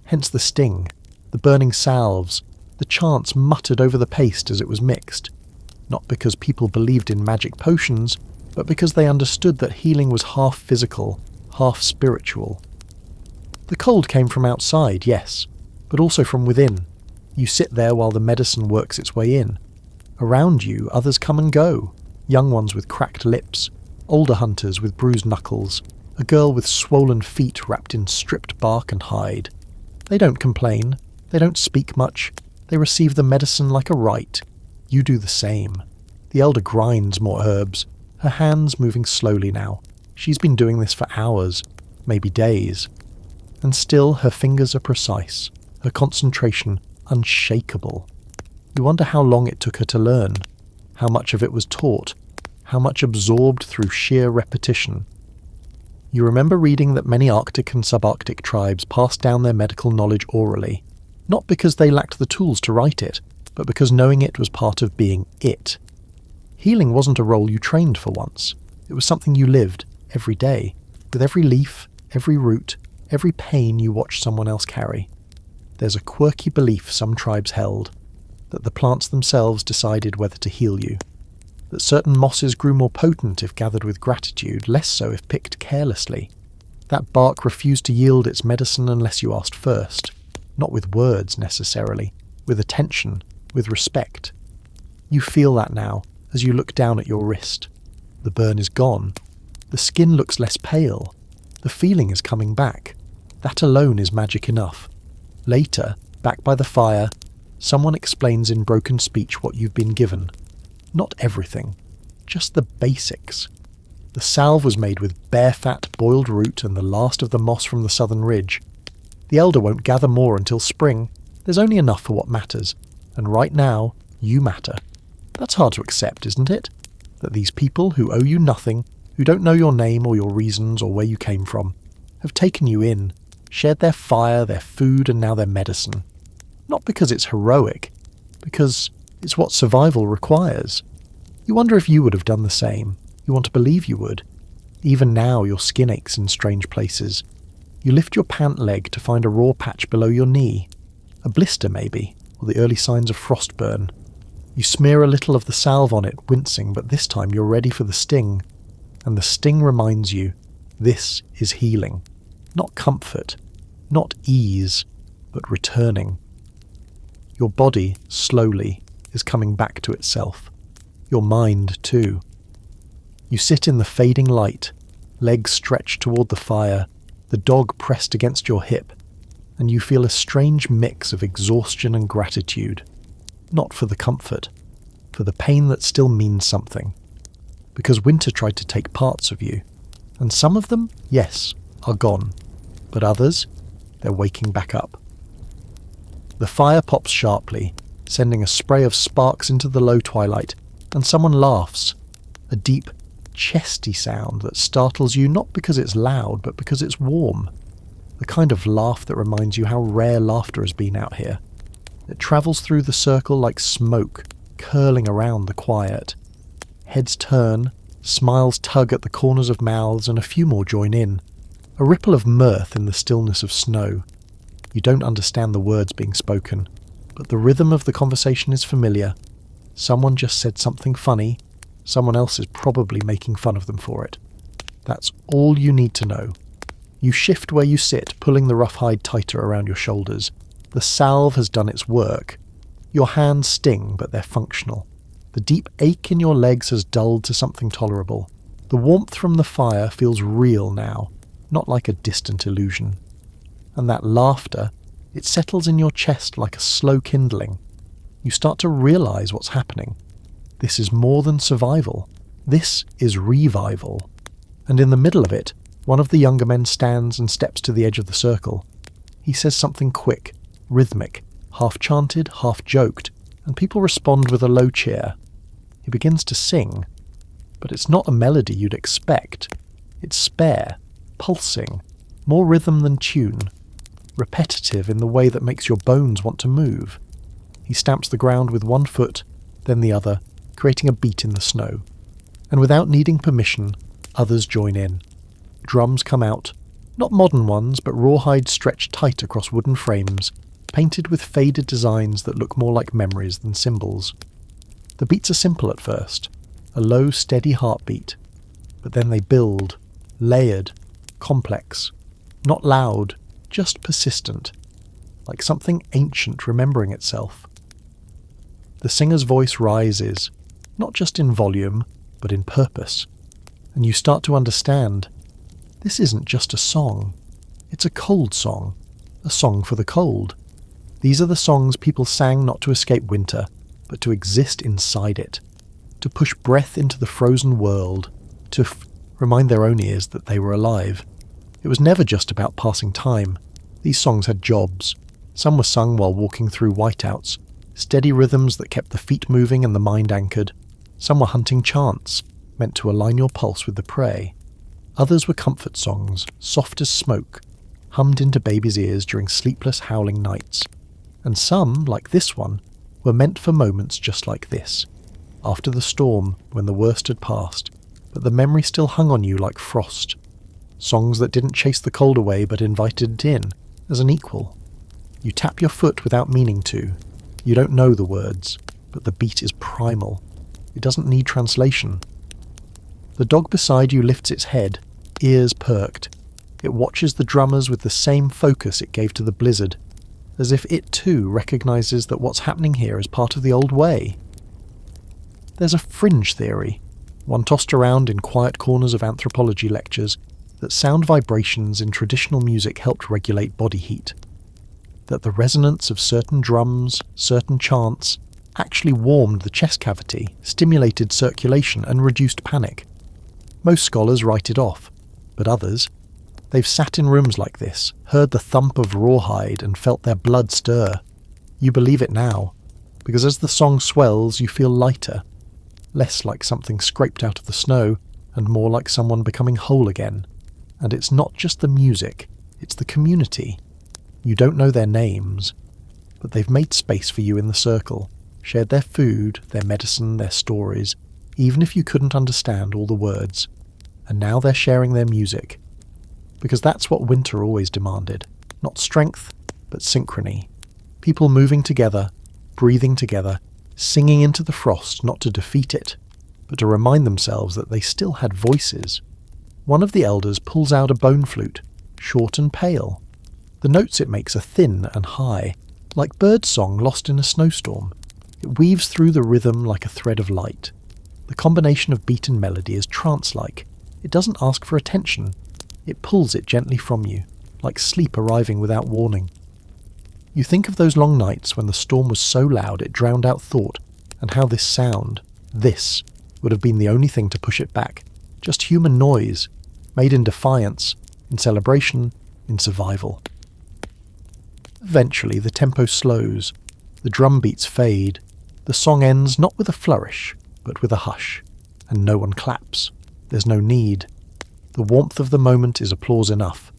Hence the sting, the burning salves, the chants muttered over the paste as it was mixed. Not because people believed in magic potions, but because they understood that healing was half physical, half spiritual. The cold came from outside, yes, but also from within. You sit there while the medicine works its way in. Around you, others come and go. Young ones with cracked lips, older hunters with bruised knuckles, a girl with swollen feet wrapped in stripped bark and hide. They don't complain. They don't speak much. They receive the medicine like a rite. You do the same. The elder grinds more herbs, her hands moving slowly now. She's been doing this for hours, maybe days. And still her fingers are precise, her concentration unshakable. You wonder how long it took her to learn, how much of it was taught, how much absorbed through sheer repetition. You remember reading that many Arctic and subarctic tribes passed down their medical knowledge orally, not because they lacked the tools to write it, but because knowing it was part of being it. Healing wasn't a role you trained for once. It was something you lived every day, with every leaf, every root, every pain you watched someone else carry. There's a quirky belief some tribes held, that the plants themselves decided whether to heal you, that certain mosses grew more potent if gathered with gratitude, less so if picked carelessly. That bark refused to yield its medicine unless you asked first, not with words necessarily, with attention, with respect. You feel that now as you look down at your wrist. The burn is gone. The skin looks less pale. The feeling is coming back. That alone is magic enough. Later, back by the fire, someone explains in broken speech what you've been given. Not everything, just the basics. The salve was made with bear fat, boiled root and the last of the moss from the southern ridge. The elder won't gather more until spring. There's only enough for what matters, and right now, you matter. That's hard to accept, isn't it? That these people who owe you nothing, who don't know your name or your reasons or where you came from, have taken you in, shared their fire, their food, and now their medicine. Not because it's heroic, because it's what survival requires. You wonder if you would have done the same. You want to believe you would. Even now your skin aches in strange places. You lift your pant leg to find a raw patch below your knee. A blister maybe, or the early signs of frostburn. You smear a little of the salve on it, wincing, but this time you're ready for the sting. And the sting reminds you, this is healing. Not comfort, not ease, but returning. Your body, slowly, is coming back to itself. Your mind, too. You sit in the fading light, legs stretched toward the fire, the dog pressed against your hip, and you feel a strange mix of exhaustion and gratitude. Not for the comfort, for the pain that still means something. Because winter tried to take parts of you, and some of them, yes, are gone, but others, they're waking back up. The fire pops sharply, sending a spray of sparks into the low twilight, and someone laughs, a deep, chesty sound that startles you not because it's loud, but because it's warm. The kind of laugh that reminds you how rare laughter has been out here. It travels through the circle like smoke, curling around the quiet. Heads turn, smiles tug at the corners of mouths, and a few more join in. A ripple of mirth in the stillness of snow. You don't understand the words being spoken, but the rhythm of the conversation is familiar. Someone just said something funny. Someone else is probably making fun of them for it. That's all you need to know. You shift where you sit, pulling the rough hide tighter around your shoulders. The salve has done its work. Your hands sting, but they're functional. The deep ache in your legs has dulled to something tolerable. The warmth from the fire feels real now, not like a distant illusion. And that laughter, it settles in your chest like a slow kindling. You start to realize what's happening. This is more than survival. This is revival. And in the middle of it, one of the younger men stands and steps to the edge of the circle. He says something quick, rhythmic, half-chanted, half-joked, and people respond with a low cheer. He begins to sing, but it's not a melody you'd expect. It's spare, pulsing, more rhythm than tune, repetitive in the way that makes your bones want to move. He stamps the ground with one foot, then the other, creating a beat in the snow. And without needing permission, others join in. Drums come out, not modern ones, but rawhide stretched tight across wooden frames, painted with faded designs that look more like memories than symbols. The beats are simple at first, a low, steady heartbeat, but then they build, layered, complex, not loud, just persistent, like something ancient remembering itself. The singer's voice rises, not just in volume, but in purpose, and you start to understand. This isn't just a song. It's a cold song. A song for the cold. These are the songs people sang not to escape winter, but to exist inside it. To push breath into the frozen world. To remind their own ears that they were alive. It was never just about passing time. These songs had jobs. Some were sung while walking through whiteouts. Steady rhythms that kept the feet moving and the mind anchored. Some were hunting chants, meant to align your pulse with the prey. Others were comfort songs, soft as smoke, hummed into babies' ears during sleepless, howling nights. And some, like this one, were meant for moments just like this, after the storm, when the worst had passed, but the memory still hung on you like frost. Songs that didn't chase the cold away but invited it in, as an equal. You tap your foot without meaning to. You don't know the words, but the beat is primal. It doesn't need translation. The dog beside you lifts its head, ears perked. It watches the drummers with the same focus it gave to the blizzard, as if it too recognises that what's happening here is part of the old way. There's a fringe theory, one tossed around in quiet corners of anthropology lectures, that sound vibrations in traditional music helped regulate body heat. That the resonance of certain drums, certain chants, actually warmed the chest cavity, stimulated circulation and reduced panic. Most scholars write it off, but others, they've sat in rooms like this, heard the thump of rawhide and felt their blood stir. You believe it now, because as the song swells you feel lighter, less like something scraped out of the snow, and more like someone becoming whole again. And it's not just the music, it's the community. You don't know their names, but they've made space for you in the circle, shared their food, their medicine, their stories, even if you couldn't understand all the words. And now they're sharing their music. Because that's what winter always demanded. Not strength, but synchrony. People moving together, breathing together, singing into the frost not to defeat it, but to remind themselves that they still had voices. One of the elders pulls out a bone flute, short and pale. The notes it makes are thin and high, like birdsong lost in a snowstorm. It weaves through the rhythm like a thread of light. The combination of beat and melody is trance-like. It doesn't ask for attention. It pulls it gently from you, like sleep arriving without warning. You think of those long nights when the storm was so loud it drowned out thought, and how this sound, this, would have been the only thing to push it back. Just human noise, made in defiance, in celebration, in survival. Eventually the tempo slows, the drum beats fade, the song ends not with a flourish, but with a hush, and no one claps. There's no need. The warmth of the moment is applause enough.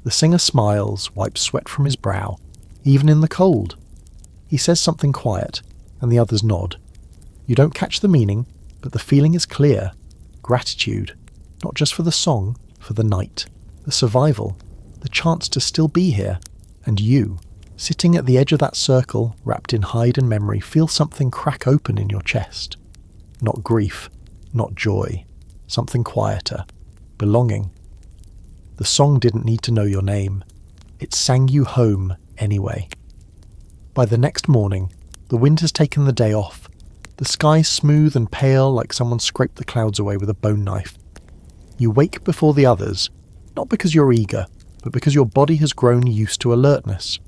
The singer smiles, wipes sweat from his brow, even in the cold. He says something quiet, and the others nod. You don't catch the meaning, but the feeling is clear. Gratitude, not just for the song, for the night, the survival, the chance to still be here, and you, sitting at the edge of that circle, wrapped in hide and memory, feel something crack open in your chest. Not grief, not joy, something quieter, belonging. The song didn't need to know your name. It sang you home anyway. By the next morning, the wind has taken the day off. The sky smooth and pale like someone scraped the clouds away with a bone knife. You wake before the others, not because you're eager, but because your body has grown used to alertness.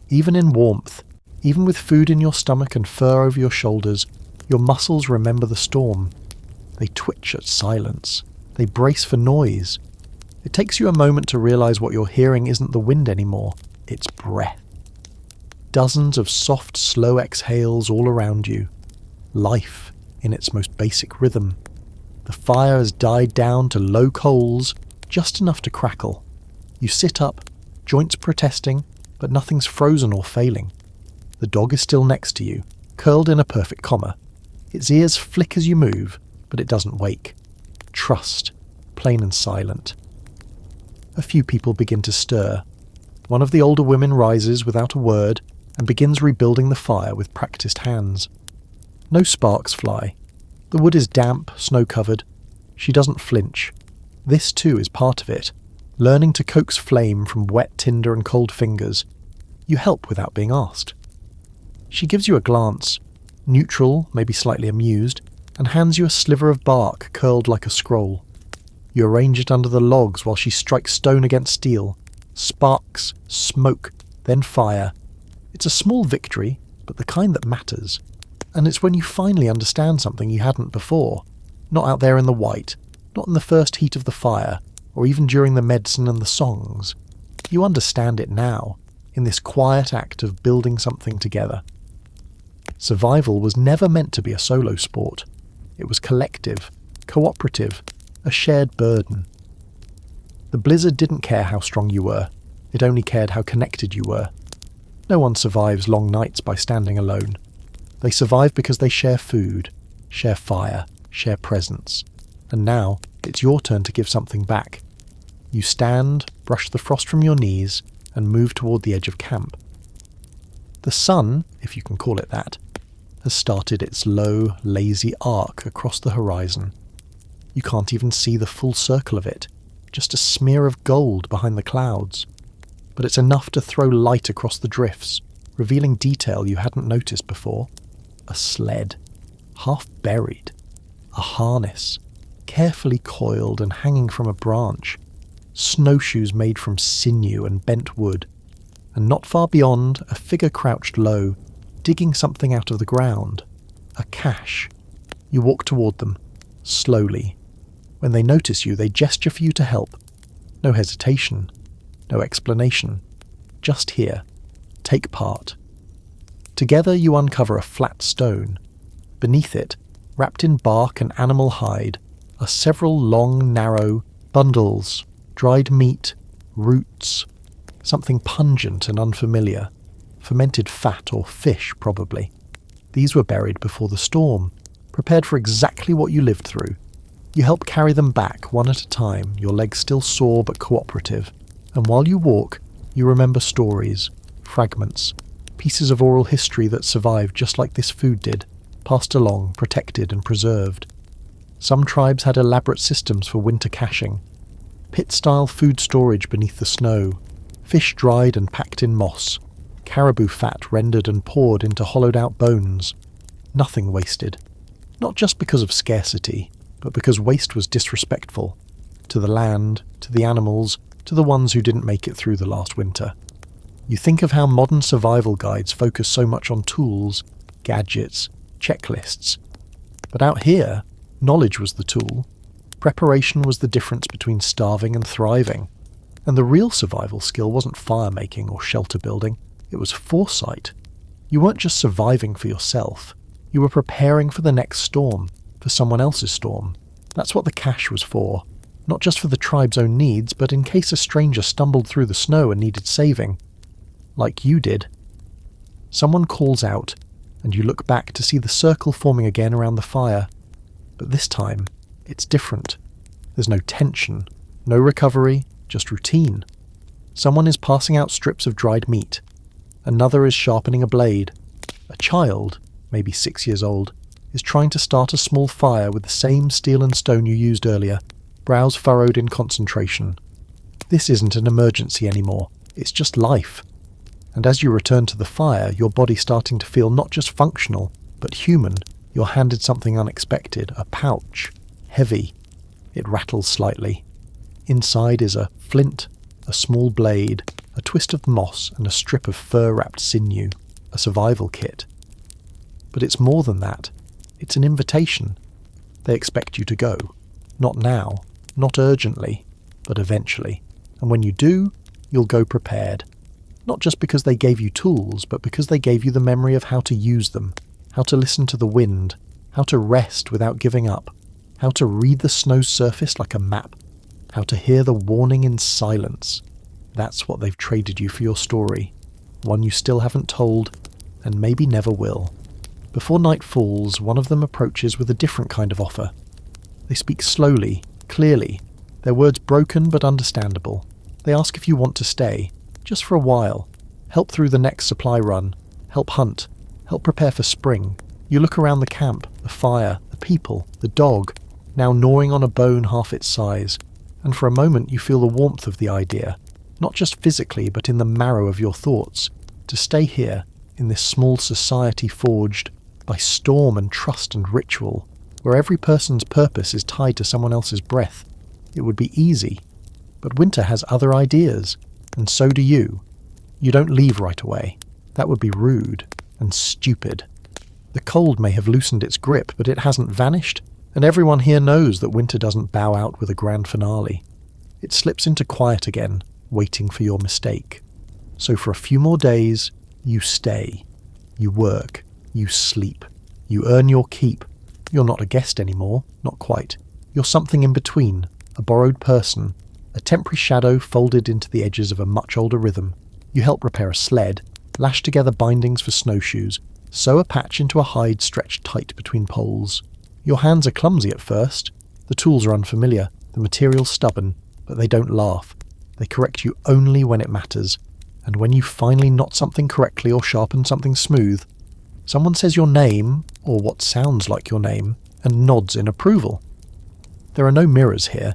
Even in warmth, even with food in your stomach and fur over your shoulders, your muscles remember the storm. They twitch at silence. They brace for noise. It takes you a moment to realize what you're hearing isn't the wind anymore, it's breath. Dozens of soft, slow exhales all around you. Life in its most basic rhythm. The fire has died down to low coals, just enough to crackle. You sit up, joints protesting, but nothing's frozen or failing. The dog is still next to you, curled in a perfect comma. Its ears flick as you move, but it doesn't wake. Trust, plain and silent. A few people begin to stir. One of the older women rises without a word and begins rebuilding the fire with practiced hands. No sparks fly. The wood is damp, snow-covered. She doesn't flinch. This too is part of it, learning to coax flame from wet tinder and cold fingers. You help without being asked. She gives you a glance, neutral, maybe slightly amused, and hands you a sliver of bark curled like a scroll. You arrange it under the logs while she strikes stone against steel. Sparks, smoke, then fire. It's a small victory, but the kind that matters. And it's when you finally understand something you hadn't before. Not out there in the white, not in the first heat of the fire, or even during the medicine and the songs. You understand it now, in this quiet act of building something together. Survival was never meant to be a solo sport. It was collective, cooperative, a shared burden. The blizzard didn't care how strong you were, it only cared how connected you were. No one survives long nights by standing alone. They survive because they share food, share fire, share presence. And now, it's your turn to give something back. You stand, brush the frost from your knees, and move toward the edge of camp. The sun, if you can call it that, has started its low, lazy arc across the horizon. You can't even see the full circle of it, just a smear of gold behind the clouds. But it's enough to throw light across the drifts, revealing detail you hadn't noticed before. A sled, half buried. A harness, carefully coiled and hanging from a branch. Snowshoes made from sinew and bent wood. And not far beyond, a figure crouched low, digging something out of the ground. A cache. You walk toward them, slowly. When they notice you, they gesture for you to help. No hesitation, no explanation. Just here. Take part. Together you uncover a flat stone. Beneath it, wrapped in bark and animal hide, are several long, narrow bundles, dried meat, roots, something pungent and unfamiliar. Fermented fat or fish, probably. These were buried before the storm, prepared for exactly what you lived through. You help carry them back one at a time, your legs still sore but cooperative. And while you walk, you remember stories, fragments, pieces of oral history that survived just like this food did, passed along, protected and preserved. Some tribes had elaborate systems for winter caching. Pit-style food storage beneath the snow, fish dried and packed in moss, caribou fat rendered and poured into hollowed-out bones. Nothing wasted. Not just because of scarcity, but because waste was disrespectful. To the land, to the animals, to the ones who didn't make it through the last winter. You think of how modern survival guides focus so much on tools, gadgets, checklists. But out here, knowledge was the tool. Preparation was the difference between starving and thriving. And the real survival skill wasn't fire-making or shelter building, it was foresight. You weren't just surviving for yourself, you were preparing for the next storm, for someone else's storm. That's what the cache was for. Not just for the tribe's own needs, but in case a stranger stumbled through the snow and needed saving. Like you did. Someone calls out, and you look back to see the circle forming again around the fire. But this time, it's different. There's no tension, no recovery, just routine. Someone is passing out strips of dried meat. Another is sharpening a blade. A child, maybe 6 years old, is trying to start a small fire with the same steel and stone you used earlier, brows furrowed in concentration. This isn't an emergency anymore, it's just life. And as you return to the fire, your body starting to feel not just functional, but human. You're handed something unexpected, a pouch, heavy. It rattles slightly. Inside is a flint, a small blade, a twist of moss and a strip of fur-wrapped sinew, a survival kit. But it's more than that. It's an invitation. They expect you to go. Not now, not urgently, but eventually. And when you do, you'll go prepared. Not just because they gave you tools, but because they gave you the memory of how to use them, how to listen to the wind, how to rest without giving up, how to read the snow's surface like a map, how to hear the warning in silence. That's what they've traded you for your story, one you still haven't told, and maybe never will. Before night falls, one of them approaches with a different kind of offer. They speak slowly, clearly, their words broken but understandable. They ask if you want to stay, just for a while, help through the next supply run, help hunt, help prepare for spring. You look around the camp, the fire, the people, the dog, now gnawing on a bone half its size, and for a moment you feel the warmth of the idea, not just physically but in the marrow of your thoughts, to stay here, in this small society forged by storm and trust and ritual, where every person's purpose is tied to someone else's breath. It would be easy, but Winter has other ideas, and so do you. You don't leave right away. That would be rude and stupid. The cold may have loosened its grip, but it hasn't vanished, and everyone here knows that Winter doesn't bow out with a grand finale. It slips into quiet again, waiting for your mistake. So for a few more days, you stay. You work. You sleep. You earn your keep. You're not a guest anymore, not quite. You're something in between, a borrowed person, a temporary shadow folded into the edges of a much older rhythm. You help repair a sled, lash together bindings for snowshoes, sew a patch into a hide stretched tight between poles. Your hands are clumsy at first. The tools are unfamiliar, the material's stubborn, but they don't laugh. They correct you only when it matters. And when you finally knot something correctly or sharpen something smooth, someone says your name, or what sounds like your name, and nods in approval. There are no mirrors here,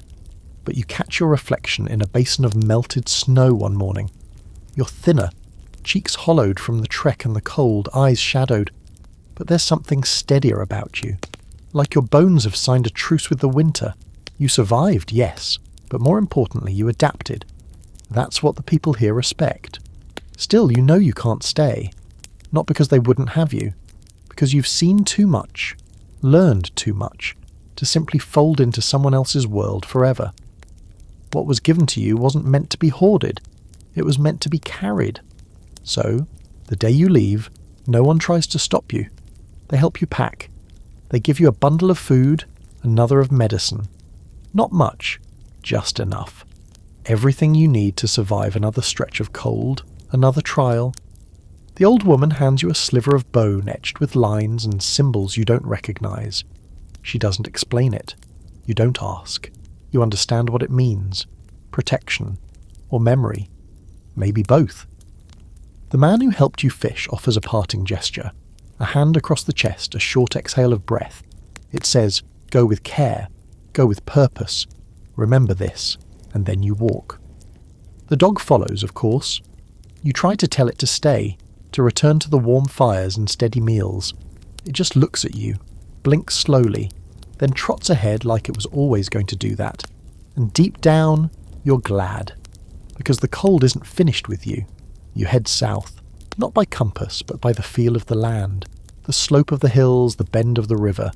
but you catch your reflection in a basin of melted snow one morning. You're thinner, cheeks hollowed from the trek and the cold, eyes shadowed, but there's something steadier about you. Like your bones have signed a truce with the winter. You survived, yes, but more importantly, you adapted. That's what the people here respect. Still, you know you can't stay. Not because they wouldn't have you, because you've seen too much, learned too much, to simply fold into someone else's world forever. What was given to you wasn't meant to be hoarded. It was meant to be carried. So, the day you leave, no one tries to stop you. They help you pack. They give you a bundle of food, another of medicine. Not much, just enough. Everything you need to survive another stretch of cold, another trial. The old woman hands you a sliver of bone etched with lines and symbols you don't recognize. She doesn't explain it. You don't ask. You understand what it means. Protection. Or memory. Maybe both. The man who helped you fish offers a parting gesture. A hand across the chest, a short exhale of breath. It says, go with care. Go with purpose. Remember this. And then you walk. The dog follows, of course. You try to tell it to stay, to return to the warm fires and steady meals. It just looks at you, blinks slowly, then trots ahead like it was always going to do that. And deep down, you're glad. Because the cold isn't finished with you. You head south, not by compass, but by the feel of the land, the slope of the hills, the bend of the river.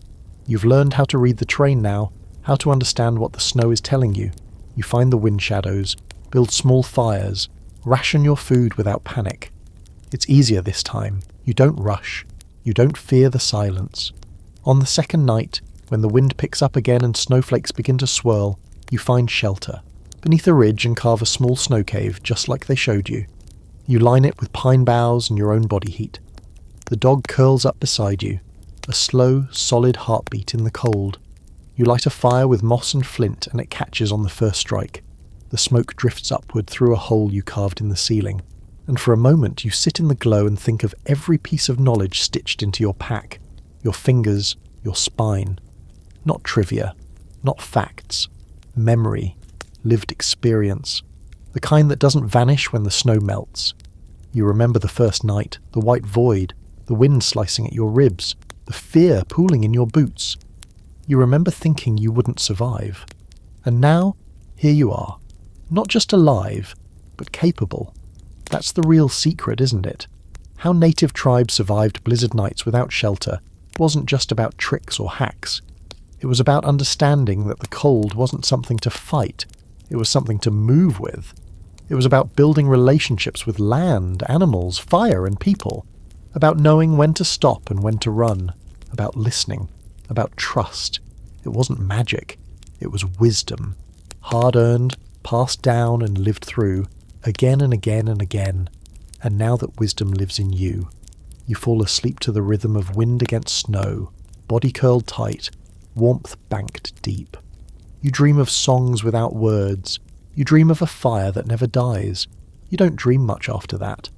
You've learned how to read the terrain now, how to understand what the snow is telling you. You find the wind shadows, build small fires, ration your food without panic. It's easier this time. You don't rush. You don't fear the silence. On the second night, when the wind picks up again and snowflakes begin to swirl, you find shelter. Beneath a ridge and carve a small snow cave just like they showed you. You line it with pine boughs and your own body heat. The dog curls up beside you, a slow, solid heartbeat in the cold. You light a fire with moss and flint and it catches on the first strike. The smoke drifts upward through a hole you carved in the ceiling. And for a moment you sit in the glow and think of every piece of knowledge stitched into your pack. Your fingers, your spine. Not trivia, not facts. Memory, lived experience. The kind that doesn't vanish when the snow melts. You remember the first night, the white void, the wind slicing at your ribs, the fear pooling in your boots. You remember thinking you wouldn't survive. And now, here you are. Not just alive, but capable. That's the real secret, isn't it? How native tribes survived blizzard nights without shelter wasn't just about tricks or hacks. It was about understanding that the cold wasn't something to fight, it was something to move with. It was about building relationships with land, animals, fire, and people. About knowing when to stop and when to run. About listening. About trust. It wasn't magic. It was wisdom. Hard-earned, passed down and lived through, again and again and again. And now that wisdom lives in you, you fall asleep to the rhythm of wind against snow, body curled tight, warmth banked deep. You dream of songs without words. You dream of a fire that never dies. You don't dream much after that.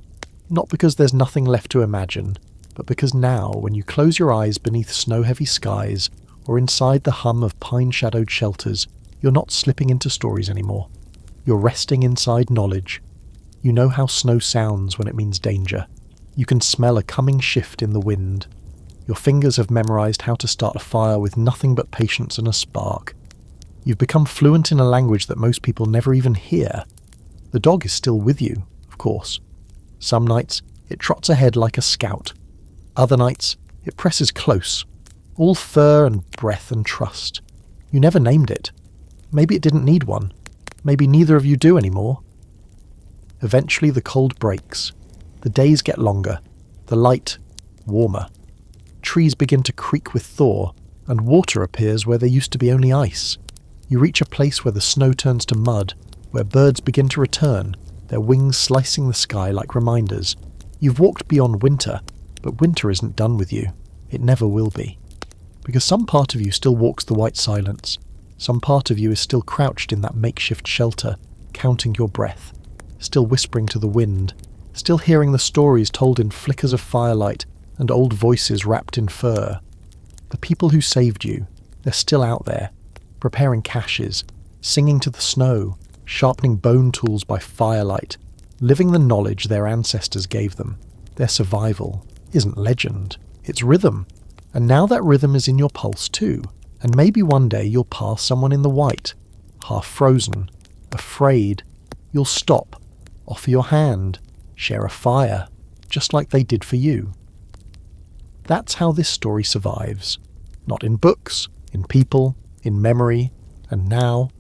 Not because there's nothing left to imagine, but because now, when you close your eyes beneath snow-heavy skies, or inside the hum of pine-shadowed shelters, you're not slipping into stories anymore. You're resting inside knowledge. You know how snow sounds when it means danger. You can smell a coming shift in the wind. Your fingers have memorized how to start a fire with nothing but patience and a spark. You've become fluent in a language that most people never even hear. The dog is still with you, of course. Some nights, it trots ahead like a scout. Other nights, it presses close, all fur and breath and trust. You never named it. Maybe it didn't need one. Maybe neither of you do anymore. Eventually the cold breaks. The days get longer. The light, warmer. Trees begin to creak with thaw, and water appears where there used to be only ice. You reach a place where the snow turns to mud, where birds begin to return, their wings slicing the sky like reminders. You've walked beyond winter, but winter isn't done with you. It never will be. Because some part of you still walks the white silence. Some part of you is still crouched in that makeshift shelter, counting your breath, still whispering to the wind, still hearing the stories told in flickers of firelight and old voices wrapped in fur. The people who saved you, they're still out there, preparing caches, singing to the snow, sharpening bone tools by firelight, living the knowledge their ancestors gave them. Their survival isn't legend, it's rhythm. And now that rhythm is in your pulse too, and maybe one day you'll pass someone in the white, half frozen, afraid. You'll stop, offer your hand, share a fire, just like they did for you. That's how this story survives. Not in books, in people, in memory, and now